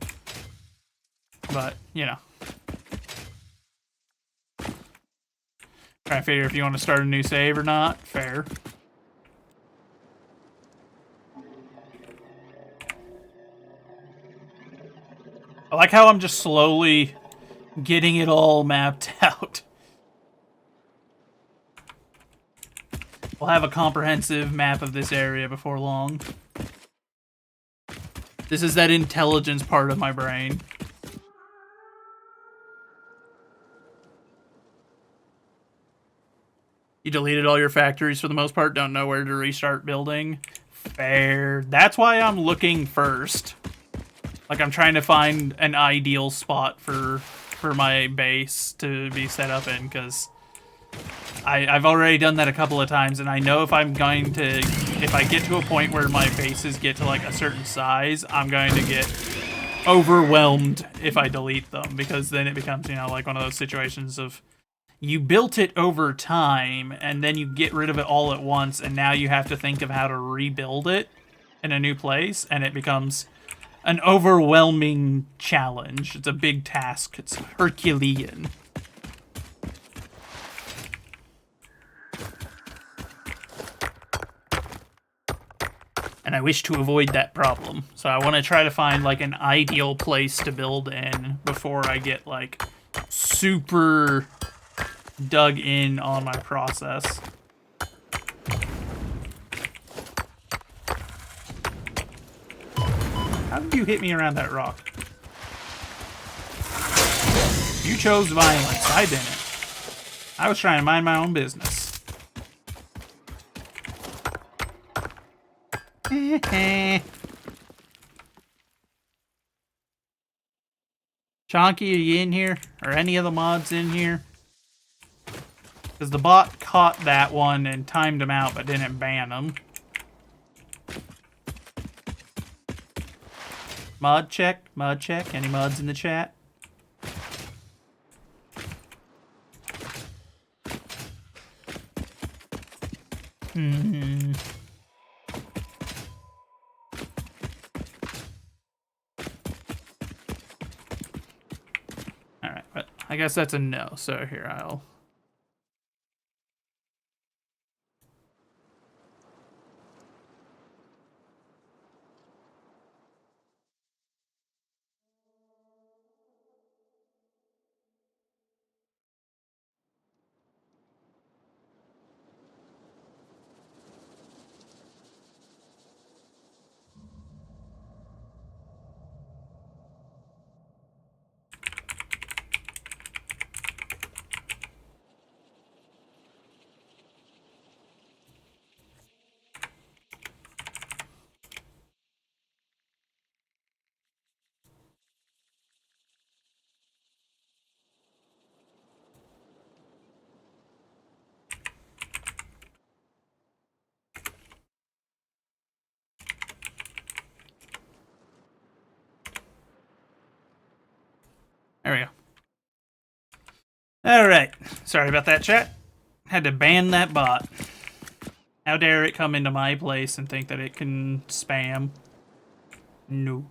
But, you know. Trying to figure if you want to start a new save or not. Fair. I like how I'm just slowly getting it all mapped out. We'll have a comprehensive map of this area before long. This is that intelligence part of my brain. You deleted all your factories for the most part, don't know where to restart building. Fair. That's why I'm looking first. Like, I'm trying to find an ideal spot for my base to be set up in, because I've already done that a couple of times, and I know if I get to a point where my bases get to, like, a certain size, I'm going to get overwhelmed if I delete them, because then it becomes, you know, like one of those situations of you built it over time and then you get rid of it all at once, and now you have to think of how to rebuild it in a new place, and it becomes an overwhelming challenge. It's a big task. It's Herculean. And I wish to avoid that problem. So I want to try to find like an ideal place to build in before I get like super dug in on my process. How did you hit me around that rock? You chose violence. I didn't. I was trying to mind my own business. Chonky, are you in here? Are any of the mods in here? Because the bot caught that one and timed him out but didn't ban him. Mod check, mod check. Any mods in the chat? Alright, but I guess that's a no, so here I'll... There we go. Alright. Sorry about that, chat. Had to ban that bot. How dare it come into my place and think that it can spam? No.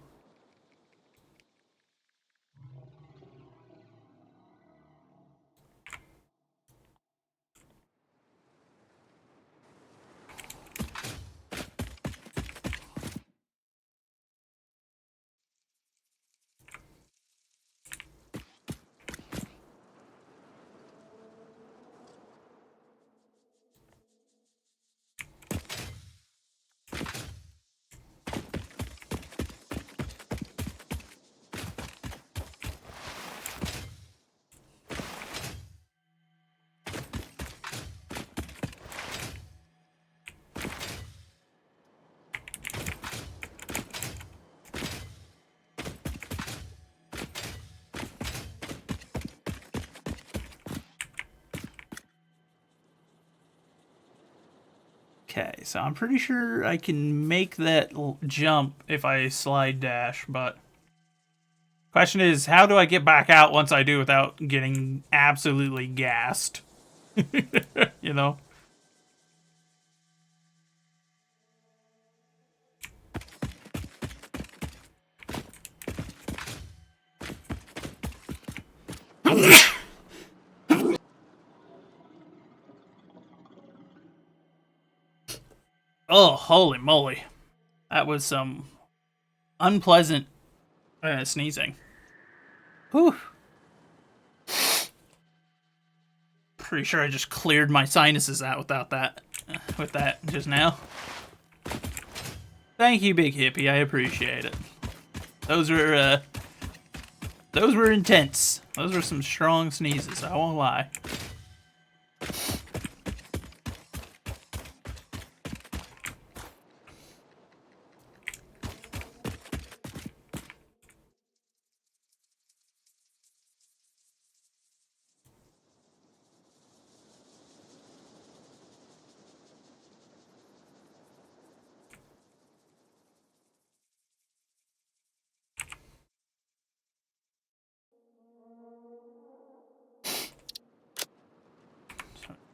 Okay, so I'm pretty sure I can make that jump if I slide dash, but question is, how do I get back out once I do without getting absolutely gassed? You know? Oh, holy moly. That was some unpleasant sneezing. Whew. Pretty sure I just cleared my sinuses out without that, with that just now. Thank you, Big Hippie. I appreciate it. Those were intense. Those were some strong sneezes, I won't lie.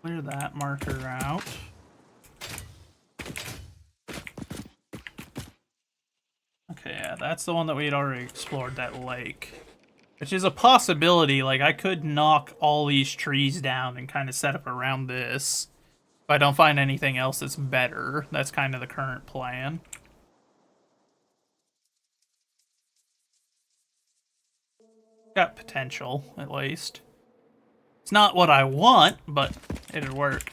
Clear that marker out. Okay, yeah, that's the one that we had already explored, that lake. Which is a possibility, like I could knock all these trees down and kind of set up around this. If I don't find anything else that's better, that's kind of the current plan. Got potential, at least. It's not what I want, but it'd work.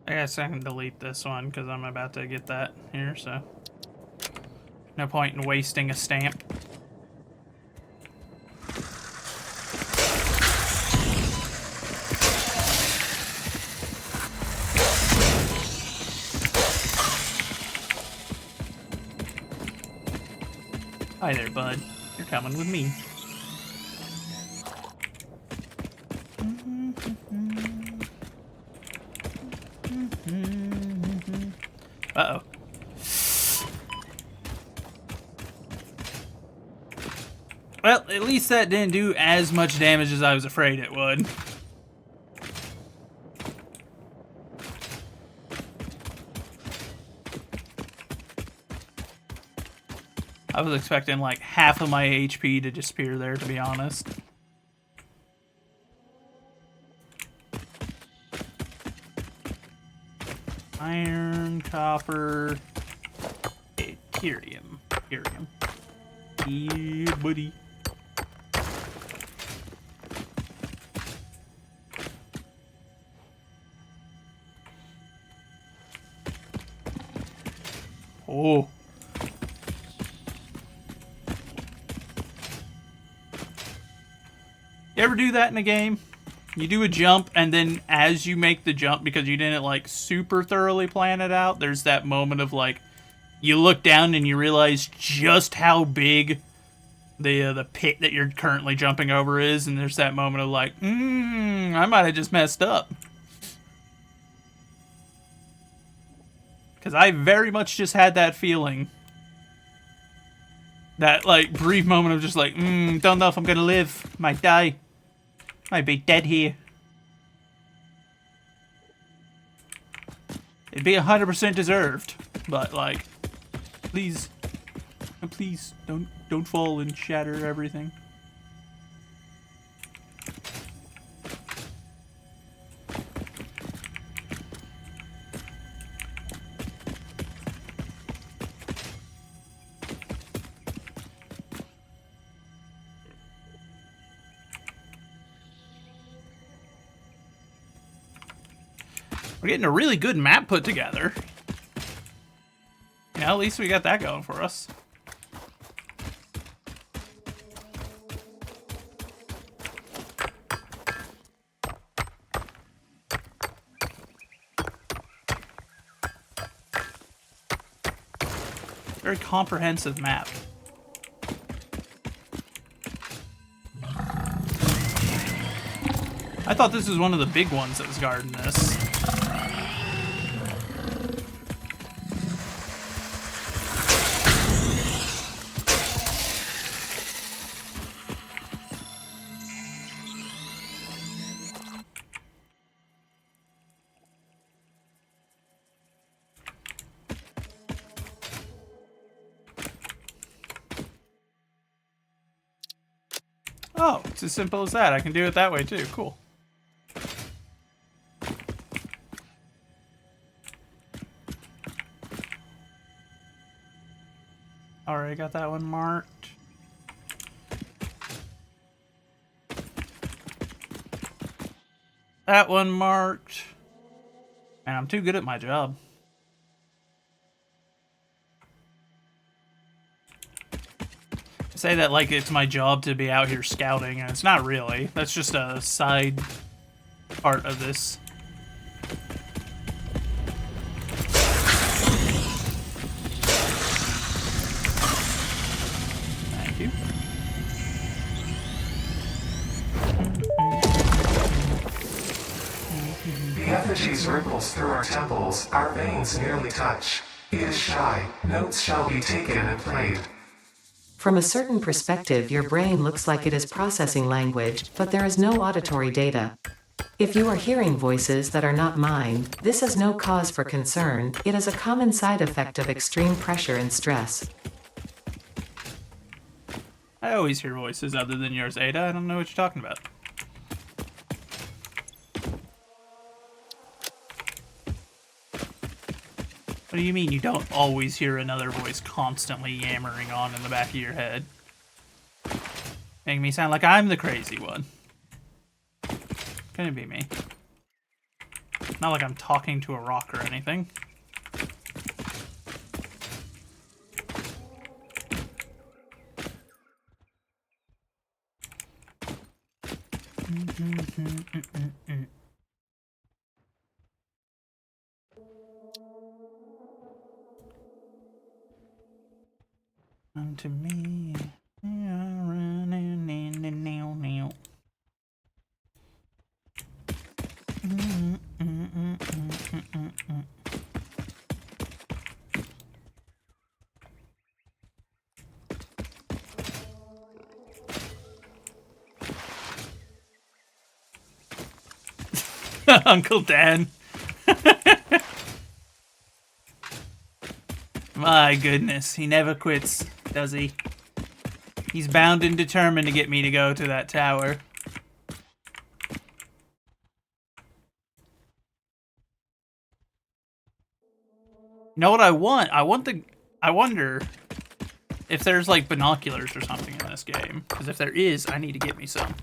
I guess I can delete this one because I'm about to get that here, so no point in wasting a stamp. Hi there, bud. You're coming with me. Uh-oh. Well, at least that didn't do as much damage as I was afraid it would. I was expecting like half of my HP to disappear there, to be honest. Iron, copper, Curium. Yeah, buddy. Oh. You ever do that in a game? You do a jump, and then as you make the jump, because you didn't, like, super thoroughly plan it out, there's that moment of, like, you look down and you realize just how big the pit that you're currently jumping over is, and there's that moment of, like, I might have just messed up. Because I very much just had that feeling. That, like, brief moment of just, like, don't know if I'm gonna live. Might die. Might be dead here. It'd be 100% deserved, but like, please, please don't fall and shatter everything. We're getting a really good map put together. Yeah, at least we got that going for us. Very comprehensive map. I thought this was one of the big ones that was guarding this. Oh, it's as simple as that. I can do it that way too. Cool. Alright, got that one marked. that one marked. And I'm too good at my job. I say that like it's my job to be out here scouting, and it's not really. That's just a side part of this. Thank you. The effigies ripples through our temples, our veins nearly touch. It is shy, notes shall be taken and played. From a certain perspective, your brain looks like it is processing language, but there is no auditory data. If you are hearing voices that are not mine, this is no cause for concern. It is a common side effect of extreme pressure and stress. I always hear voices other than yours, Ada. I don't know what you're talking about. What do you mean you don't always hear another voice constantly yammering on in the back of your head? Making me sound like I'm the crazy one. Couldn't be me. Not like I'm talking to a rock or anything. Come to me. Running in the now. Uncle Dan. My goodness, he never quits, does he? He's bound and determined to get me to go to that tower. You know what I want? I wonder if there's like binoculars or something in this game. Because if there is, I need to get me some.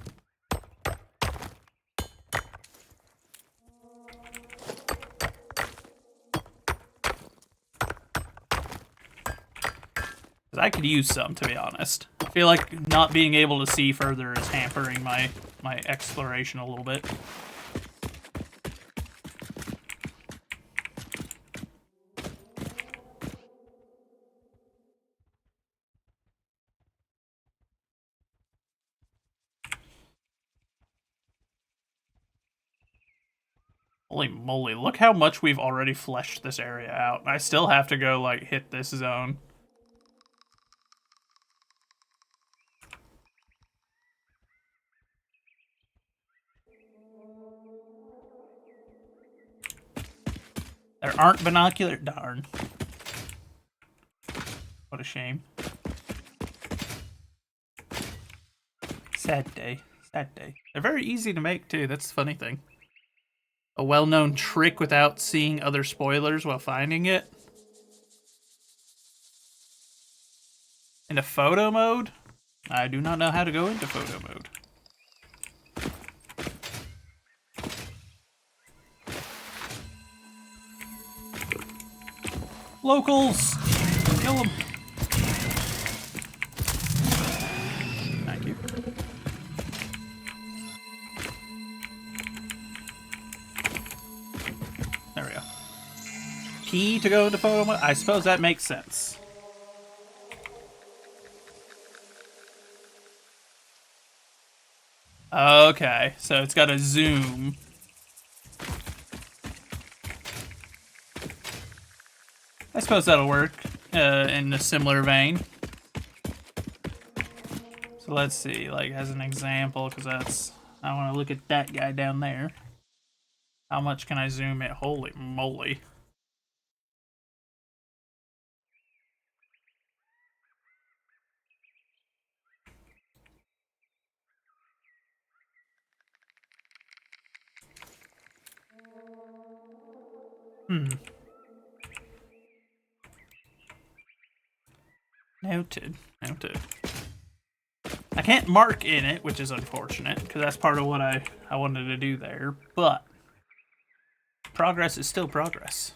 I could use some, to be honest. I feel like not being able to see further is hampering my exploration a little bit. Holy moly, look how much we've already fleshed this area out. I still have to go, like, hit this zone. There aren't binocular. Darn. What a shame. Sad day. Sad day. They're very easy to make, too. That's the funny thing. A well-known trick without seeing other spoilers while finding it. Into photo mode? I do not know how to go into photo mode. Locals! Kill them! Thank you. There we go. Key to go into photo mode? I suppose that makes sense. Okay, so it's got a zoom. I suppose that'll work in a similar vein. So let's see, like as an example, because that's, I want to look at that guy down there. How much can I zoom it? Holy moly. Noted. Noted. I can't mark in it, which is unfortunate, because that's part of what I wanted to do there, but progress is still progress.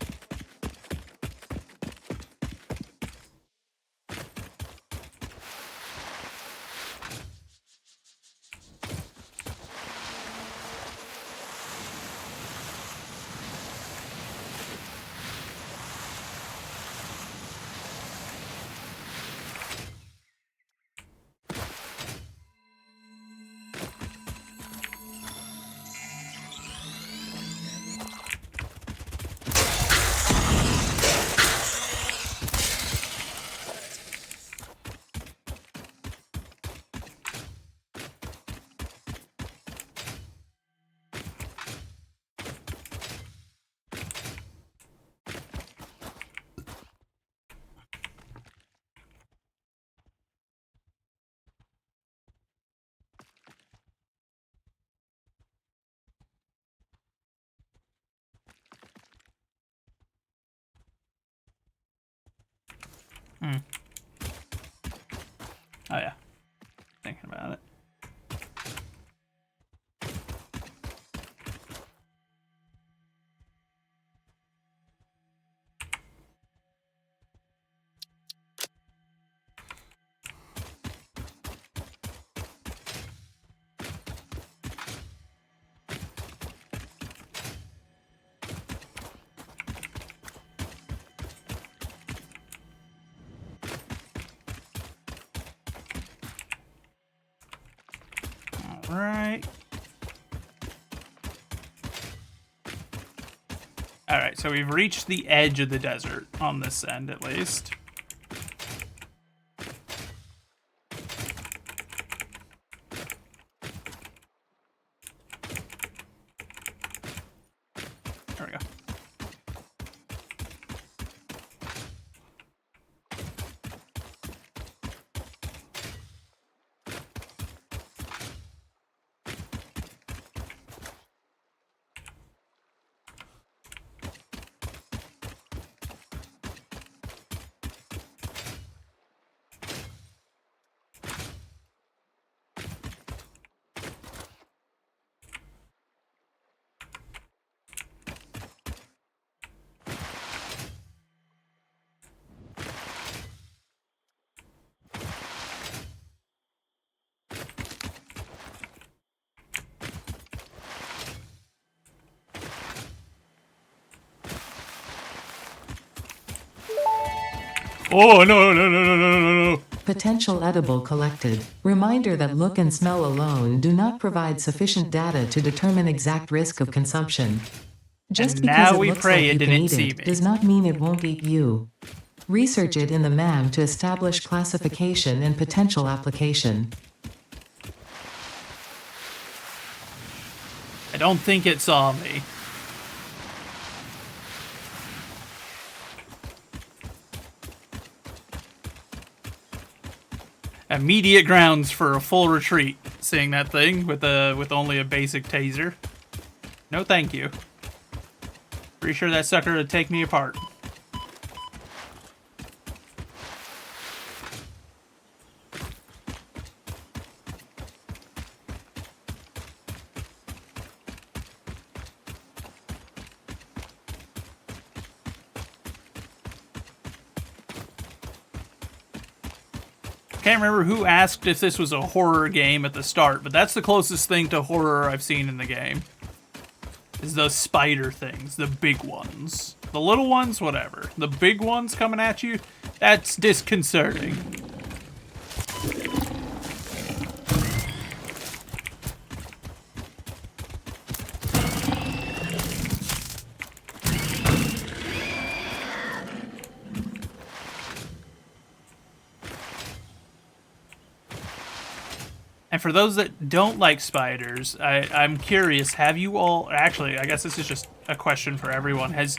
Oh yeah, thinking about it. Right. Alright, so we've reached the edge of the desert, on this end at least. There we go. Oh, no. Potential edible collected. Reminder that look and smell alone do not provide sufficient data to determine exact risk of consumption. Just And because now it we looks pray like it you can didn't eat see it me. does not mean it won't eat you. Research it in the MAM to establish classification and potential application. I don't think it saw me. Immediate grounds for a full retreat, seeing that thing with only a basic taser. No thank you. Pretty sure that sucker would take me apart. Can't remember who asked if this was a horror game at the start, but that's the closest thing to horror I've seen in the game. Is those spider things, the big ones. The little ones, whatever. The big ones coming at you, that's disconcerting. And for those that don't like spiders, I'm curious, have you all... Actually, I guess this is just a question for everyone. Has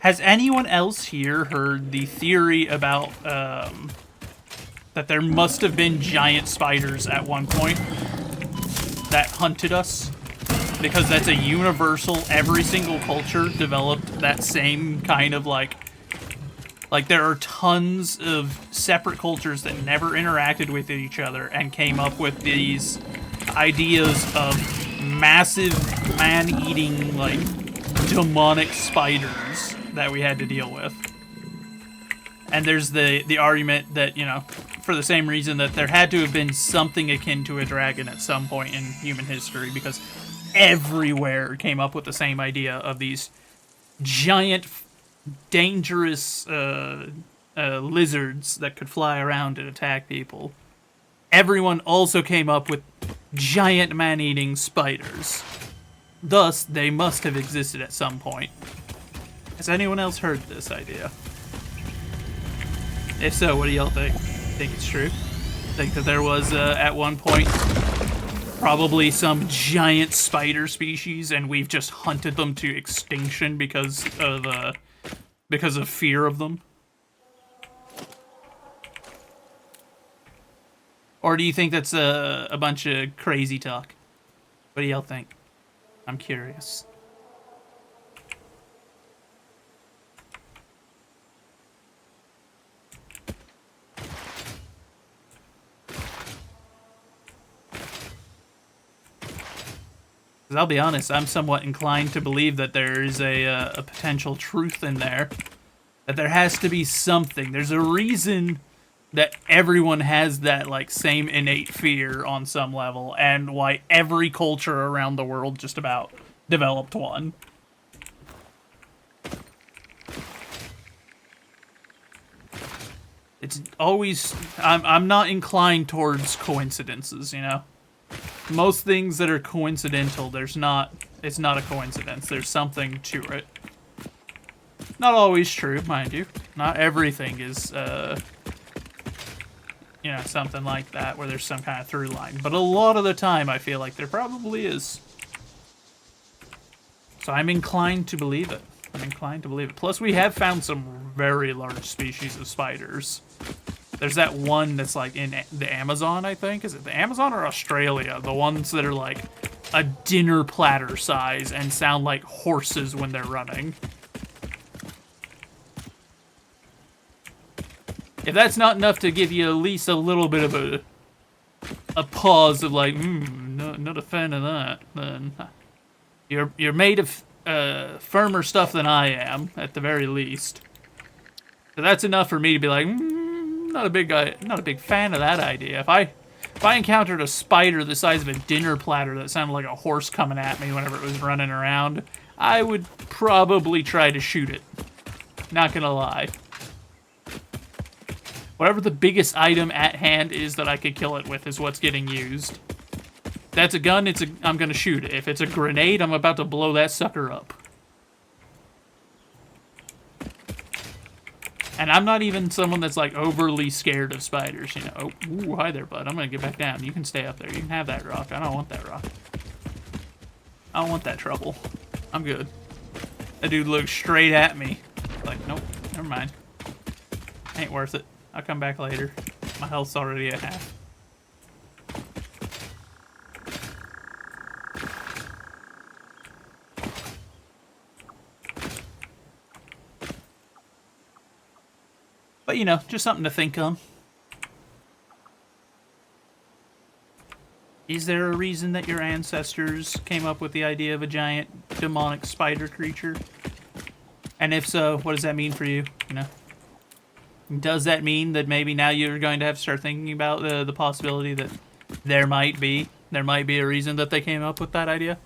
anyone else here heard the theory about that there must have been giant spiders at one point that hunted us? Because that's a universal, every single culture developed that same kind of, like, Like, there are tons of separate cultures that never interacted with each other and came up with these ideas of massive man-eating, like, demonic spiders that we had to deal with. And there's the argument that, you know, for the same reason that there had to have been something akin to a dragon at some point in human history, because everywhere came up with the same idea of these giant, dangerous lizards that could fly around and attack people. Everyone also came up with giant man-eating spiders. Thus, they must have existed at some point. Has anyone else heard this idea? If so, what do y'all think? Think it's true? Think that there was, at one point, probably some giant spider species, and we've just hunted them to extinction because of fear of them? Or do you think that's a bunch of crazy talk? What do y'all think? I'm curious. Because I'll be honest, I'm somewhat inclined to believe that there is a potential truth in there. That there has to be something. There's a reason that everyone has that, like, same innate fear on some level, and why every culture around the world just about developed one. It's always... I'm not inclined towards coincidences, you know? Most things that are coincidental, it's not a coincidence. There's something to it. Not always true, mind you. Not everything is, you know, something like that, where there's some kind of through line. But a lot of the time, I feel like there probably is. So I'm inclined to believe it. I'm inclined to believe it. Plus, we have found some very large species of spiders. There's that one that's, like, in the Amazon, I think. Is it the Amazon or Australia? The ones that are, like, a dinner platter size and sound like horses when they're running. If that's not enough to give you at least a little bit of a pause of, like, not a fan of that, then you're made of firmer stuff than I am, at the very least. So that's enough for me to be like, not a big fan of that idea. If I encountered a spider the size of a dinner platter that sounded like a horse coming at me whenever it was running around, I would probably try to shoot it. Not gonna lie. Whatever the biggest item at hand is that I could kill it with is what's getting used. If that's a gun, I'm gonna shoot it. If it's a grenade, I'm about to blow that sucker up. And I'm not even someone that's, like, overly scared of spiders, you know. Oh, ooh, hi there, bud. I'm gonna get back down. You can stay up there. You can have that rock. I don't want that rock. I don't want that trouble. I'm good. That dude looked straight at me. Like, nope, never mind. Ain't worth it. I'll come back later. My health's already at half. But, you know, just something to think on. Is there a reason that your ancestors came up with the idea of a giant demonic spider creature? And if so, what does that mean for you? You know, does that mean that maybe now you're going to have to start thinking about the possibility that there might be a reason that they came up with that idea?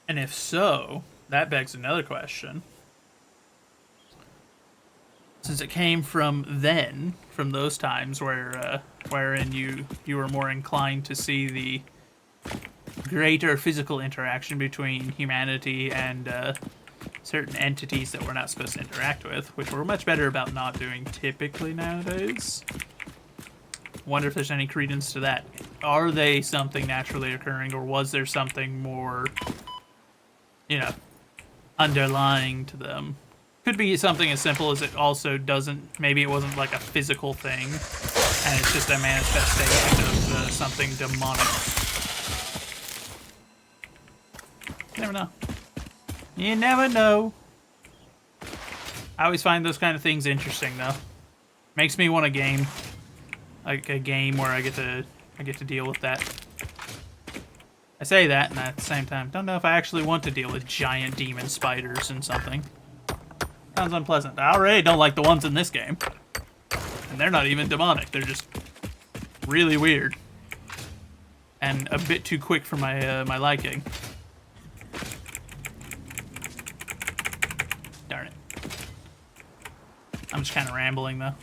And if so, that begs another question. Since it came from then, from those times wherein you were more inclined to see the greater physical interaction between humanity and certain entities that we're not supposed to interact with, which we're much better about not doing typically nowadays. Wonder if there's any credence to that. Are they something naturally occurring, or was there something more, you know, underlying to them? Could be something as simple as it also doesn't, maybe it wasn't like a physical thing, and it's just a manifestation of something demonic. Never know. You never know. I always find those kind of things interesting, though. Makes me want a game, like a game where I get to deal with that. I say that, and at the same time, don't know if I actually want to deal with giant demon spiders and something. Sounds unpleasant. I already don't like the ones in this game, and they're not even demonic. They're just really weird and a bit too quick for my my liking. Darn it. I'm just kind of rambling, though.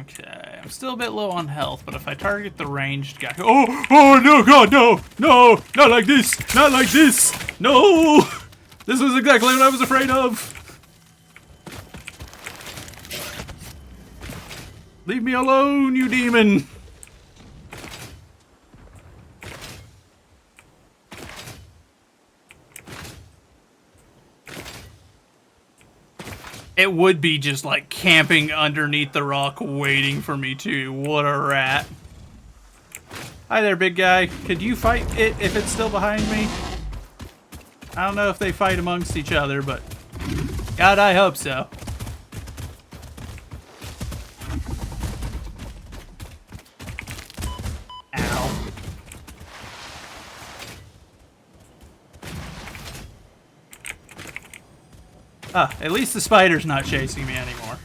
Okay, I'm still a bit low on health, but if I target the ranged guy... Oh no, God, no! No! Not like this! Not like this! No! This was exactly what I was afraid of! Leave me alone, you demon! It would be just like camping underneath the rock waiting for me too. What a rat. Hi there, big guy. Could you fight it if it's still behind me? I don't know if they fight amongst each other, but God, I hope so. Ow. Ah, at least the spider's not chasing me anymore.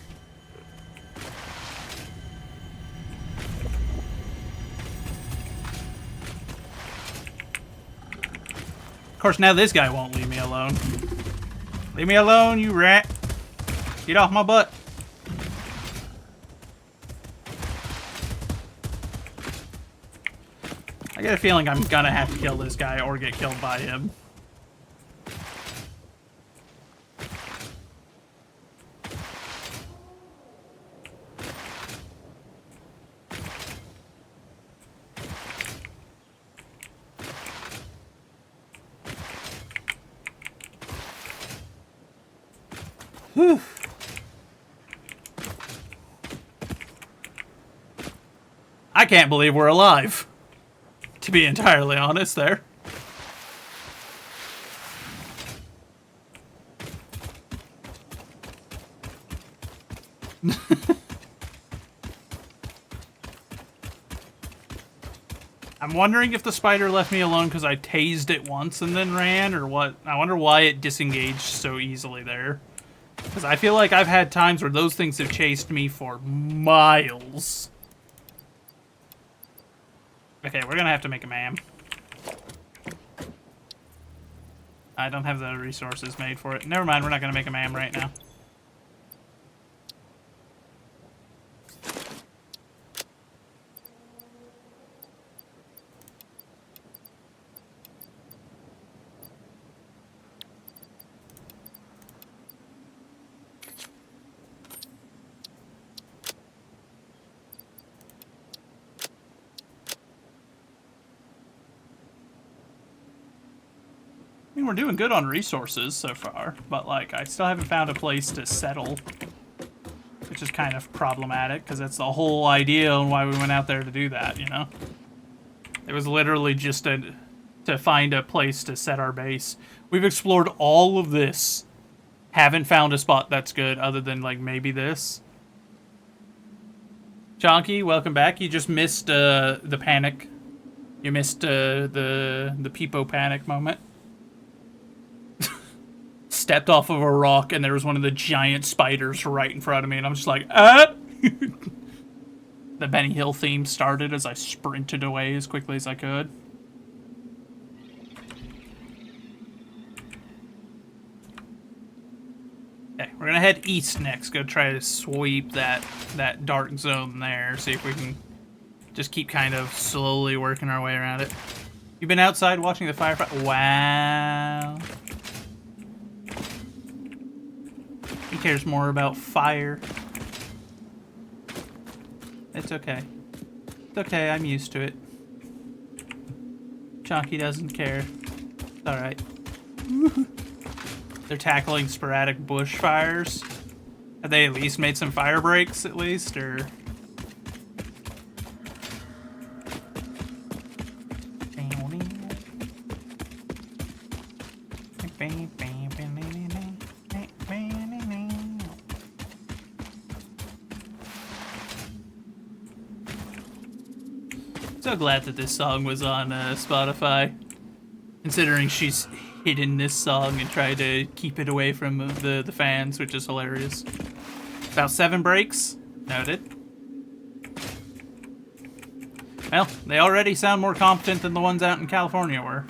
Of course, now this guy won't leave me alone. Leave me alone, you rat. Get off my butt. I get a feeling I'm gonna have to kill this guy or get killed by him. Whew. I can't believe we're alive, to be entirely honest there. I'm wondering if the spider left me alone because I tased it once and then ran, or what. I wonder why it disengaged so easily there. Because I feel like I've had times where those things have chased me for miles. Okay, we're gonna have to make a MAM. I don't have the resources made for it. Never mind, we're not gonna make a MAM right now. I mean, we're doing good on resources so far, but like I still haven't found a place to settle, which is kind of problematic because that's the whole idea and why we went out there to do that, you know? It was literally just to find a place to set our base. We've explored all of this, haven't found a spot that's good other than like maybe this. Chonky, welcome back. You just missed the panic. You missed the Peepo panic moment. Stepped off of a rock and there was one of the giant spiders right in front of me and I'm just like, ah! The Benny Hill theme started as I sprinted away as quickly as I could. Okay, we're gonna head east next. Go try to sweep that dark zone there. See if we can Just keep kind of slowly working our way around it. You've been outside watching the firefight? Wow. He cares more about fire. It's okay. It's okay, I'm used to it. Chonky doesn't care. It's alright. They're tackling sporadic bushfires. Have they at least made some fire breaks, at least, or...? So glad that this song was on Spotify, considering she's hidden this song and tried to keep it away from the fans, which is hilarious. About 7 breaks. Noted. Well, they already sound more competent than the ones out in California were.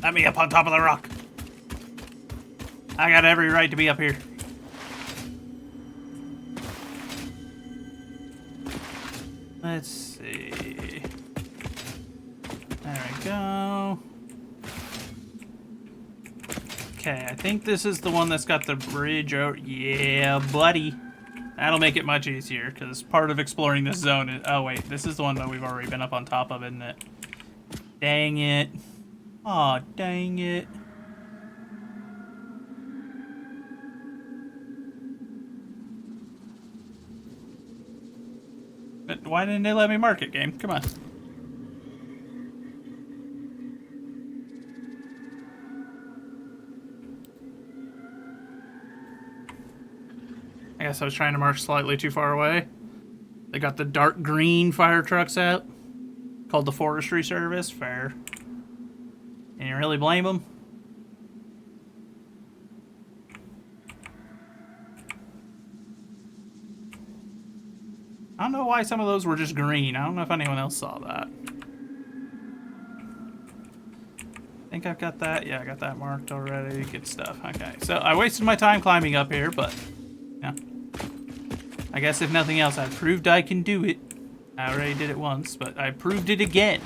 Let me up on top of the rock. I got every right to be up here. Let's see. There we go. Okay, I think this is the one that's got the bridge over. Yeah, buddy. That'll make it much easier, because part of exploring this zone is... Oh, wait. This is the one that we've already been up on top of, isn't it? Dang it. Aw, dang it. But why didn't they let me mark it, game? Come on. I guess I was trying to mark slightly too far away. They got the dark green fire trucks out. Called the Forestry Service. Fair. Can you really blame them? I don't know why some of those were just green. I don't know if anyone else saw that. I think I've got that. Yeah, I got that marked already. Good stuff. Okay, so I wasted my time climbing up here, but yeah. I guess if nothing else, I proved I can do it. I already did it once, but I proved it again.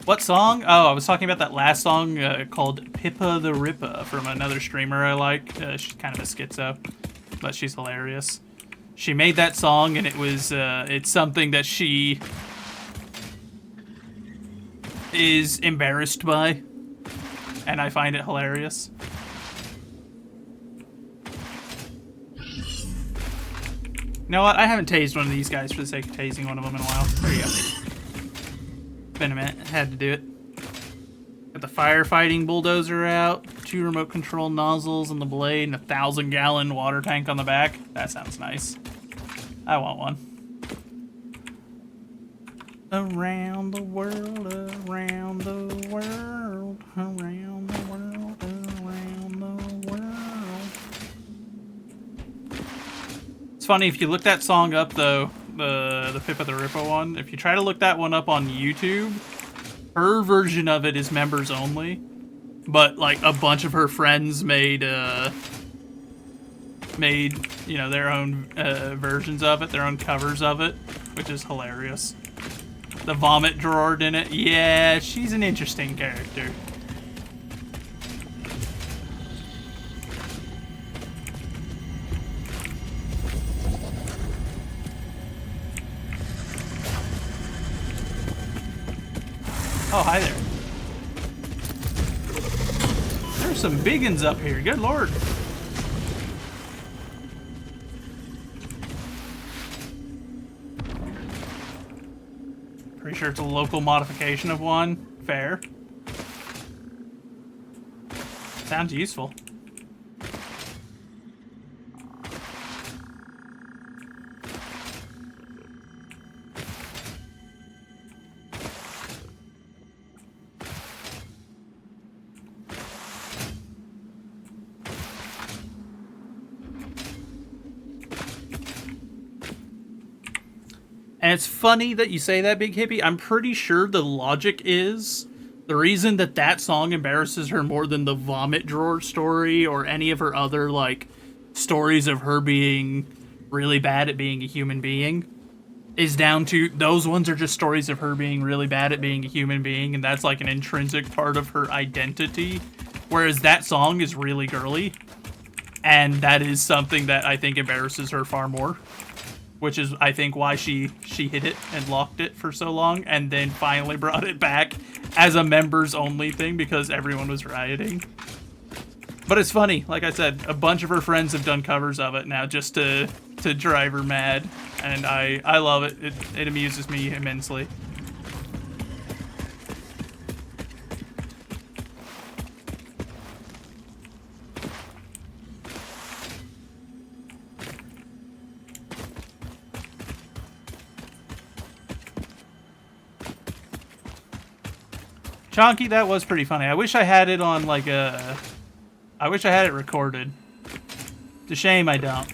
What song? Oh, I was talking about that last song called Pippa the Rippa from another streamer I like. She's kind of a schizo, but she's hilarious. She made that song, and it was it's something that she is embarrassed by, and I find it hilarious. You know what? I haven't tased one of these guys for the sake of tasing one of them in a while. There you go. Been a minute. Had to do it. Got the firefighting bulldozer out, 2 remote control nozzles on the blade, and a 1,000-gallon water tank on the back. That sounds nice. I want one. Around the world, around the world, around the world, around the world. It's funny, if you look that song up, though, the Pippa the Rippa one, if you try to look that one up on YouTube, her version of it is members only, but like a bunch of her friends made you know, their own versions of it, their own covers of it, which is hilarious. The vomit drawer in it, yeah, she's an interesting character. Oh, hi there. There's some biggins up here. Good lord. Pretty sure it's a local modification of one. Fair. Sounds useful. it's funny that you say that, Big Hippie. I'm pretty sure the logic is the reason that that song embarrasses her more than the vomit drawer story or any of her other, like, stories of her being really bad at being a human being is down to those ones are just stories of her being really bad at being a human being, and that's like an intrinsic part of her identity. Whereas that song is really girly, and that is something that I think embarrasses her far more. Which is, I think, why she hid it and locked it for so long, and then finally brought it back as a members-only thing because everyone was rioting. But it's funny, like I said, a bunch of her friends have done covers of it now just to drive her mad, and I love it. It amuses me immensely. Chonky, that was pretty funny. I wish I had it on, like, I wish I had it recorded. It's a shame I don't.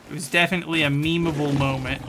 It was definitely a memeable moment.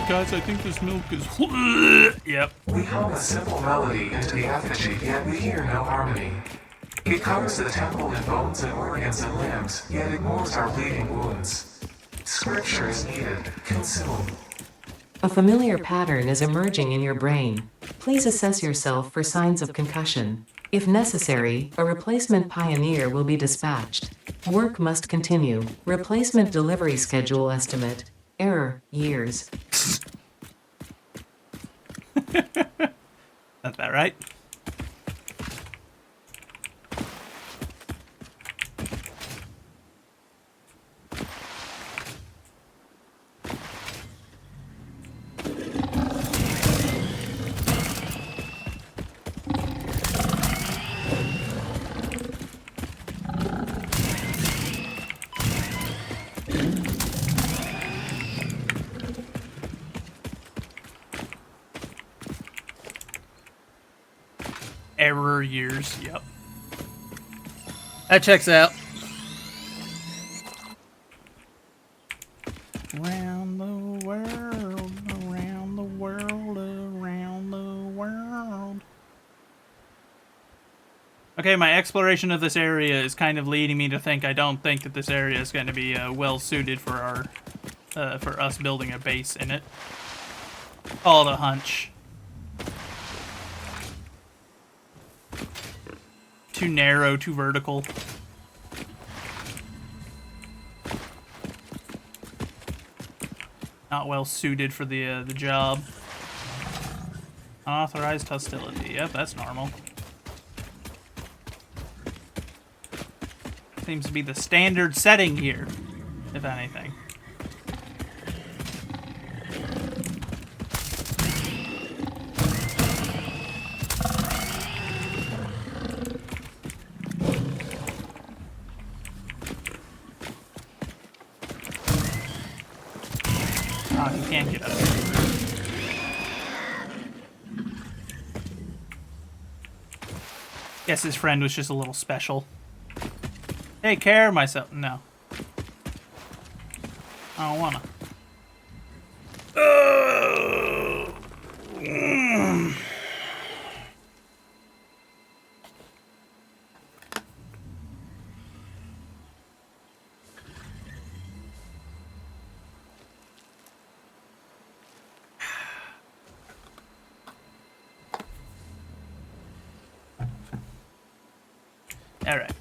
Guys, I think this milk is... Yep. We hum a simple melody into the effigy, yet we hear no harmony. It covers the temple in bones and organs and limbs, yet ignores our bleeding wounds. Scripture is needed. Consume. A familiar pattern is emerging in your brain. Please assess yourself for signs of concussion. If necessary, a replacement pioneer will be dispatched. Work must continue. Replacement delivery schedule estimate. Error, years. That's about right. Error years, yep. That checks out. Around the world, around the world, around the world. Okay, my exploration of this area is kind of leading me to think I don't think that this area is going to be well suited for our for us building a base in it. Call it a hunch. Too narrow, too vertical. Not well suited for the job. Unauthorized hostility. Yep, that's normal. Seems to be the standard setting here, if anything. Oh, he can't get up. Guess his friend was just a little special. Take care of myself. No. I don't wanna. Alright.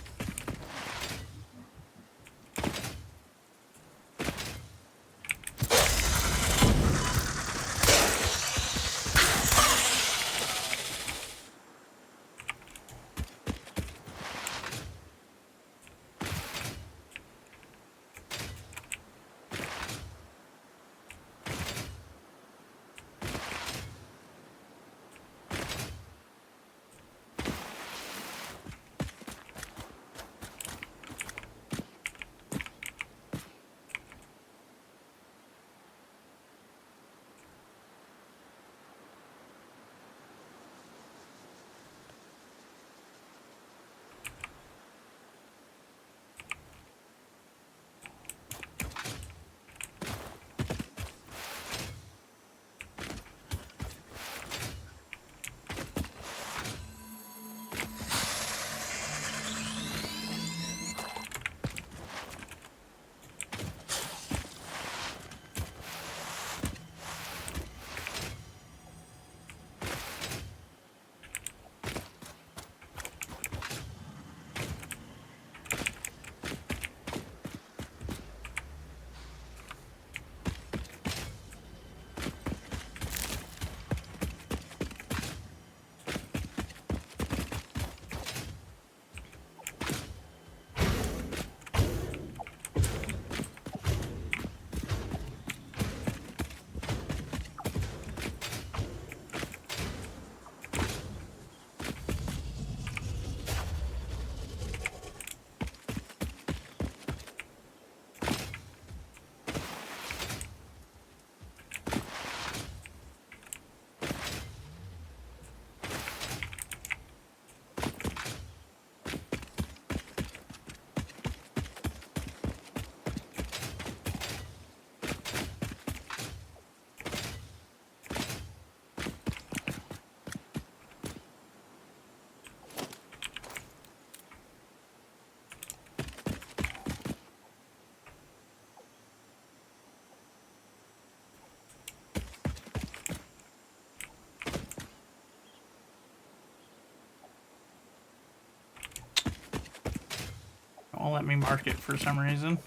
Won't let me mark it for some reason.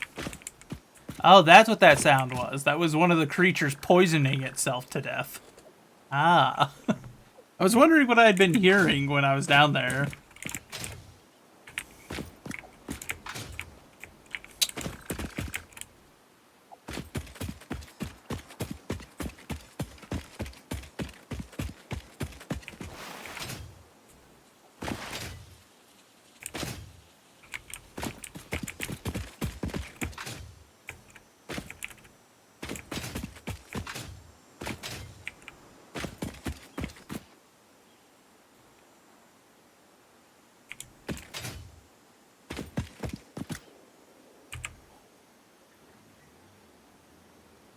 Oh, that's what that sound was. That was one of the creatures poisoning itself to death. Ah. I was wondering what I had been hearing when I was down there.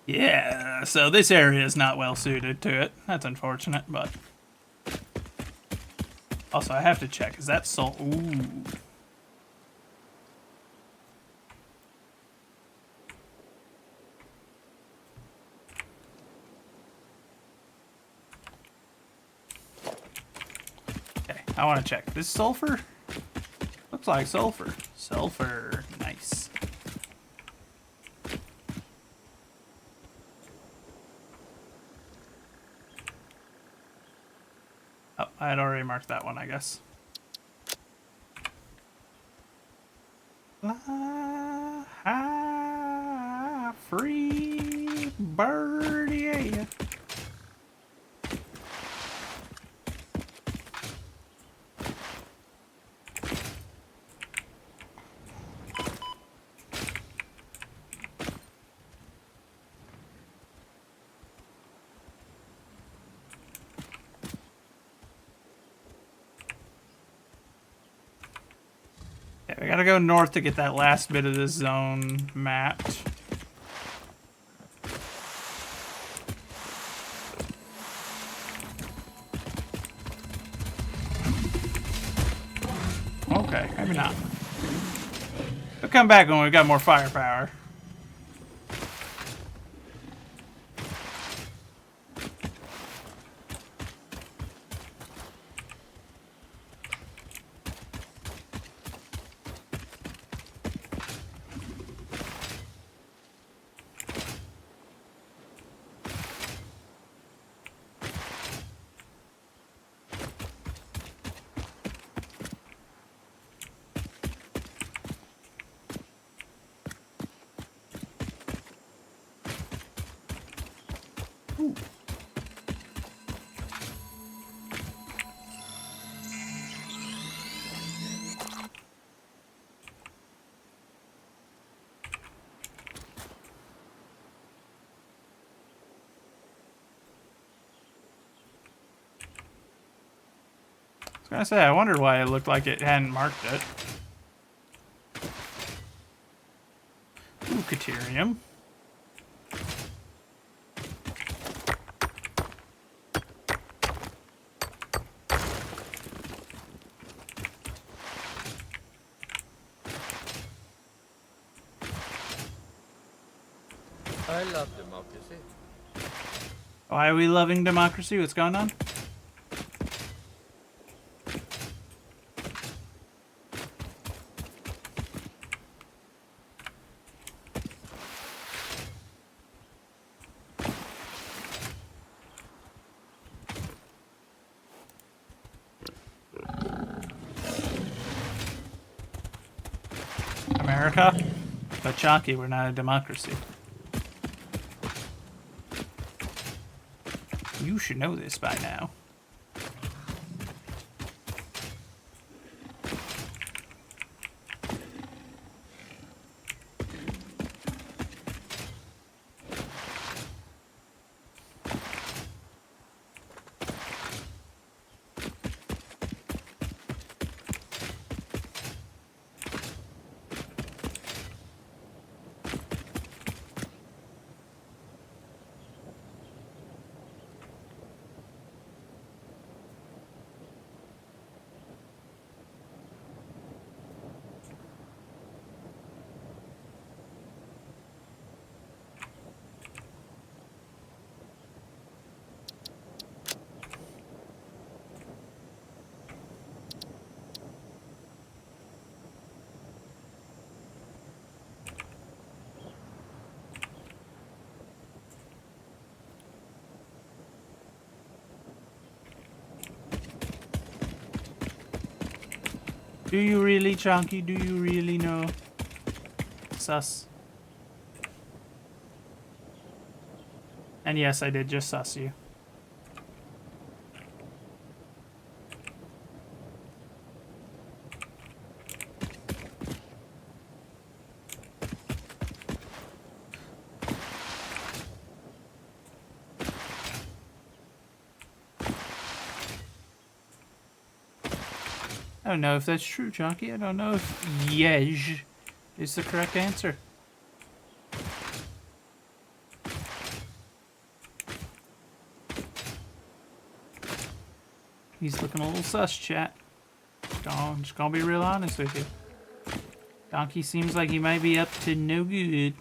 Yeah, so this area is not well suited to it. That's unfortunate, but... Also, I have to check. Is that salt? Ooh. Okay, I want to check. This sulfur? Looks like sulfur. Sulfur. Nice. Oh, I had already marked that one, I guess. Free bird, yeah. Okay, we gotta go north to get that last bit of this zone mapped. Okay, maybe not. We'll come back when we've got more firepower. I say, I wondered why it looked like it hadn't marked it. Ooh, Caterium. I love democracy. Why are we loving democracy? What's going on? America? But Chalky, we're not a democracy. You should know this by now. Do you really, Chunky? Do you really know? Sus. And yes, I did just sus you. I don't know if that's true, Chunky. I don't know if Yej is the correct answer. He's looking a little sus, chat. Just gonna be real honest with you. Donkey seems like he might be up to no good.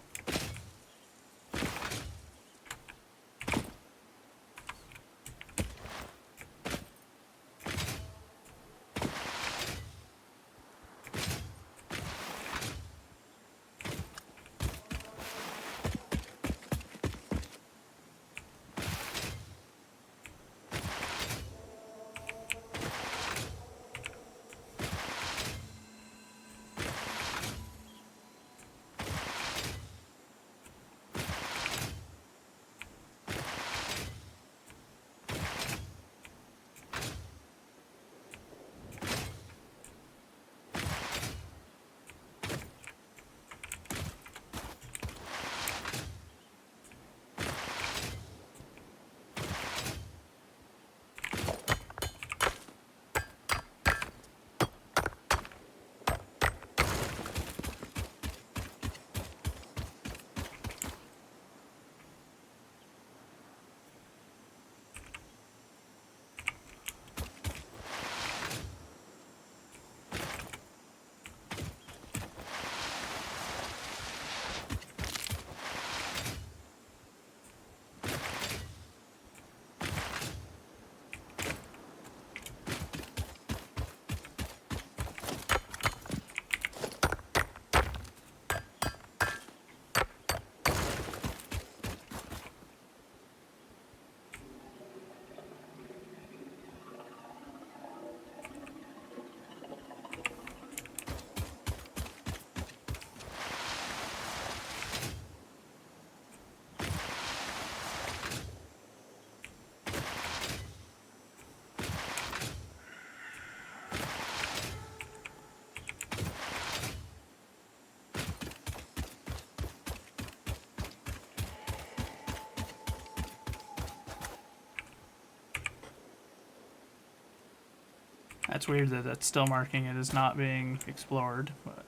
That's weird that that's still marking it as not being explored, but...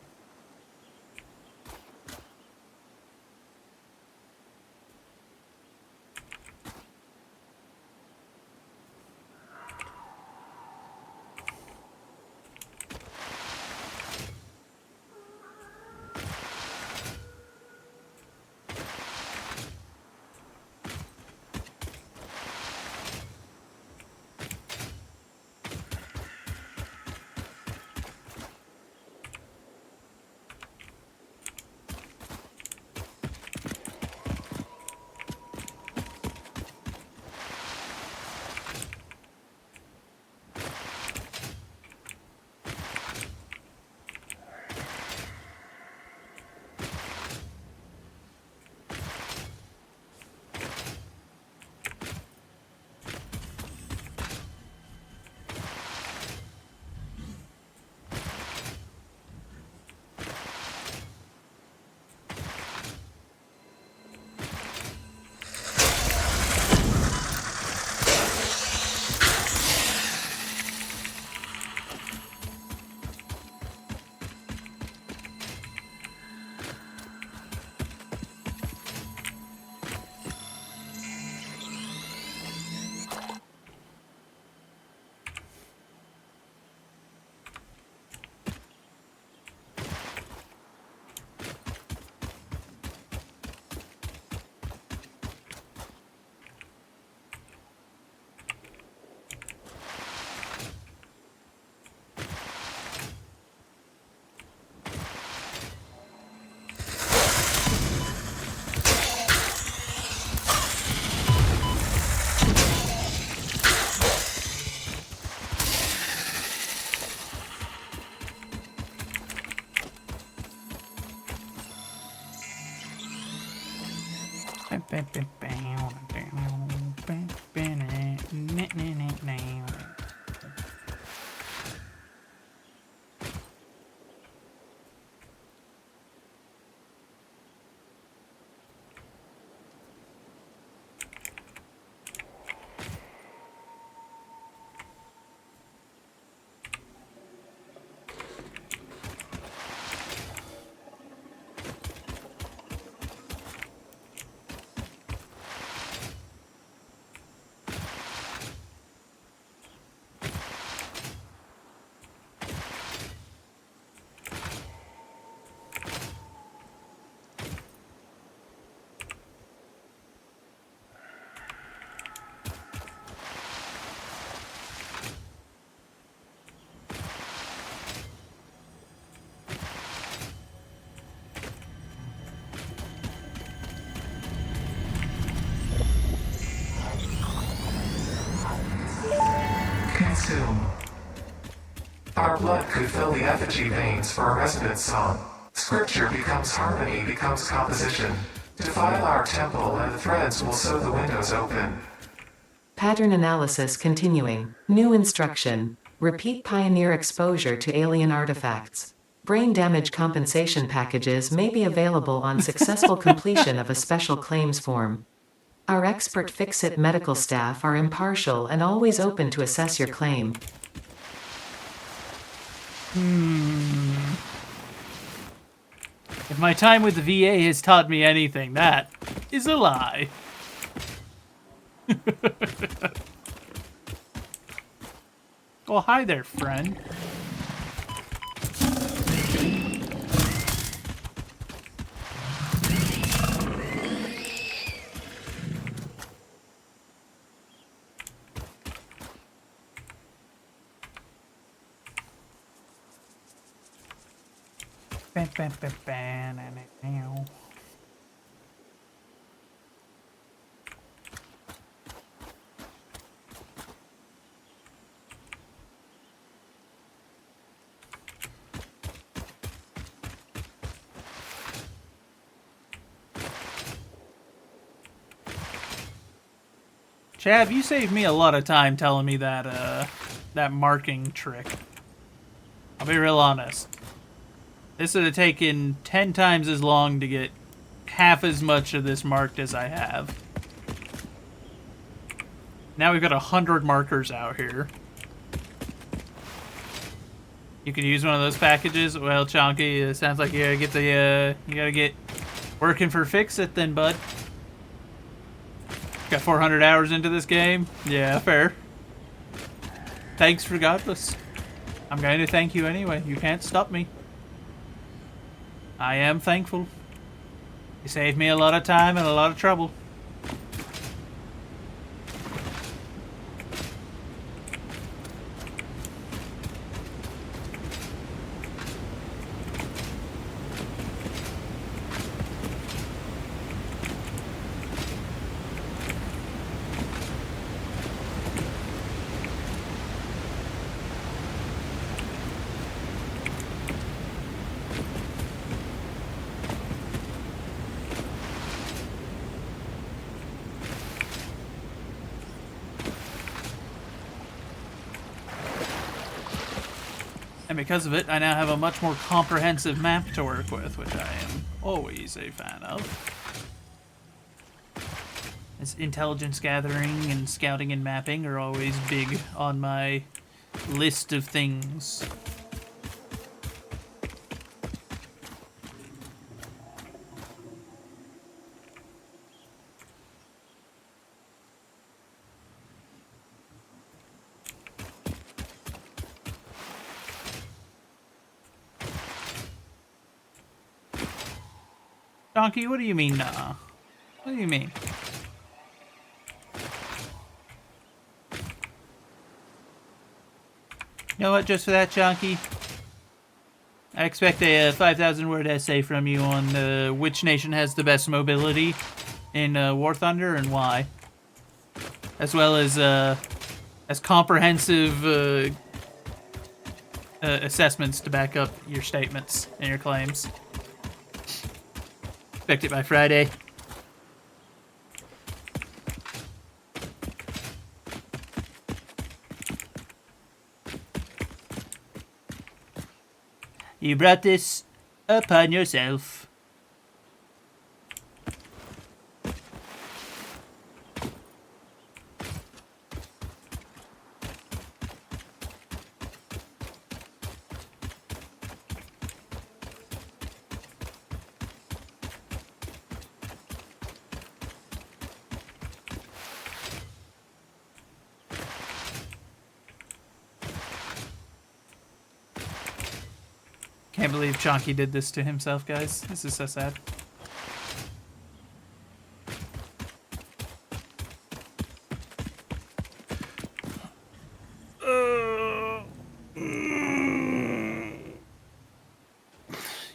Consume. Our blood could fill the effigy veins for a resonance song. Scripture becomes harmony, becomes composition. Defile our temple and the threads will sew the windows open. Pattern analysis continuing. New instruction. Repeat pioneer exposure to alien artifacts. Brain damage compensation packages may be available on successful completion of a special claims form. Our expert Fix-It medical staff are impartial and always open to assess your claim. If my time with the VA has taught me anything, that is a lie. Oh, hi there, friend. Chav, you saved me a lot of time telling me that that marking trick. I'll be real honest. This would have taken 10 times as long to get half as much of this marked as I have. Now we've got 100 markers out here. You could use one of those packages. Well, Chonky, it sounds like you gotta get the you gotta get working for Fix It then, bud. Got 400 hours into this game. Yeah, fair. Thanks regardless. I'm going to thank you anyway. You can't stop me. I am thankful. You saved me a lot of time and a lot of trouble. And because of it, I now have a much more comprehensive map to work with, which I am always a fan of. As intelligence gathering and scouting and mapping are always big on my list of things. Donkey, what do you mean, nah? What do you mean? You know what, just for that, Chonky, I expect a 5,000 word essay from you on which nation has the best mobility in War Thunder and why. As well as comprehensive assessments to back up your statements and your claims. Expect it by Friday. You brought this upon yourself. Can't believe Chonky did this to himself, guys. This is so sad.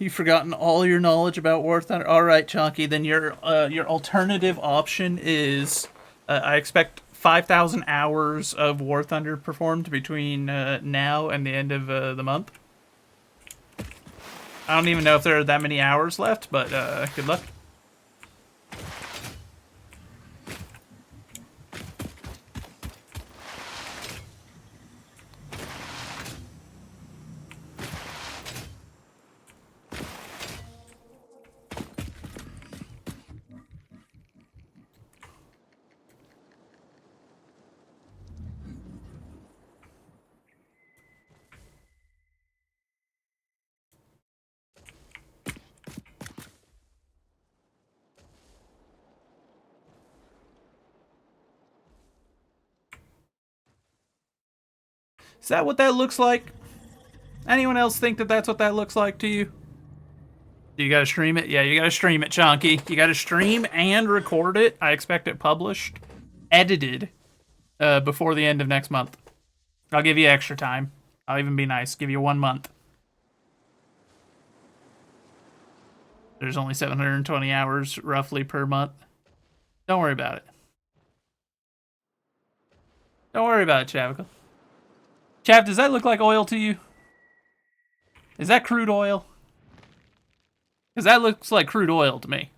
You've forgotten all your knowledge about War Thunder? Alright, Chonky, then your alternative option is I expect 5,000 hours of War Thunder performed between now and the end of the month. I don't even know if there are that many hours left, but good luck. Is that what that looks like? Anyone else think that that's what that looks like to you? You gotta stream it? Yeah, you gotta stream it, Chonky. You gotta stream and record it. I expect it published, edited, before the end of next month. I'll give you extra time. I'll even be nice. Give you 1 month. There's only 720 hours, roughly, per month. Don't worry about it. Don't worry about it, Chavical. Chav, does that look like oil to you? Is that crude oil? Because that looks like crude oil to me.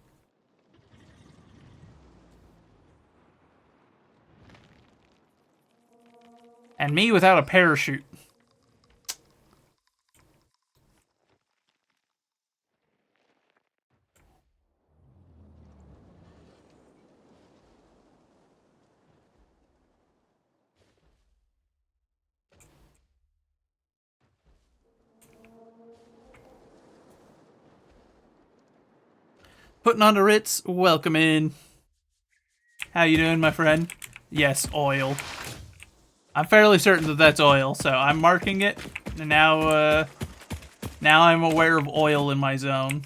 And me without a parachute. Putting on the Ritz, welcome in. How you doing, my friend? Yes, oil. I'm fairly certain that that's oil, so I'm marking it. And now I'm aware of oil in my zone.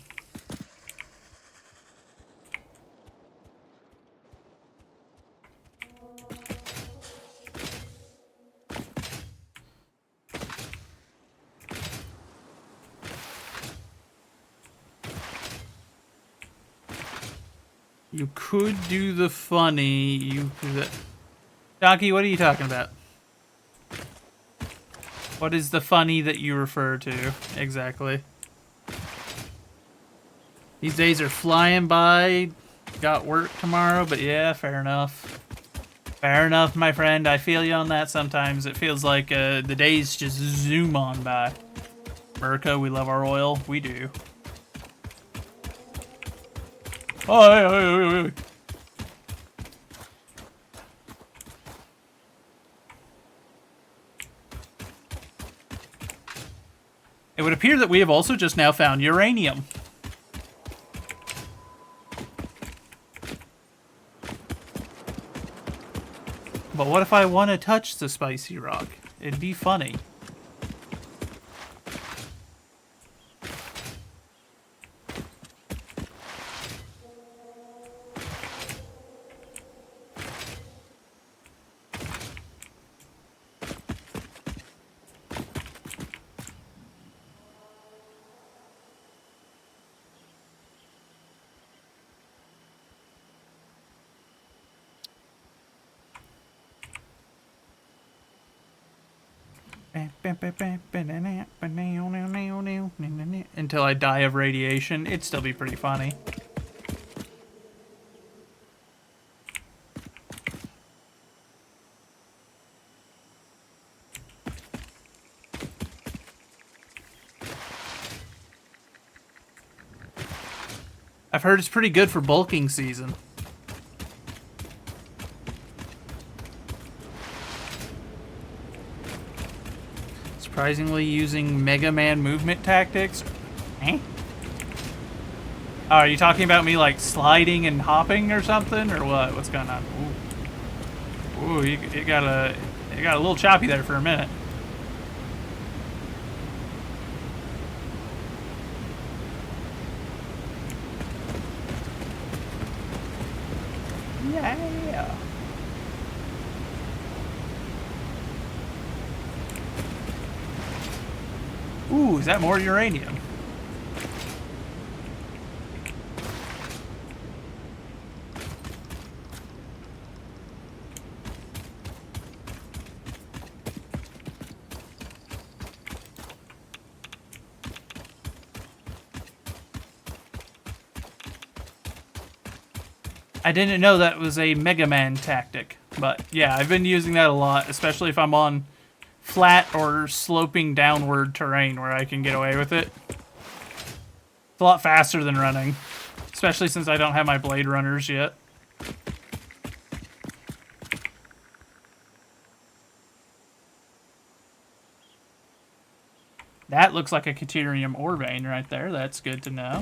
You could do the funny. You could... Donkey, what are you talking about? What is the funny that you refer to exactly? These days are flying by. Got work tomorrow, but yeah, fair enough. Fair enough, my friend. I feel you on that sometimes. It feels like the days just zoom on by. America, we love our oil. We do. Oh, hey. It would appear that we have also just now found uranium. But what if I want to touch the spicy rock? It'd be funny. Until I die of radiation, it'd still be pretty funny. I've heard it's pretty good for bulking season. Surprisingly using Mega Man movement tactics. Eh? Oh, are you talking about me like sliding and hopping or something, or what? What's going on? Ooh, it got a little choppy there for a minute. Yeah. Ooh, is that more uranium? I didn't know that was a Mega Man tactic, but yeah, I've been using that a lot, especially if I'm on flat or sloping downward terrain where I can get away with it. It's a lot faster than running, especially since I don't have my Blade Runners yet. That looks like a Caterium ore vein right there. That's good to know.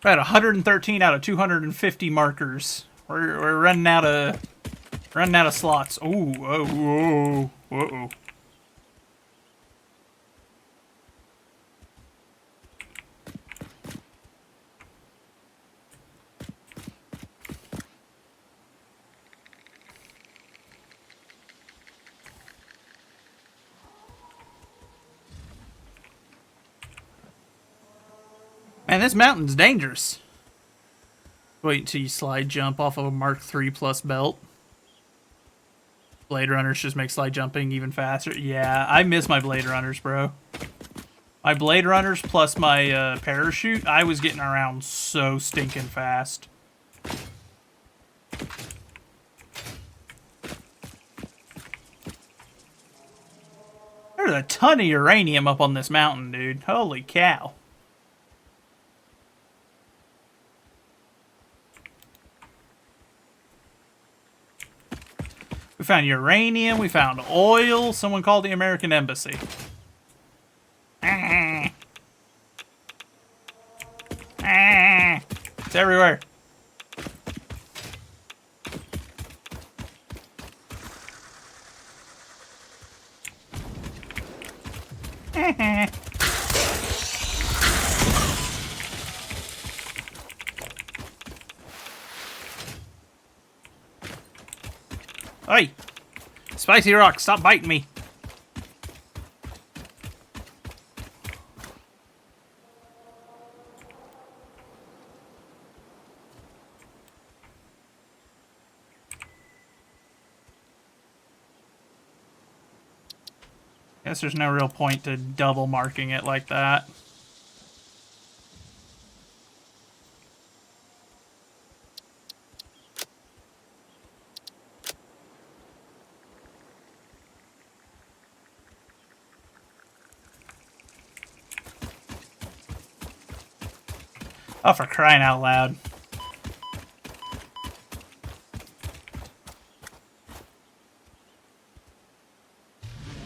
We're at 113 out of 250 markers. We're running out of slots. Ooh, oh, uh-oh. Man, this mountain's dangerous. Wait until you slide jump off of a Mark III Plus belt. Blade Runners just make slide jumping even faster. Yeah, I miss my Blade Runners, bro. My Blade Runners plus my parachute, I was getting around so stinking fast. There's a ton of uranium up on this mountain, dude. Holy cow. We found uranium, we found oil, someone called the American Embassy. everywhere. Oi! Spicy rock, stop biting me. Guess there's no real point to double marking it like that. Oh, for crying out loud.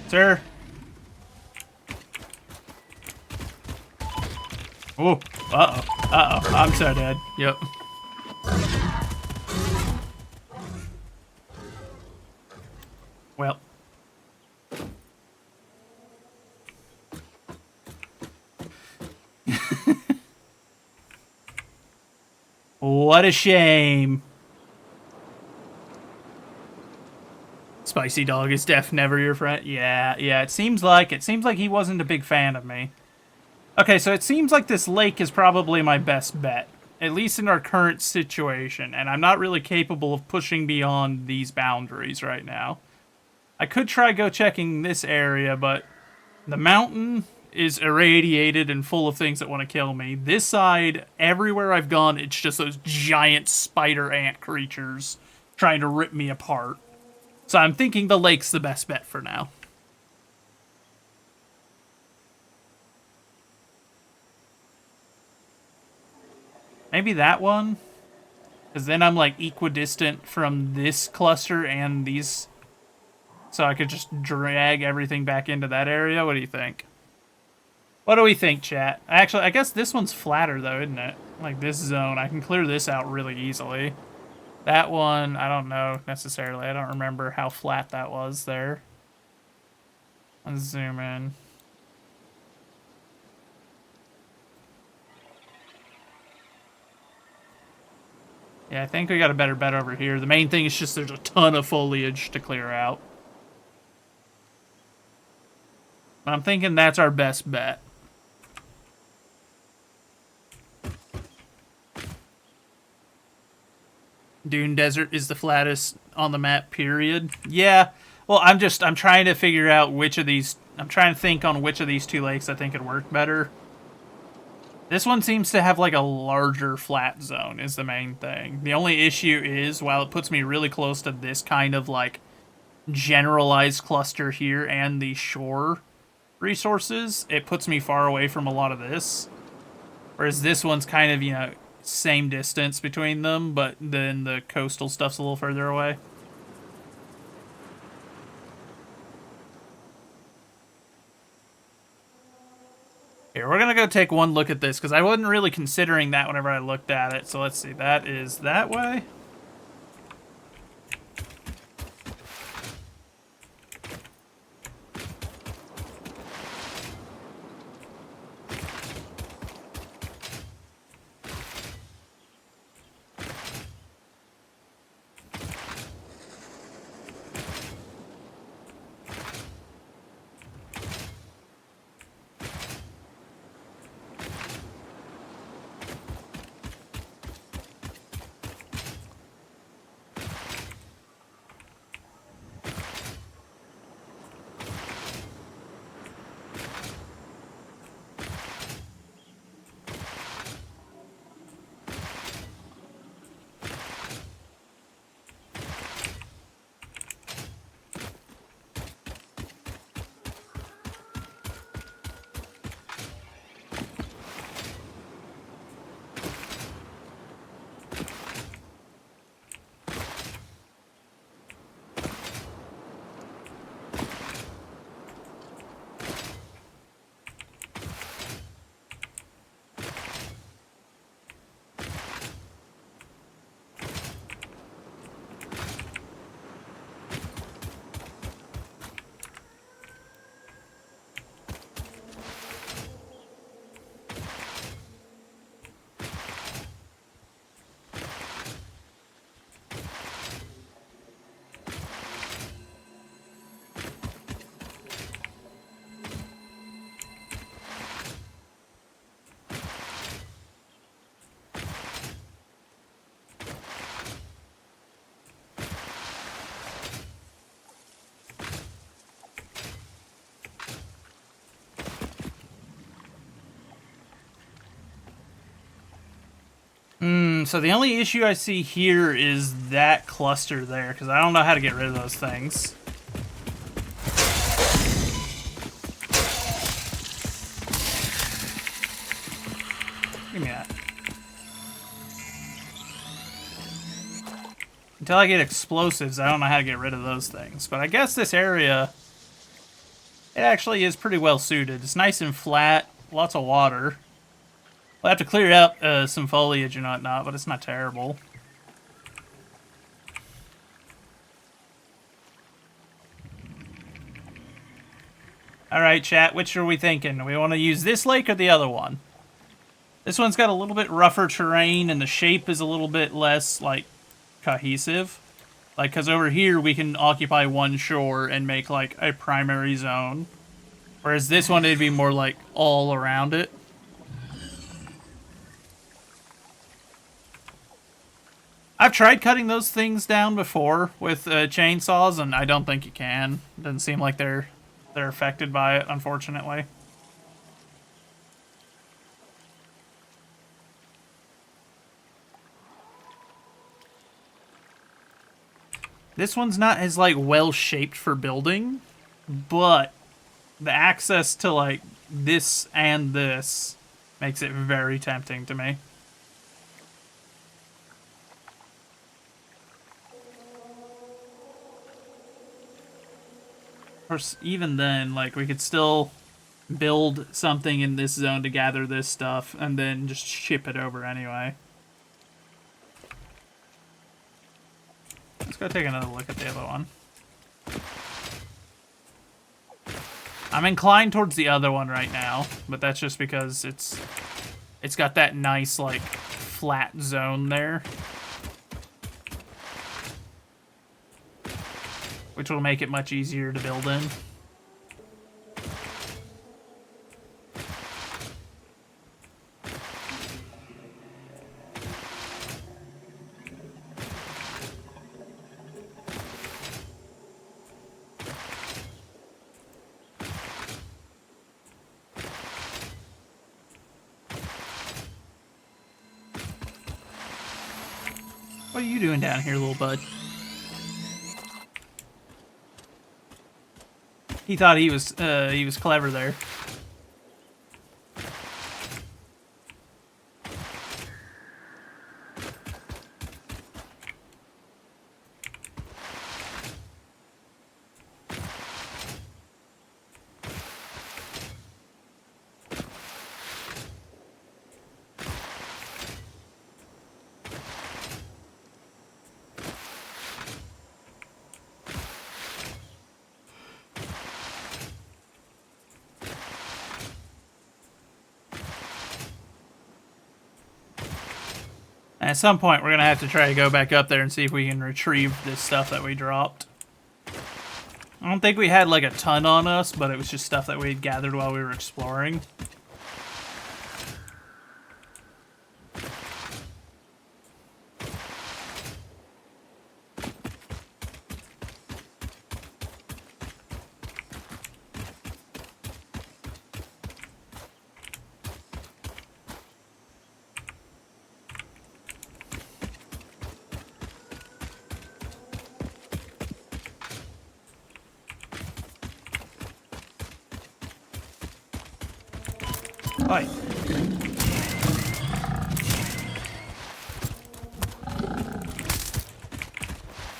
Sir? Ooh, uh-oh, uh-oh, I'm so dead. Yep. Well. What a shame. Spicy dog is never your friend. Yeah, it seems like he wasn't a big fan of me. Okay, so it seems like this lake is probably my best bet, at least in our current situation, and I'm not really capable of pushing beyond these boundaries right now. I could try go checking this area, but the mountain is irradiated and full of things that want to kill me. This side, everywhere I've gone, it's just those giant spider ant creatures trying to rip me apart. So I'm thinking the lake's the best bet for now. Maybe that one? Because then I'm like equidistant from this cluster and these. So I could just drag everything back into that area. What do you think? What do we think, chat? Actually, I guess this one's flatter though, isn't it? Like this zone. I can clear this out really easily. That one, I don't know necessarily. I don't remember how flat that was there. Let's zoom in. Yeah, I think we got a better bet over here. The main thing is just there's a ton of foliage to clear out. I'm thinking that's our best bet. Dune Desert is the flattest on the map, period. Yeah, well, I'm trying to figure out which of these, I'm trying to think on which of these two lakes I think would work better. This one seems to have like a larger flat zone is the main thing. The only issue is, while it puts me really close to this kind of like generalized cluster here and the shore resources, it puts me far away from a lot of this. Whereas this one's kind of, you know, same distance between them, but then the coastal stuff's a little further away. Here, we're gonna go take one look at this, because I wasn't really considering that whenever I looked at it. So let's see, that is that way. So the only issue I see here is that cluster there, because I don't know how to get rid of those things. Give me that. Until I get explosives, I don't know how to get rid of those things. But I guess this area, it actually is pretty well suited. It's nice and flat, lots of water. We'll have to clear out some foliage and whatnot, but it's not terrible. Alright, chat, which are we thinking? We want to use this lake or the other one? This one's got a little bit rougher terrain, and the shape is a little bit less, like, cohesive. Like, because over here we can occupy one shore and make, like, a primary zone. Whereas this one, it'd be more, like, all around it. I've tried cutting those things down before with chainsaws, and I don't think you can. It doesn't seem like they're affected by it, unfortunately. This one's not as, like, well-shaped for building, but the access to, like, this and this makes it very tempting to me. Of course, even then, like, we could still build something in this zone to gather this stuff, and then just ship it over anyway. Let's go take another look at the other one. I'm inclined towards the other one right now, but that's just because it's got that nice, like, flat zone there. Which will make it much easier to build in. What are you doing down here, little bud? He thought he was clever there. At some point, we're going to have to try to go back up there and see if we can retrieve this stuff that we dropped. I don't think we had, like, a ton on us, but it was just stuff that we had gathered while we were exploring. Oi.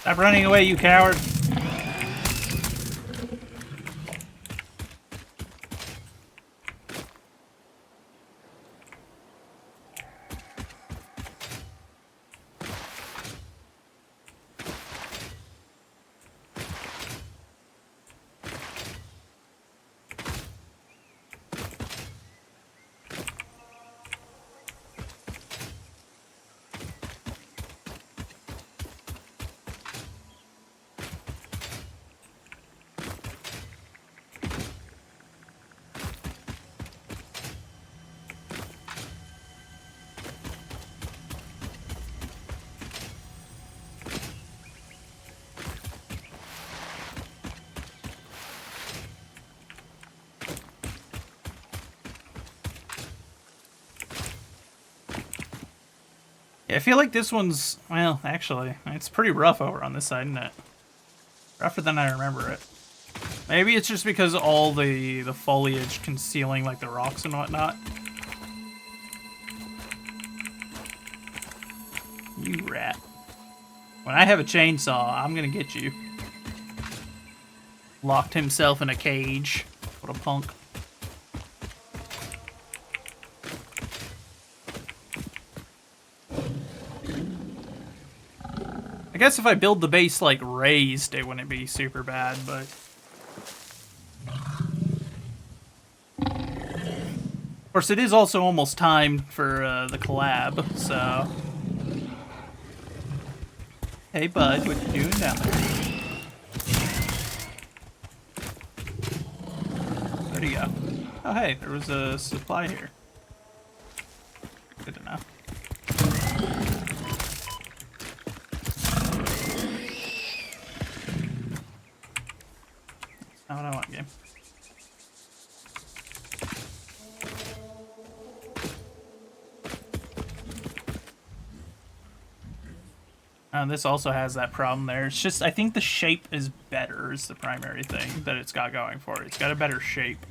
Stop running away, you coward. Yeah, I feel like this one's, well, actually, it's pretty rough over on this side, isn't it? Rougher than I remember it. Maybe it's just because of all the foliage concealing like the rocks and whatnot. You rat. When I have a chainsaw, I'm gonna get you. Locked himself in a cage. What a punk. I guess if I build the base like raised, it wouldn't be super bad, but... Of course, it is also almost time for the collab, so... Hey bud, what you doing down there? Where'd he go? Oh hey, there was a supply here. Good to know. That's not what I want, game. This also has that problem there. It's just, I think the shape is better is the primary thing that it's got going for it. It's got a better shape,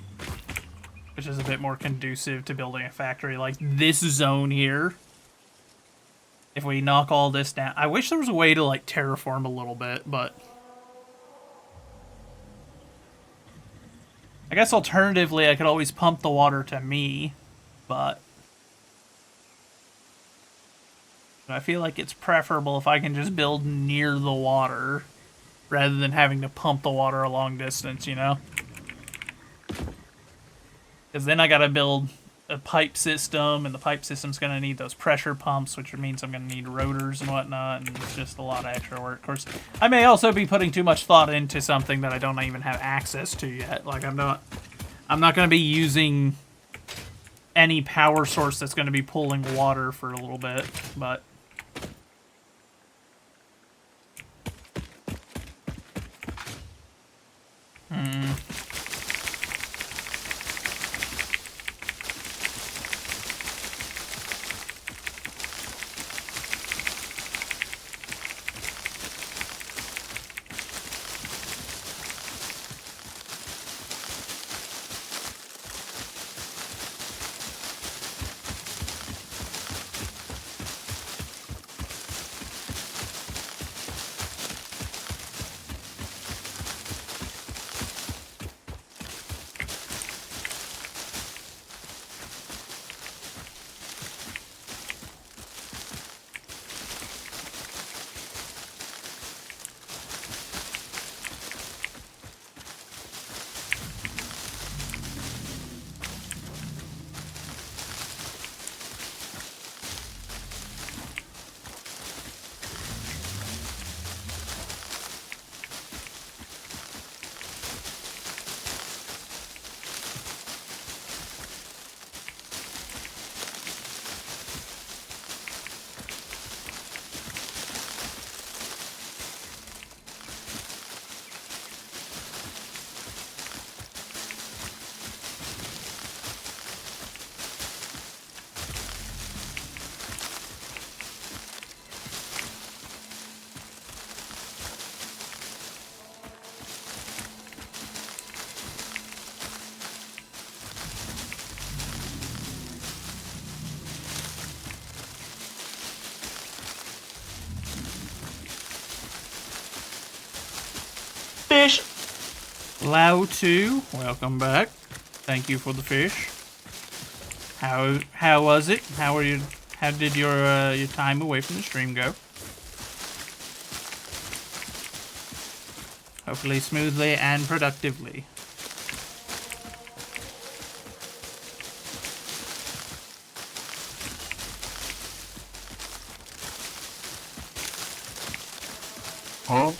which is a bit more conducive to building a factory like this zone here. If we knock all this down, I wish there was a way to like terraform a little bit, but I guess alternatively I could always pump the water to me, but I feel like it's preferable if I can just build near the water rather than having to pump the water a long distance, you know? Because then I gotta build a pipe system, and the pipe system's gonna need those pressure pumps, which means I'm gonna need rotors and whatnot, and it's just a lot of extra work. Of course, I may also be putting too much thought into something that I don't even have access to yet. Like, I'm not gonna be using any power source that's gonna be pulling water for a little bit, but... Fish! Lao2, welcome back. Thank you for the fish. How was it? How did your time away from the stream go? Hopefully smoothly and productively. Huh?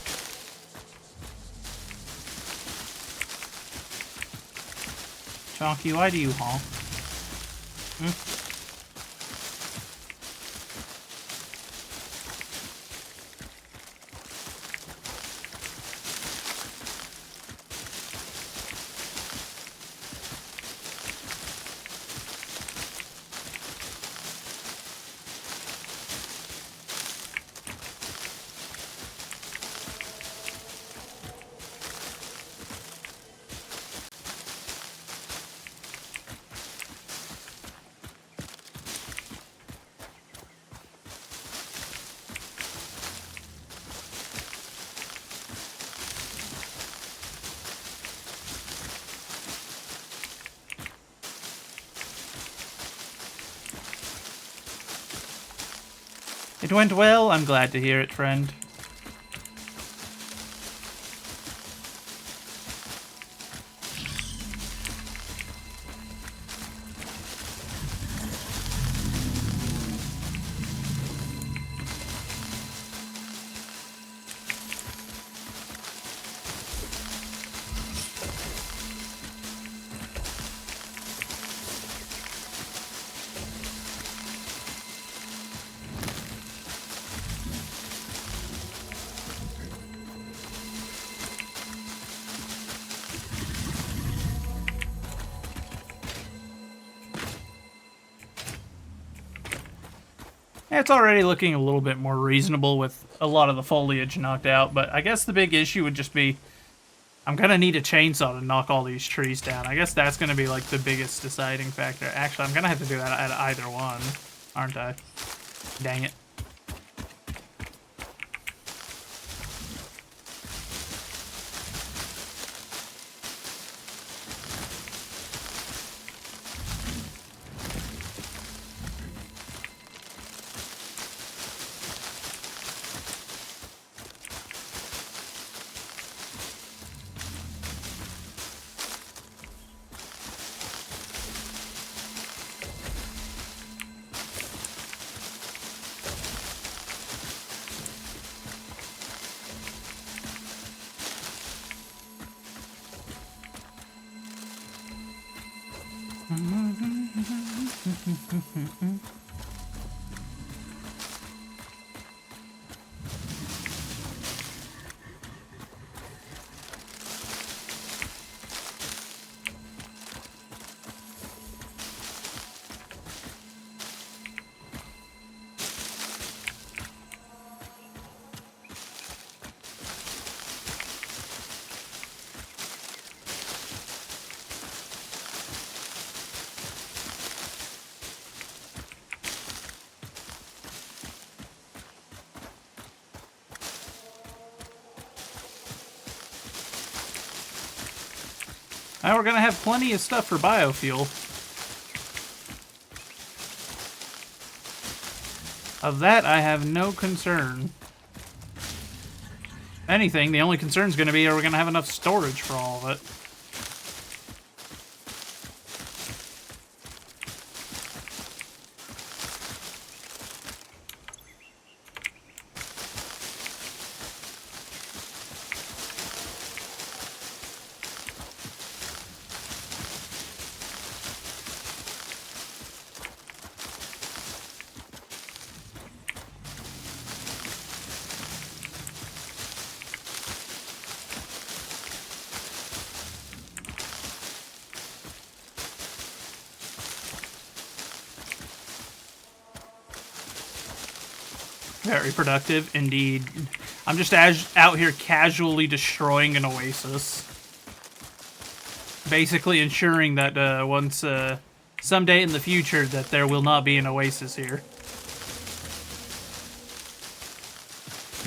Chonky, why do you honk? It went well. I'm glad to hear it, friend. It's already looking a little bit more reasonable with a lot of the foliage knocked out, but I guess the big issue would just be I'm gonna need a chainsaw to knock all these trees down. I guess that's gonna be like the biggest deciding factor. Actually, I'm gonna have to do that at either one, aren't I? Dang it. Now we're gonna have plenty of stuff for biofuel. Of that, I have no concern. If anything, the only concern is gonna be, are we gonna have enough storage for all of it? Very productive, indeed. I'm just out here casually destroying an oasis. Basically ensuring that once, someday in the future, that there will not be an oasis here.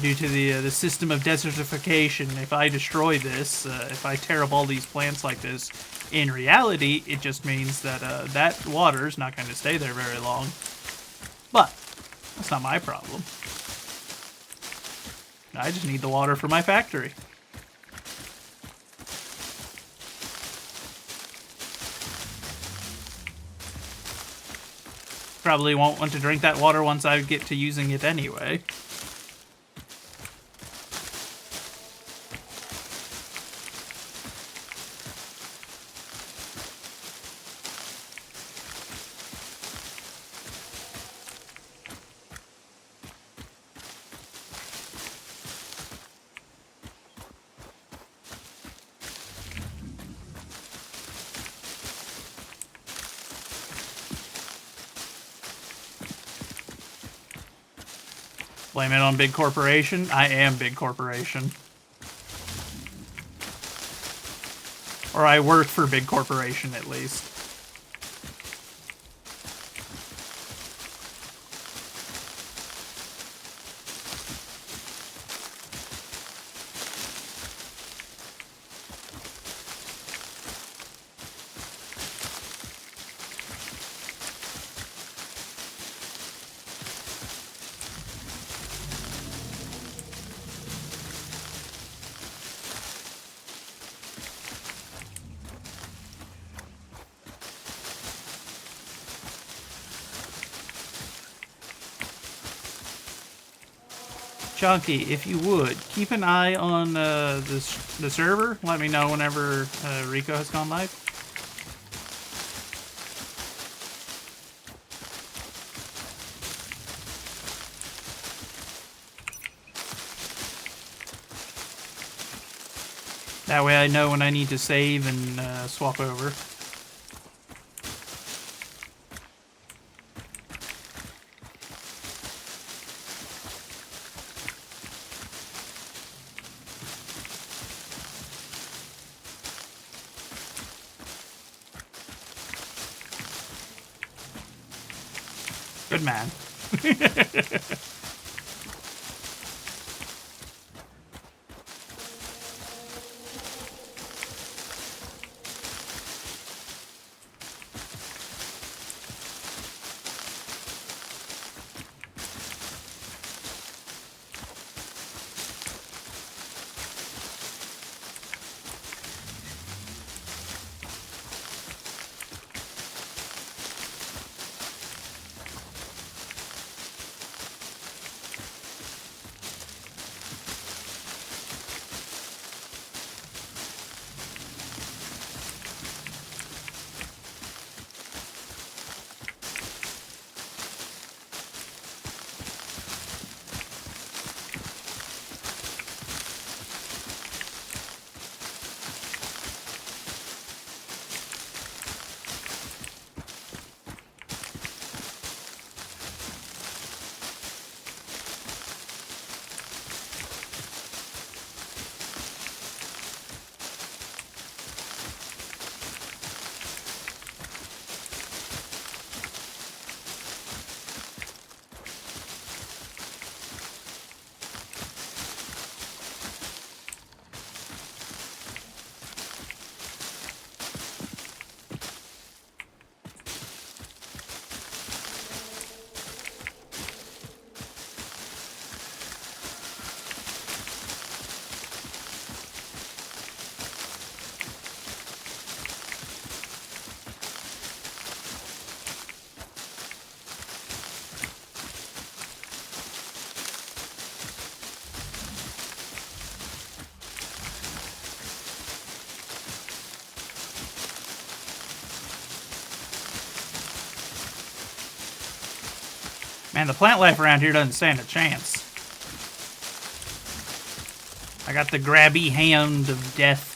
Due to the system of desertification, if I destroy this, if I tear up all these plants like this, in reality, it just means that that water's not going to stay there very long. But that's not my problem. I just need the water for my factory. Probably won't want to drink that water once I get to using it anyway. Blame it on big corporation? I am big corporation. Or I work for big corporation, at least. Chunky, if you would, keep an eye on the server. Let me know whenever Rico has gone live. That way I know when I need to save and swap over. Good man. Man, the plant life around here doesn't stand a chance. I got the grabby hand of death.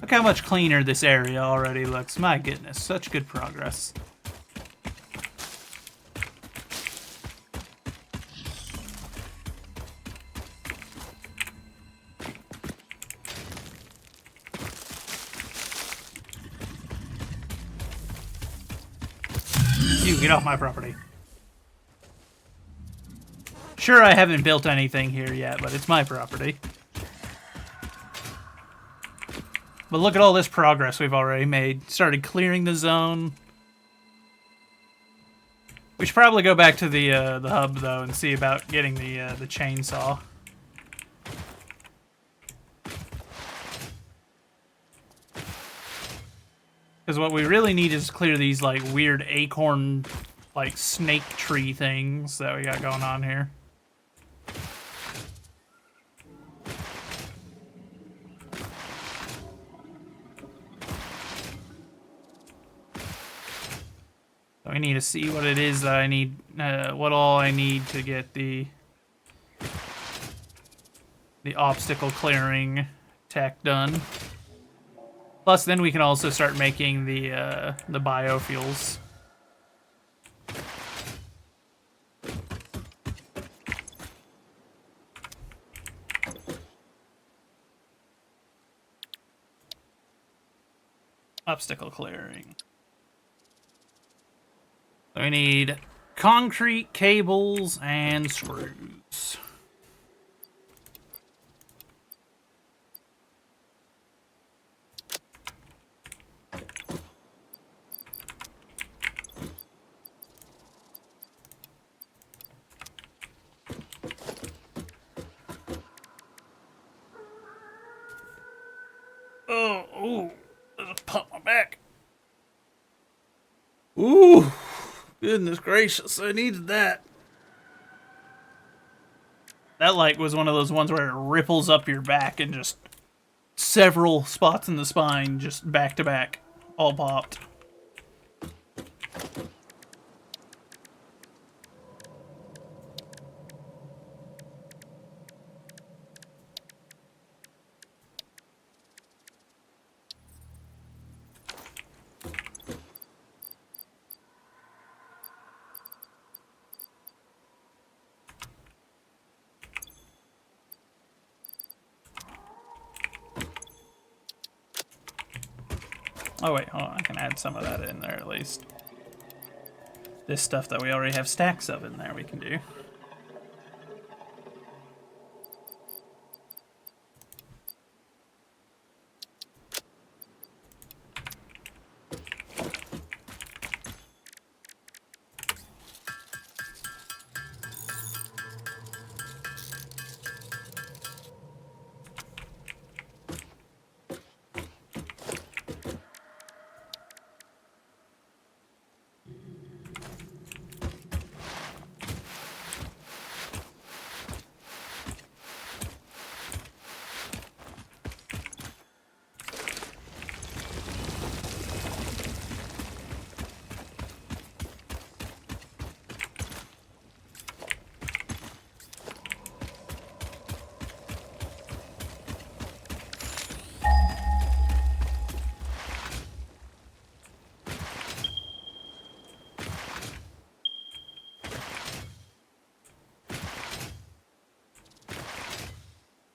Look how much cleaner this area already looks. My goodness, such good progress. You get off my property. Sure, I haven't built anything here yet, but it's my property. But look at all this progress we've already made. Started clearing the zone. We should probably go back to the hub though and see about getting the chainsaw. Because what we really need is clear these like weird acorn, like snake tree things that we got going on here. We need to see what it is that I need, what all I need to get the obstacle clearing tech done. Plus, then we can also start making the biofuels. Obstacle clearing. So we need concrete, cables, and screws. Oh, ooh, that just popped my back. Ooh, goodness gracious, I needed that. That, like, was one of those ones where it ripples up your back and just several spots in the spine, just back to back, all popped. Oh wait, hold on, I can add some of that in there at least. This stuff that we already have stacks of in there we can do.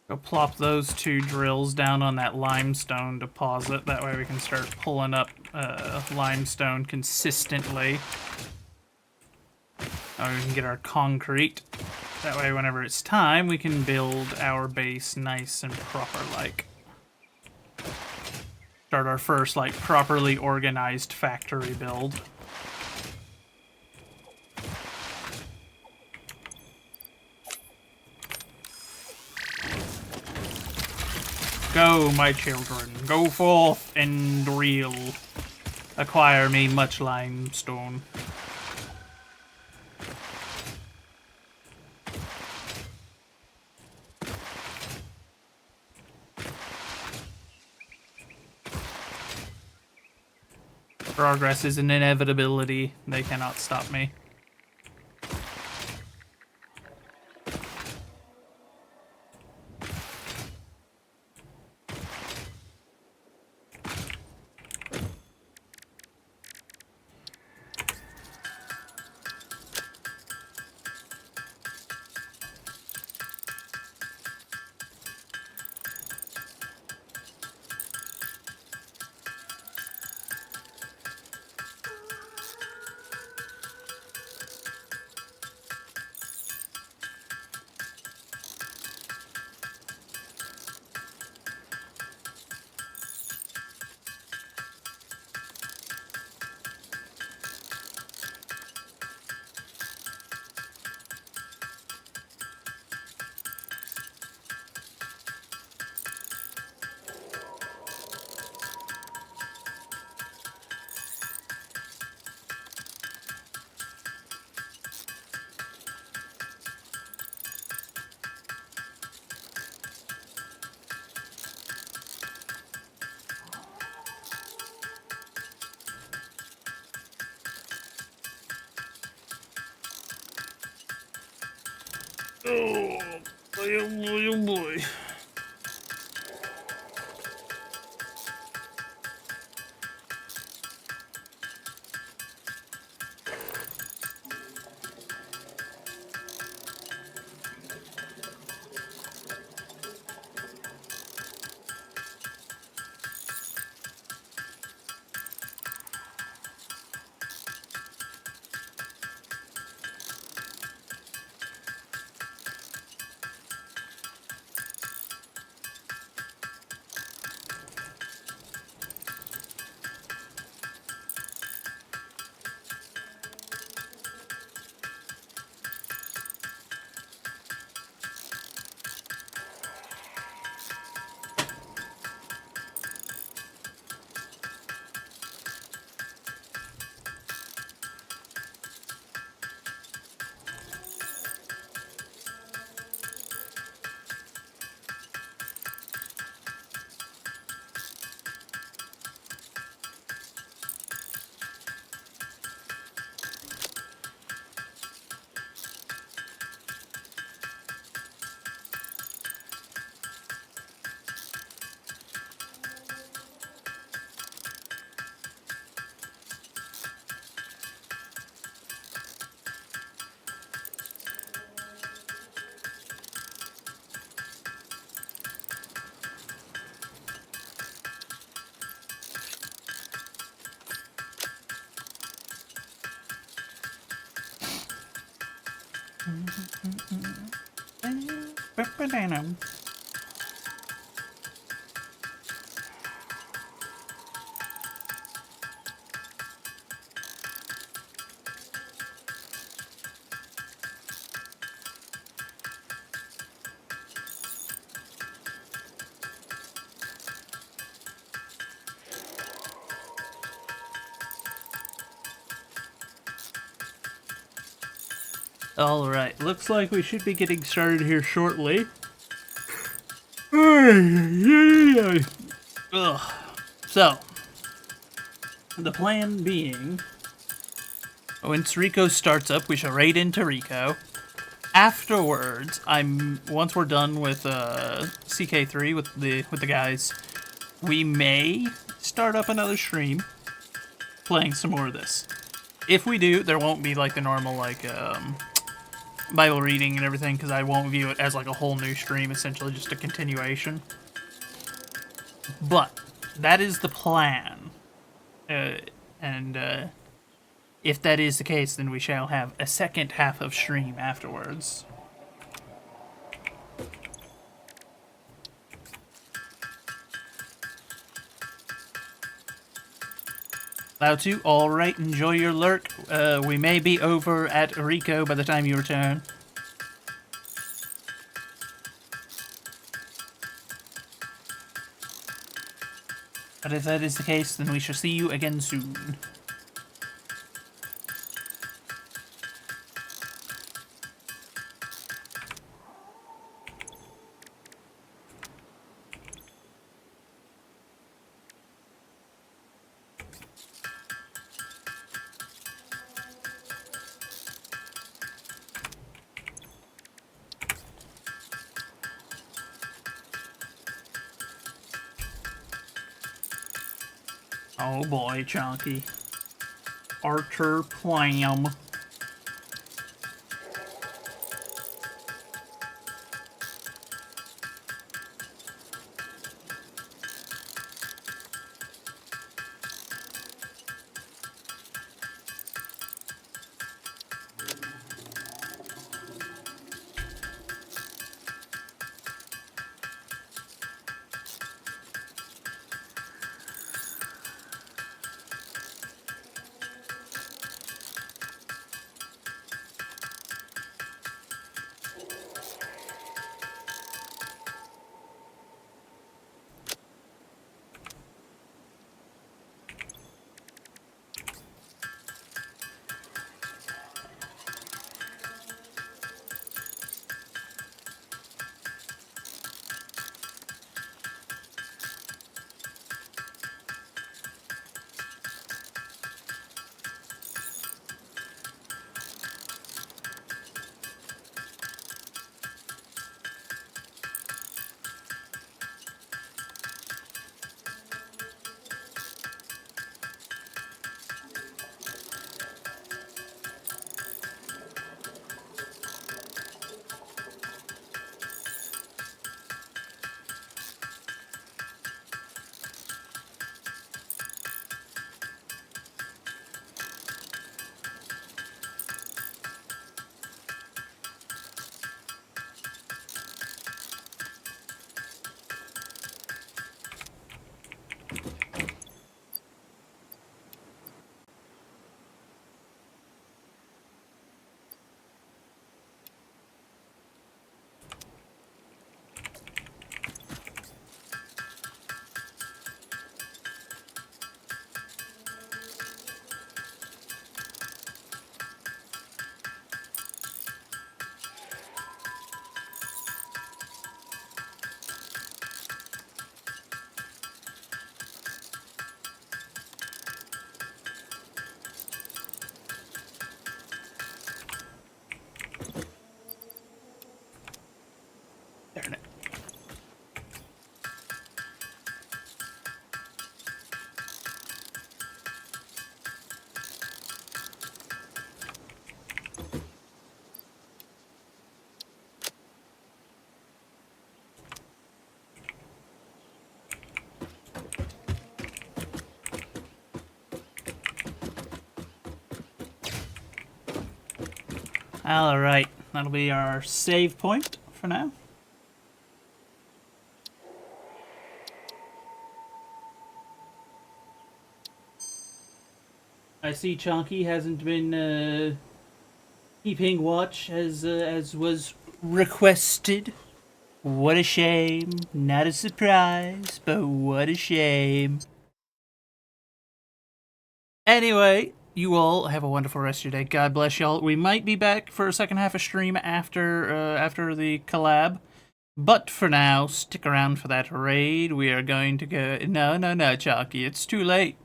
Go plop those 2 drills down on that limestone deposit. That way we can start pulling up limestone consistently. Now we can get our concrete. That way whenever it's time, we can build our base nice and proper like. Start our first like properly organized factory build. Go, my children, go forth and reel. Acquire me much limestone. Progress is an inevitability. They cannot stop me. Oh boy, oh boy, oh boy. Alright, looks like we should be getting started here shortly. Ugh. So, the plan being, once Rico starts up, we shall raid into Rico. Afterwards, once we're done with CK3 with the guys, we may start up another stream, playing some more of this. If we do, there won't be like the normal like Bible reading and everything, because I won't view it as like a whole new stream, essentially just a continuation. But that is the plan, and if that is the case, then we shall have a second half of stream afterwards. Lao2, alright, enjoy your lurk. We may be over at Rico by the time you return. But if that is the case, then we shall see you again soon. Oh boy, Chunky. Archer Plam. Alright, that'll be our save point for now. I see Chonky hasn't been keeping watch as was requested. What a shame. Not a surprise, but what a shame. Anyway, you all have a wonderful rest of your day. God bless y'all. We might be back for a second half of stream after the collab. But for now, stick around for that raid. We are going to go... No, Chalky. It's too late.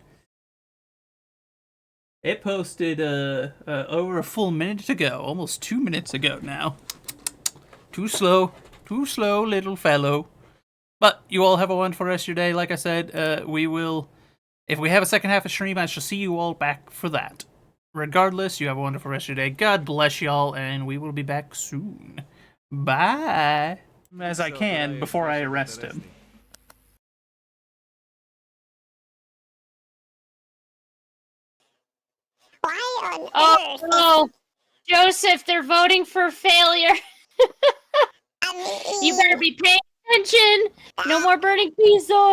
It posted over a full minute ago. Almost 2 minutes ago now. Too slow, little fellow. But you all have a wonderful rest of your day. Like I said, we will... If we have a second half of stream, I shall see you all back for that. Regardless, you have a wonderful rest of your day. God bless y'all, and we will be back soon. Bye. As I can before I arrest him. Why on earth? No, Joseph, they're voting for failure. You better be paying attention. No more burning peas, though.